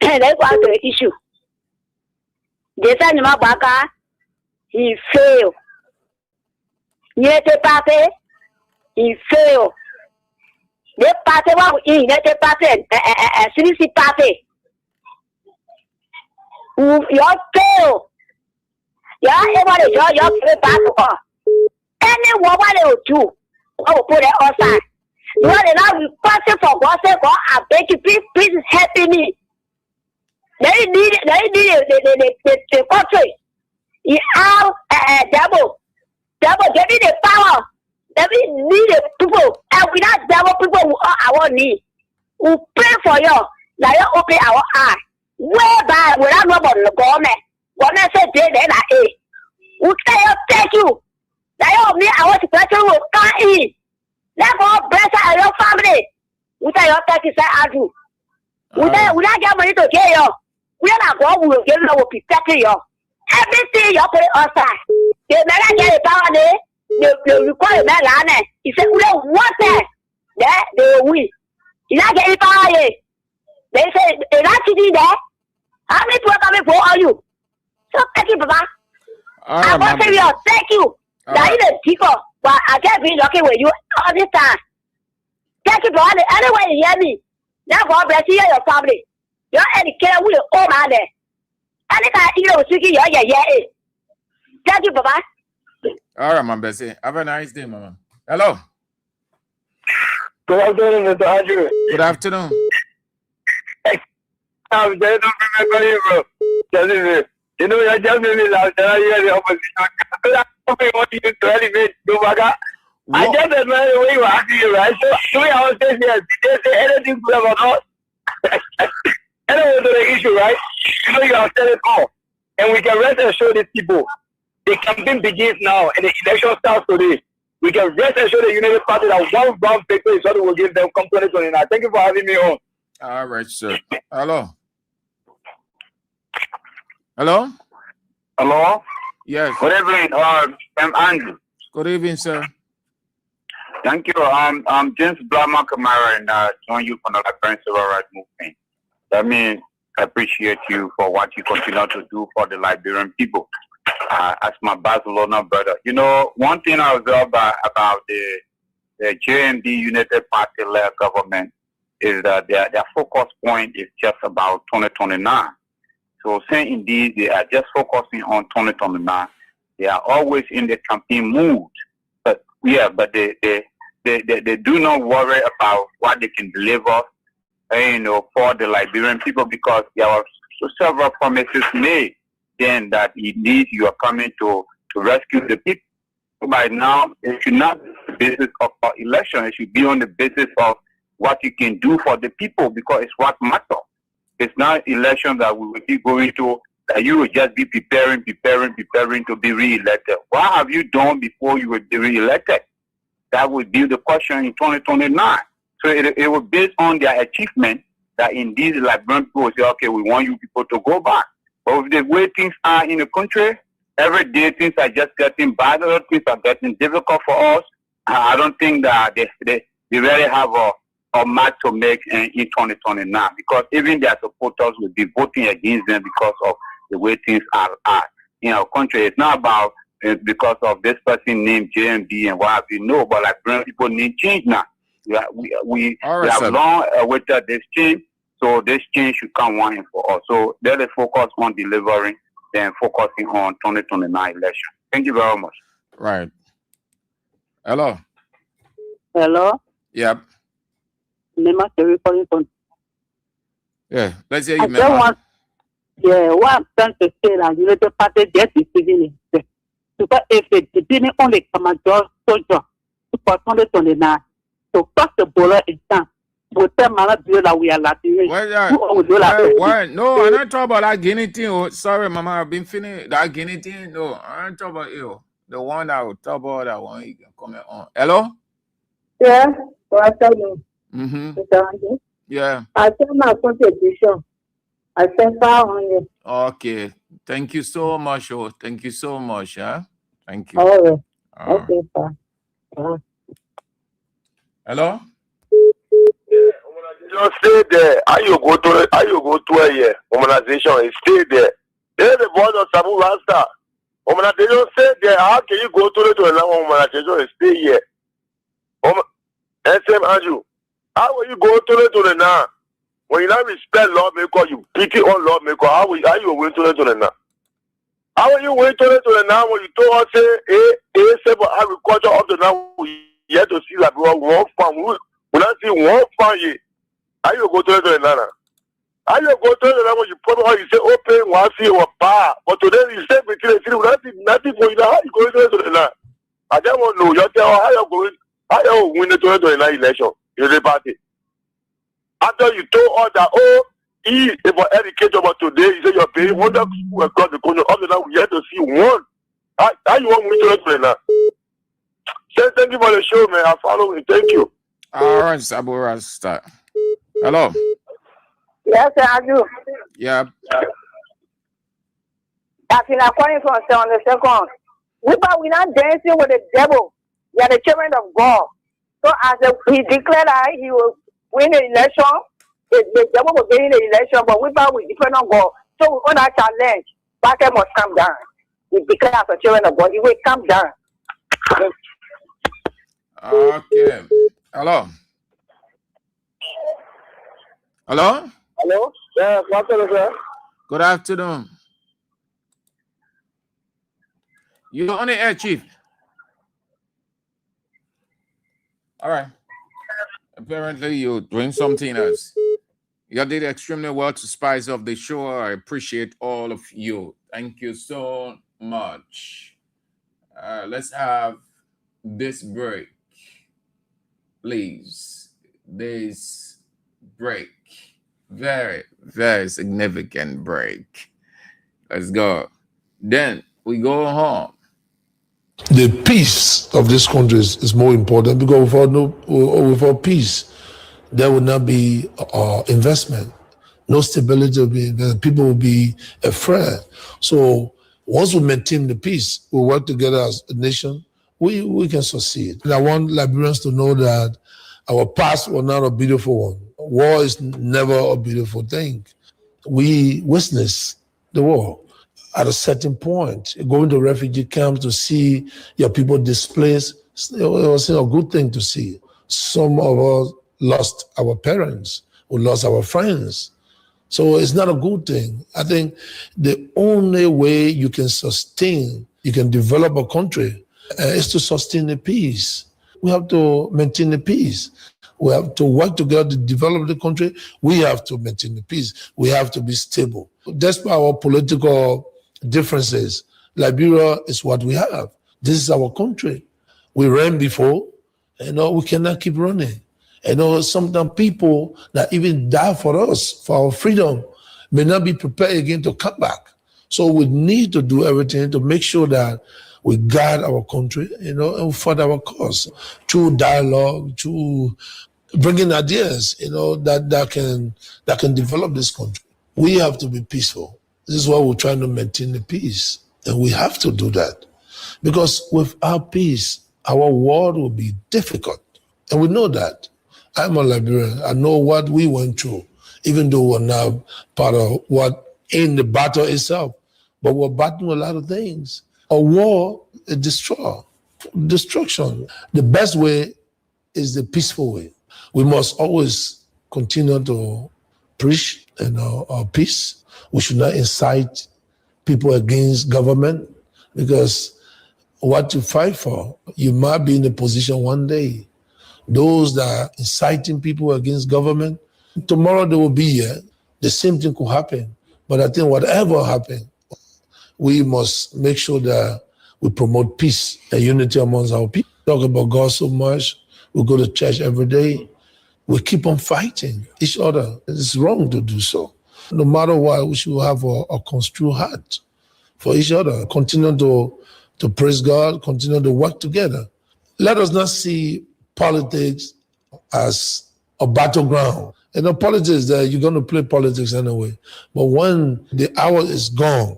That's what the issue. The son of Mabaka, he failed. Yet the party, he failed. The party was in the party, a CDC party. You fail. Yeah, everybody, you're back. Any woman will do. I will put it outside. You want to now request for God's sake, God, I beg you, please help me. They need the country. You have devil. Devil, they need the power. They need the people. And without devil, people will all our need. We pray for you. Now you open our eye. Whereby, without nobody, the government. Government said, then I ate. We thank you. Now me, I want to question will come in. Let go, bless your family. We tell you, thank you, sir, Andrew. We not get money to get you. We are not going to give you, will protect you. Everything you put it outside. They never get a power there. They require a man. He said, we don't want that. They will win. You not get a power here. They say, they're not sitting there. How many people are coming for all you? So thank you, Papa. I want to say, thank you. That is the people, but I can't be lucky with you all this time. Thank you, Papa. Anyway, you hear me. Now, God bless you and your family. You're educated with your own man there. Thank you, Baba. All right, Mama Bessie. Have a nice day, Mama. Hello. Good afternoon, Mr. Andrew. Good afternoon. I'm just remember you, bro. You know, you're just really loud. I hear the opposition. I want you to elevate, Dubaga. I just admire the way you are acting, right? So, I was saying, yes, they say anything good about us. Anyway, to the issue, right? You know, you have said it all. And we can rest assured these people. The campaign begins now, and the election starts today. We can rest assured the United Party that one round victory is what will give them come 2029. Thank you for having me on. All right, sir. Hello. Hello? Hello? Yes. Good evening, I'm Andrew. Good evening, sir. Thank you. I'm James Blama Kamara, and I join you from the Liberian Civil Rights Movement. That means I appreciate you for what you continue to do for the Liberian people. As my Barcelona brother. You know, one thing I observed about the JMD United Party-led government is that their focus point is just about 2029. So saying indeed they are just focusing on 2029, they are always in the campaign mood. But they do not worry about what they can deliver, for the Liberian people, because there are several promises made then that indeed you are coming to rescue the people. By now, it should not be on the basis of our election. It should be on the basis of what you can do for the people, because it's what matters. It's not election that we will be going to, that you will just be preparing to be re-elected. What have you done before you will be re-elected? That would be the question in 2029. So it will based on their achievement that indeed the Liberian people will say, okay, we want you people to go back. But with the way things are in the country, every day things are just getting better, things are getting difficult for us. I don't think that they really have a match to make in 2029, because even their supporters will be voting against them because of the way things are in our country. It's not about because of this person named JMD and what have you. No, but Liberian people need change now. We have long awaited this change. So this change should come one and for all. So let us focus on delivering, then focusing on 2029 election. Thank you very much. Right. Hello. Hello. Yep. Mema Terry calling from. Yeah. Let's hear you, Mema. What I'm trying to say that you know the party just receiving it. Because if they didn't only come and just soldier for 2029, to cross the border in time. We are Latin. No, I'm not talking about that Guinea thing. Oh, sorry, Mama, I've been feeling that Guinea thing. No, I'm not talking about you. The one that will talk about that one you can comment on. Hello? Yeah, good afternoon. Yeah. I sent my contribution. I sent 500. Okay. Thank you so much. Oh, thank you so much. Huh? Thank you. All right. Okay, fine. Hello? Just stay there. How you go to a year? Organization, stay there. They're the board of Samu Rasta. Organization, stay there. How can you go to the organization and stay here? SM Andrew, how will you go to the now? When you not respect lawmaker, you pity on lawmaker, how you going to the now? How are you going to the now when you told us say agriculture up to now we yet to see like one farm. We not see one farm here. How you go to the nana? How you go to the nana when you probably you say open one see or bar, but today you say between the city, nothing for you. How you going to the nana? I just want to know. You tell how you win the 2029 election in the party. After you told us that he about education, but today you say you're paying 100 school across the country. Up to now we have to see one. How you want me to do that? Say thank you for the show, man. I follow you. Thank you. All right, Sabu Rasta. Hello. Yes, I do. Yeah. That's in a calling from on the second. We're not dancing with the devil. We are the children of God. So as he declared that he will win the election, the devil will win the election, but we depend on God. So we on that challenge. Battle must come down. We declare as a children of God, he will come down. Okay. Hello. Hello? Hello? Yeah, good afternoon, sir. Good afternoon. You're on the air, Chief. All right. Apparently, you're doing something else. You did extremely well to spice up the show. I appreciate all of you. Thank you so much. Let's have this break, please. This break. Very, very significant break. Let's go. Then we go home. The peace of this country is more important, because without peace, there will not be investment. No stability will be investment. People will be afraid. So once we maintain the peace, we work together as a nation, we can succeed. And I want Liberians to know that our past was not a beautiful one. War is never a beautiful thing. We witnessed the war. At a certain point, going to refugee camps to see your people displaced, it was a good thing to see. Some of us lost our parents, we lost our friends. So it's not a good thing. I think the only way you can develop a country is to sustain the peace. We have to maintain the peace. We have to work together to develop the country. We have to maintain the peace. We have to be stable. Despite our political differences, Liberia is what we have. This is our country. We ran before, we cannot keep running. Sometimes people that even die for us, for our freedom, may not be prepared again to come back. So we need to do everything to make sure that we guard our country, and fight our cause through dialogue, through bringing ideas, that can develop this country. We have to be peaceful. This is why we're trying to maintain the peace, and we have to do that, because without peace, our world will be difficult, and we know that. I'm a Liberian. I know what we went through, even though we're not part of what in the battle itself, but we're battling a lot of things. A war is destruction. The best way is the peaceful way. We must always continue to preach our peace. We should not incite people against government, because what you fight for, you might be in a position one day. Those that are inciting people against government, tomorrow they will be here. The same thing could happen. But I think whatever happens, we must make sure that we promote peace and unity amongst our people. Talk about God so much. We go to church every day. We keep on fighting each other. It's wrong to do so. No matter what, we should have a construed heart for each other. Continue to praise God, continue to work together. Let us not see politics as a battleground. Politics, you're going to play politics anyway. But when the hour is gone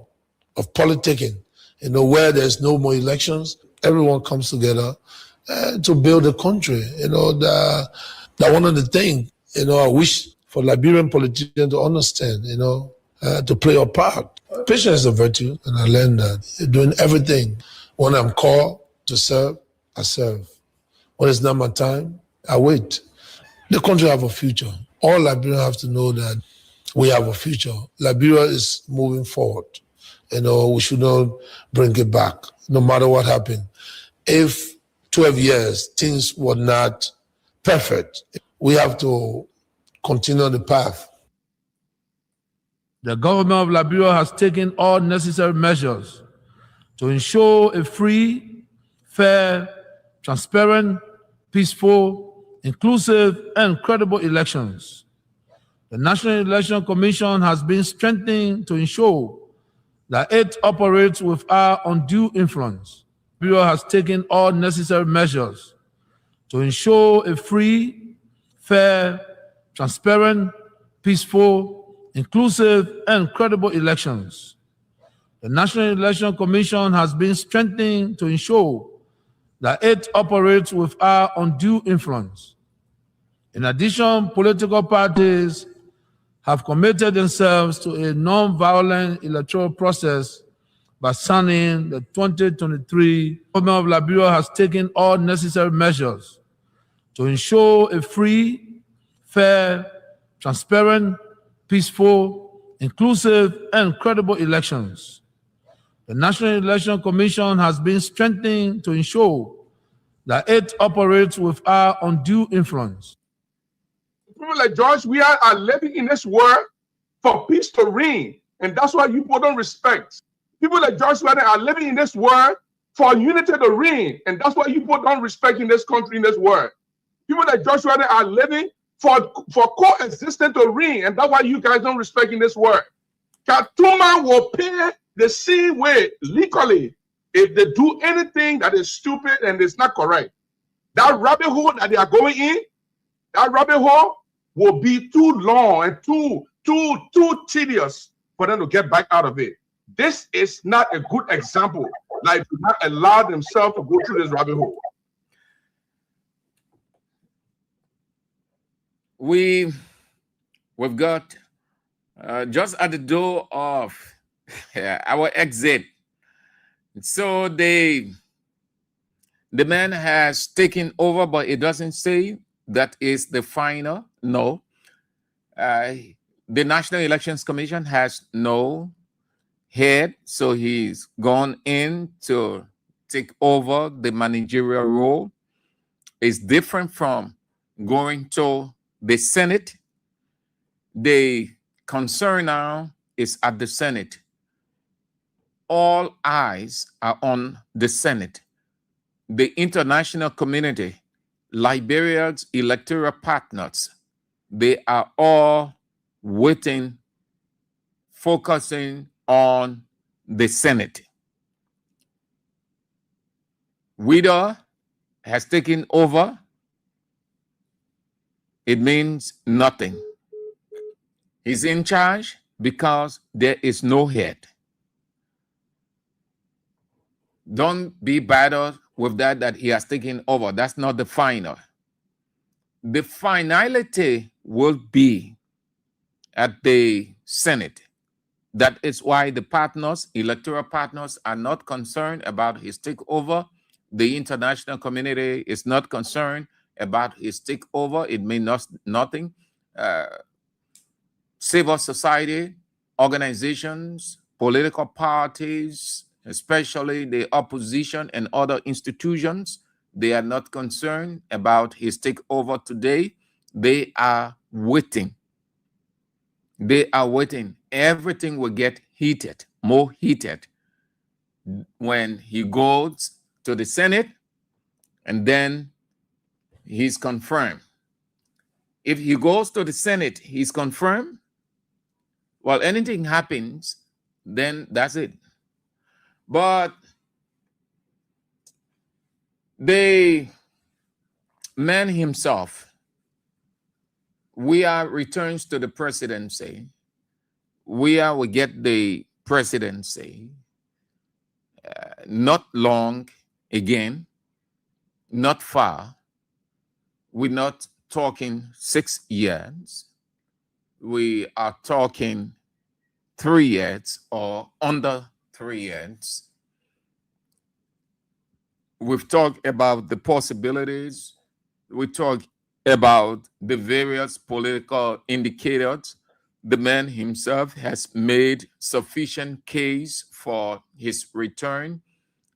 of politicking, where there's no more elections, everyone comes together to build a country. That one of the things, I wish for Liberian politicians to understand, to play a part. Patience is a virtue, and I learned that. Doing everything. When I'm called to serve, I serve. When it's not my time, I wait. The country have a future. All Liberians have to know that we have a future. Liberia is moving forward. We should not bring it back, no matter what happened. If 12 years, things were not perfect, we have to continue the path. The government of Liberia has taken all necessary measures to ensure a free, fair, transparent, peaceful, inclusive, and credible elections. The National Election Commission has been strengthened to ensure that it operates without undue influence. The Bureau has taken all necessary measures to ensure a free, fair, transparent, peaceful, inclusive, and credible elections. The National Election Commission has been strengthened to ensure that it operates without undue influence. In addition, political parties have committed themselves to a non-violent electoral process by signing the 2023 Government of Liberia has taken all necessary measures to ensure a free, fair, transparent, peaceful, inclusive, and credible elections. The National Election Commission has been strengthened to ensure that it operates without undue influence. People like George Weah are living in this world for peace to reign, and that's why you people don't respect. People like George Weah are living in this world for unity to reign, and that's why you people don't respect in this country, in this world. People like George Weah are living for coexistence to reign, and that's why you guys don't respect in this world. Katuma will pay the same way legally if they do anything that is stupid and is not correct. That rabbit hole that they are going in, that rabbit hole will be too long and too tedious for them to get back out of it. This is not a good example. Like, do not allow themselves to go through this rabbit hole. We've got just at the door of our exit. So the man has taken over, but it doesn't say that is the final. No. The National Elections Commission has no head, so he's gone in to take over the managerial role. It's different from going to the Senate. The concern now is at the Senate. All eyes are on the Senate. The international community, Liberia's electoral partners, they are all waiting, focusing on the Senate. Weah has taken over. It means nothing. He's in charge because there is no head. Don't be bothered with that he has taken over. That's not the final. The finality will be at the Senate. That is why the partners, electoral partners, are not concerned about his takeover. The international community is not concerned about his takeover. It means nothing. Civil society, organizations, political parties, especially the opposition and other institutions, they are not concerned about his takeover today. They are waiting. They are waiting. Everything will get heated, more heated, when he goes to the Senate and then he's confirmed. If he goes to the Senate, he's confirmed. Well, anything happens, then that's it. But the man himself, Weah returns to the presidency. Weah will get the presidency not long again, not far. We're not talking 6 years. We are talking 3 years or under 3 years. We've talked about the possibilities. We talked about the various political indicators. The man himself has made sufficient case for his return.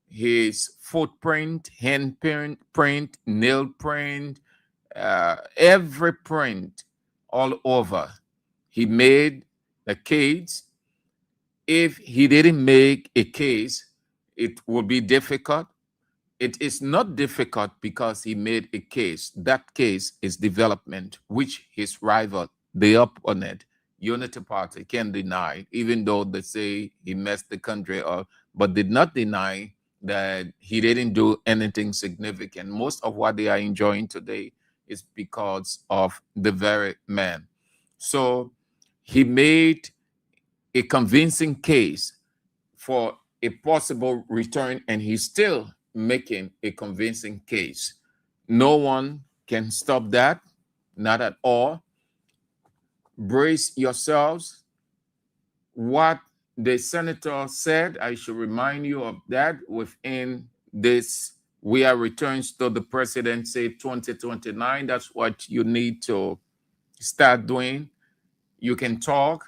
His footprint, handprint, nail print, every print all over. He made a case. If he didn't make a case, it would be difficult. It is not difficult because he made a case. That case is development, which his rival, the opponent, Unity Party, can deny, even though they say he messed the country up, but did not deny that he didn't do anything significant. Most of what they are enjoying today is because of the very man. So he made a convincing case for a possible return, and he's still making a convincing case. No one can stop that, not at all. Brace yourselves. What the senator said, I should remind you of that within this Weah returns to the presidency 2029. That's what you need to start doing. You can talk.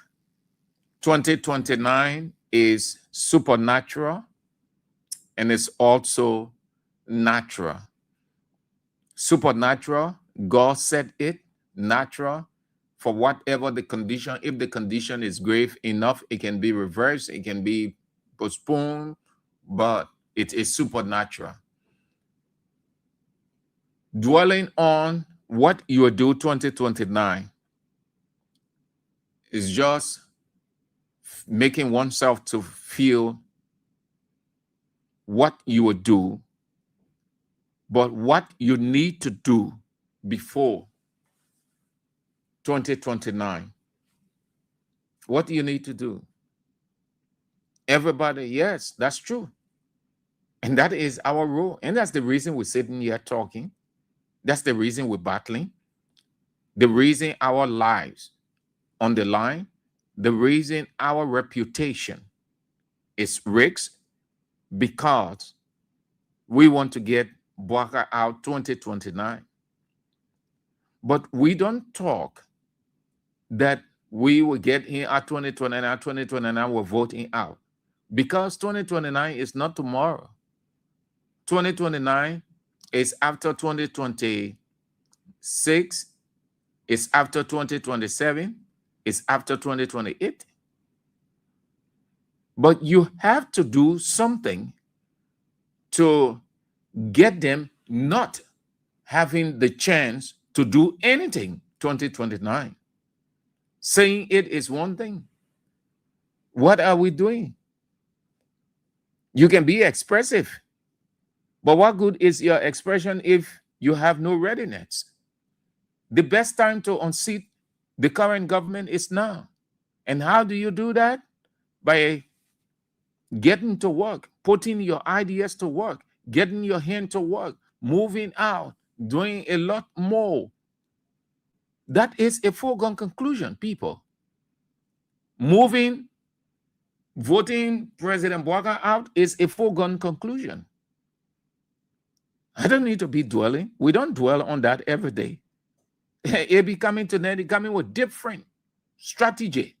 2029 is supernatural and it's also natural. Supernatural, God said it. Natural, for whatever the condition, if the condition is grave enough, it can be reversed, it can be postponed, but it is supernatural. Dwelling on what you will do 2029 is just making oneself to feel what you will do, but what you need to do before 2029. What do you need to do? Everybody, yes, that's true. And that is our role. And that's the reason we're sitting here talking. That's the reason we're battling. The reason our lives on the line. The reason our reputation is risked, because we want to get Bwaka out 2029. But we don't talk that we will get him at 2029, we're voting out. Because 2029 is not tomorrow. 2029 is after 2026, it's after 2027, it's after 2028. But you have to do something to get them not having the chance to do anything 2029. Saying it is one thing. What are we doing? You can be expressive, but what good is your expression if you have no readiness? The best time to unseat the current government is now. And how do you do that? By getting to work, putting your ideas to work, getting your hand to work, moving out, doing a lot more. That is a foregone conclusion, people. Moving, voting President Bwaka out is a foregone conclusion. I don't need to be dwelling. We don't dwell on that every day. It be coming today, coming with different strategy.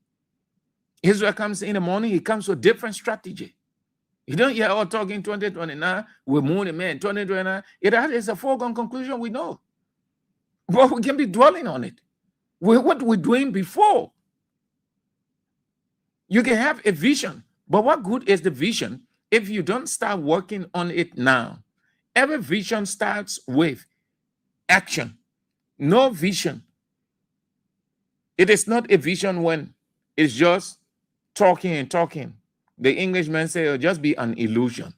Israel comes in the morning, he comes with different strategy. You don't hear all talking 2029, we're moving man, 2029. It is a foregone conclusion, we know. But we can be dwelling on it. What we're doing before. You can have a vision, but what good is the vision if you don't start working on it now? Every vision starts with action. No vision. It is not a vision when it's just talking and talking. The Englishmen say it'll just be an illusion.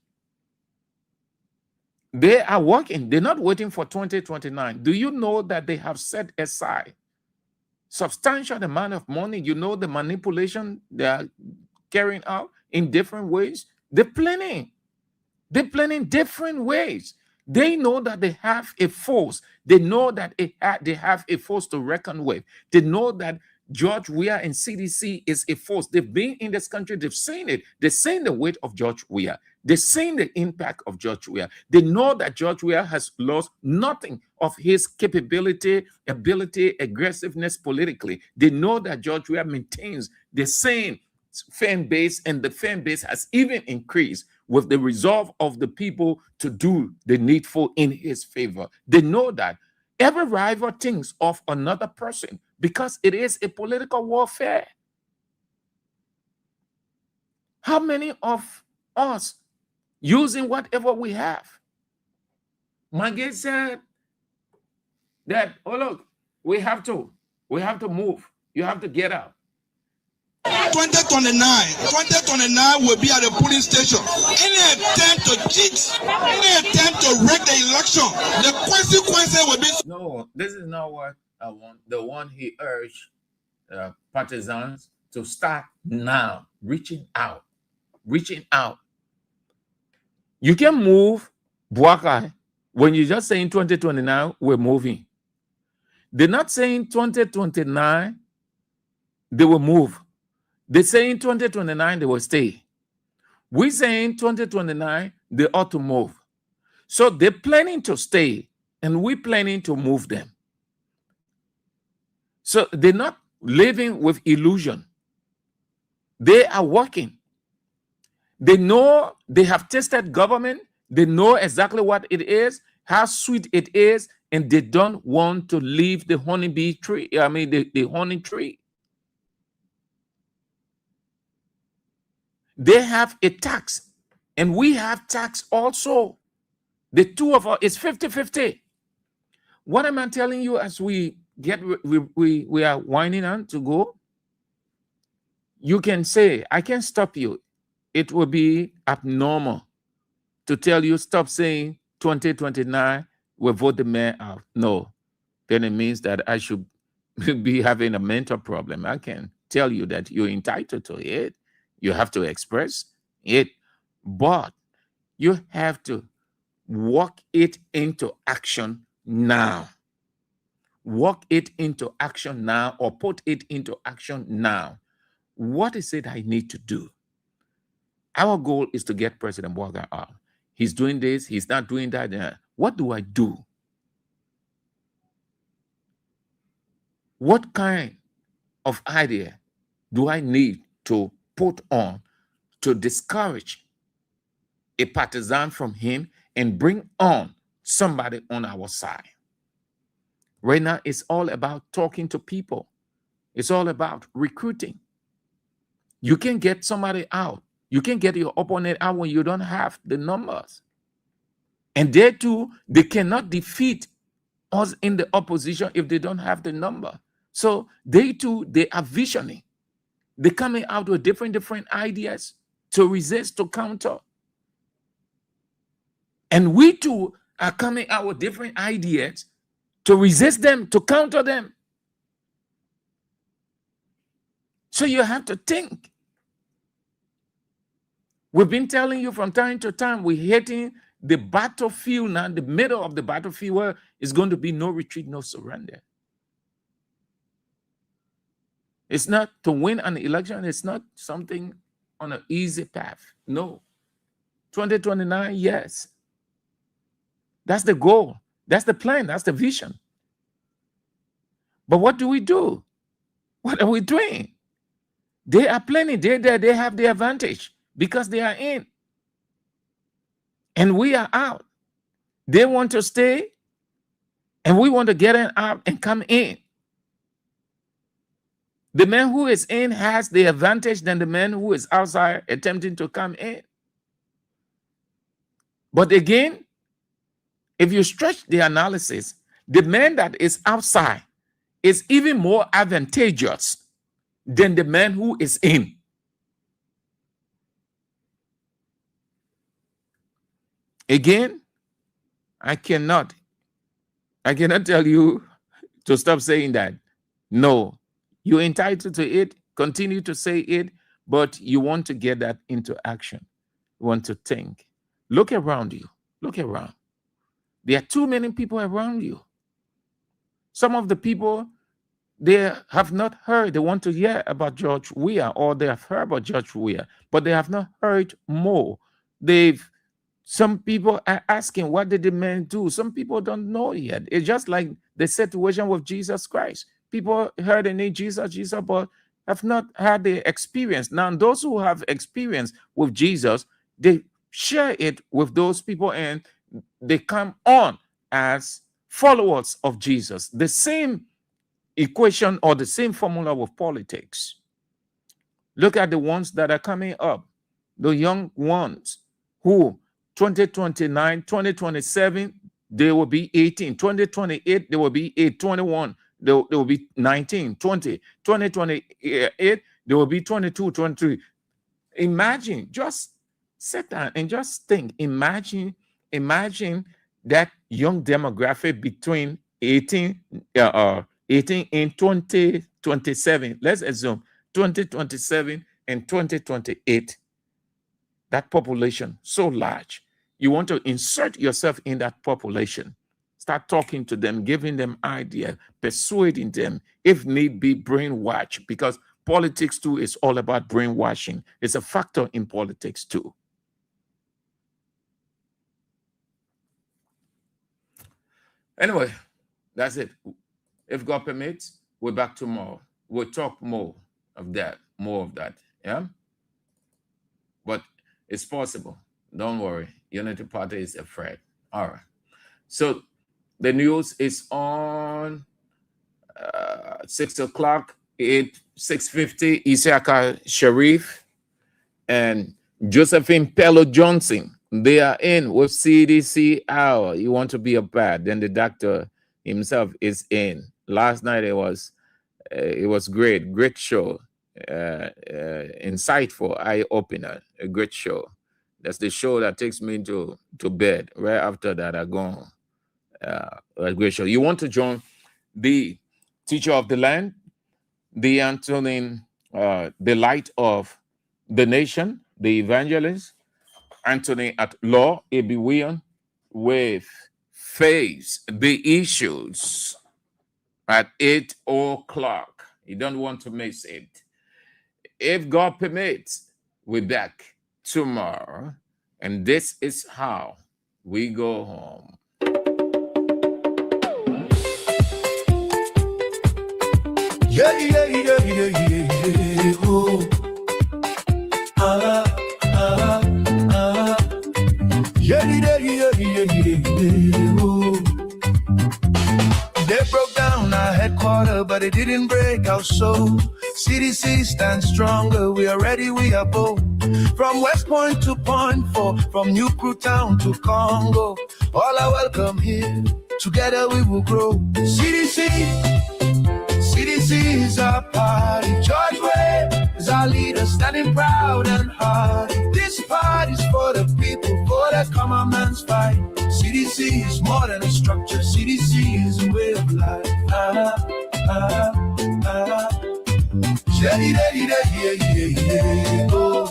They are working. They're not waiting for 2029. Do you know that they have set aside substantial amount of money? You know the manipulation they are carrying out in different ways. They're planning. They're planning different ways. They know that they have a force. They know that they have a force to reckon with. They know that George Weah and CDC is a force. They've been in this country. They've seen it. They've seen the weight of George Weah. They've seen the impact of George Weah. They know that George Weah has lost nothing of his capability, ability, aggressiveness politically. They know that George Weah maintains the same fan base, and the fan base has even increased with the resolve of the people to do the needful in his favor. They know that every rival thinks of another person because it is a political warfare. How many of us using whatever we have? Maggie said that, oh look, we have to move. You have to get out. 2029 will be at the polling station. Any attempt to cheat, any attempt to wreck the election, the consequences will be. No, this is not what I want. The one he urged partisans to start now, reaching out. You can move Bwaka when you just saying 2029, we're moving. They're not saying 2029, they will move. They're saying 2029, they will stay. We're saying 2029, they ought to move. So they're planning to stay, and we're planning to move them. So they're not living with illusion. They are working. They know, they have tasted government. They know exactly what it is, how sweet it is, and they don't want to leave the honeybee tree. I mean, the honey tree. They have a tax, and we have tax also. The two of us, it's 50-50. What am I telling you as we are winding on to go? You can say, I can stop you. It will be abnormal to tell you stop saying 2029 will vote the man out. No, then it means that I should be having a mental problem. I can tell you that you're entitled to it. You have to express it, but you have to walk it into action now. Walk it into action now, or put it into action now. What is it I need to do? Our goal is to get President Weah out. He's doing this, he's not doing that. What do I do? What kind of idea do I need to put on to discourage a partisan from him and bring on somebody on our side? Right now, it's all about talking to people. It's all about recruiting. You can get somebody out. You can get your opponent out when you don't have the numbers. And they too, they cannot defeat us in the opposition if they don't have the number. So they too, they are visioning. They're coming out with different ideas to resist, to counter. And we too are coming out with different ideas to resist them, to counter them. So you have to think. We've been telling you from time to time, we're hitting the battlefield now, the middle of the battlefield, where it's going to be no retreat, no surrender. It's not to win an election. It's not something on an easy path. No. 2029, yes. That's the goal. That's the plan. That's the vision. But what do we do? What are we doing? They are planning. They have the advantage because they are in. And we are out. They want to stay, and we want to get out and come in. The man who is in has the advantage than the man who is outside attempting to come in. But again, if you stretch the analysis, the man that is outside is even more advantageous than the man who is in. Again, I cannot tell you to stop saying that. No, you're entitled to it, continue to say it, but you want to get that into action. You want to think. Look around you. Look around. There are too many people around you. Some of the people, they have not heard, they want to hear about George Weah, or they have heard about George Weah, but they have not heard more. Some people are asking, what did the man do? Some people don't know yet. It's just like the situation with Jesus Christ. People heard the name Jesus, but have not had the experience. Now, those who have experience with Jesus, they share it with those people, and they come on as followers of Jesus. The same equation or the same formula with politics. Look at the ones that are coming up, the young ones who 2029, 2027, they will be 18. 2028, they will be 8, 21, they will be 19, 20. 2028, they will be 22, 23. Imagine, just sit down and just think. Imagine that young demographic between 18 and 2027. Let's assume 2027 and 2028. That population so large. You want to insert yourself in that population. Start talking to them, giving them ideas, persuading them, if need be, brainwash, because politics too is all about brainwashing. It's a factor in politics too. Anyway, that's it. If God permits, we're back tomorrow. We'll talk more of that, yeah? But It's possible. Don't worry. Unity Party is a threat. All right. So the news is on 6 o'clock, 6:50. Isiaka Sharif and Josephine Pello Johnson. They are in with CDC Hour. You want to be a bad? Then the doctor himself is in. Last night it was great show, insightful, eye opener, a great show. That's the show that takes me to bed. Right after that, I go home. A great show. You want to join the teacher of the land, the Antonin, the light of the nation, the evangelist, Anthony at Law, Weah, with Face the Issues at 8 o'clock. You don't want to miss it. If God permits, we're back tomorrow. And this is how we go home. Yeah, yeah, yeah, yeah, yeah, oh. Yeah, yeah, yeah, yeah, yeah, oh. They broke down our headquarters, but it didn't break our soul. CDC stands stronger, we are ready, we are bold. From West Point to Point 4, from New Crew Town to Congo, all are welcome here, together we will grow. CDC is our party. George Weah is our leader, standing proud and hard. This party's for the people, for the common man's fight. CDC is more than a structure. CDC is a way of life. Oh.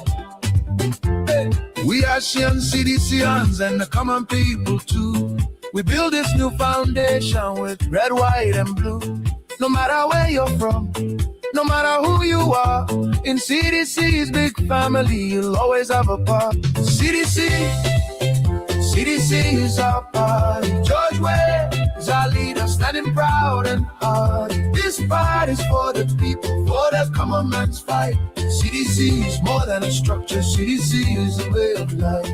Hey. We are Shem CDCians and the common people too. We build this new foundation with red, white, and blue. No matter where you're from, no matter who you are, in CDC's big family, you'll always have a part. CDC is our party. George Weah is our leader, standing proud and hard. This party's for the people, for the common man's fight. CDC is more than a structure. CDC is a way of life.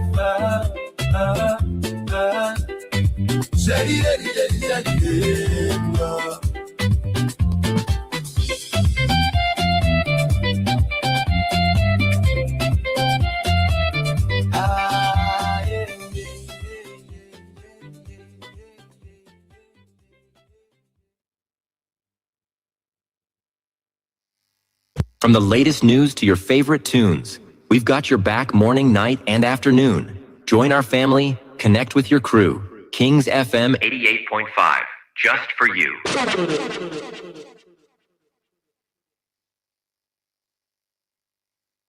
From the latest news to your favorite tunes, we've got your back morning, night, and afternoon. Join our family, connect with your crew. Kings FM 88.5, just for you.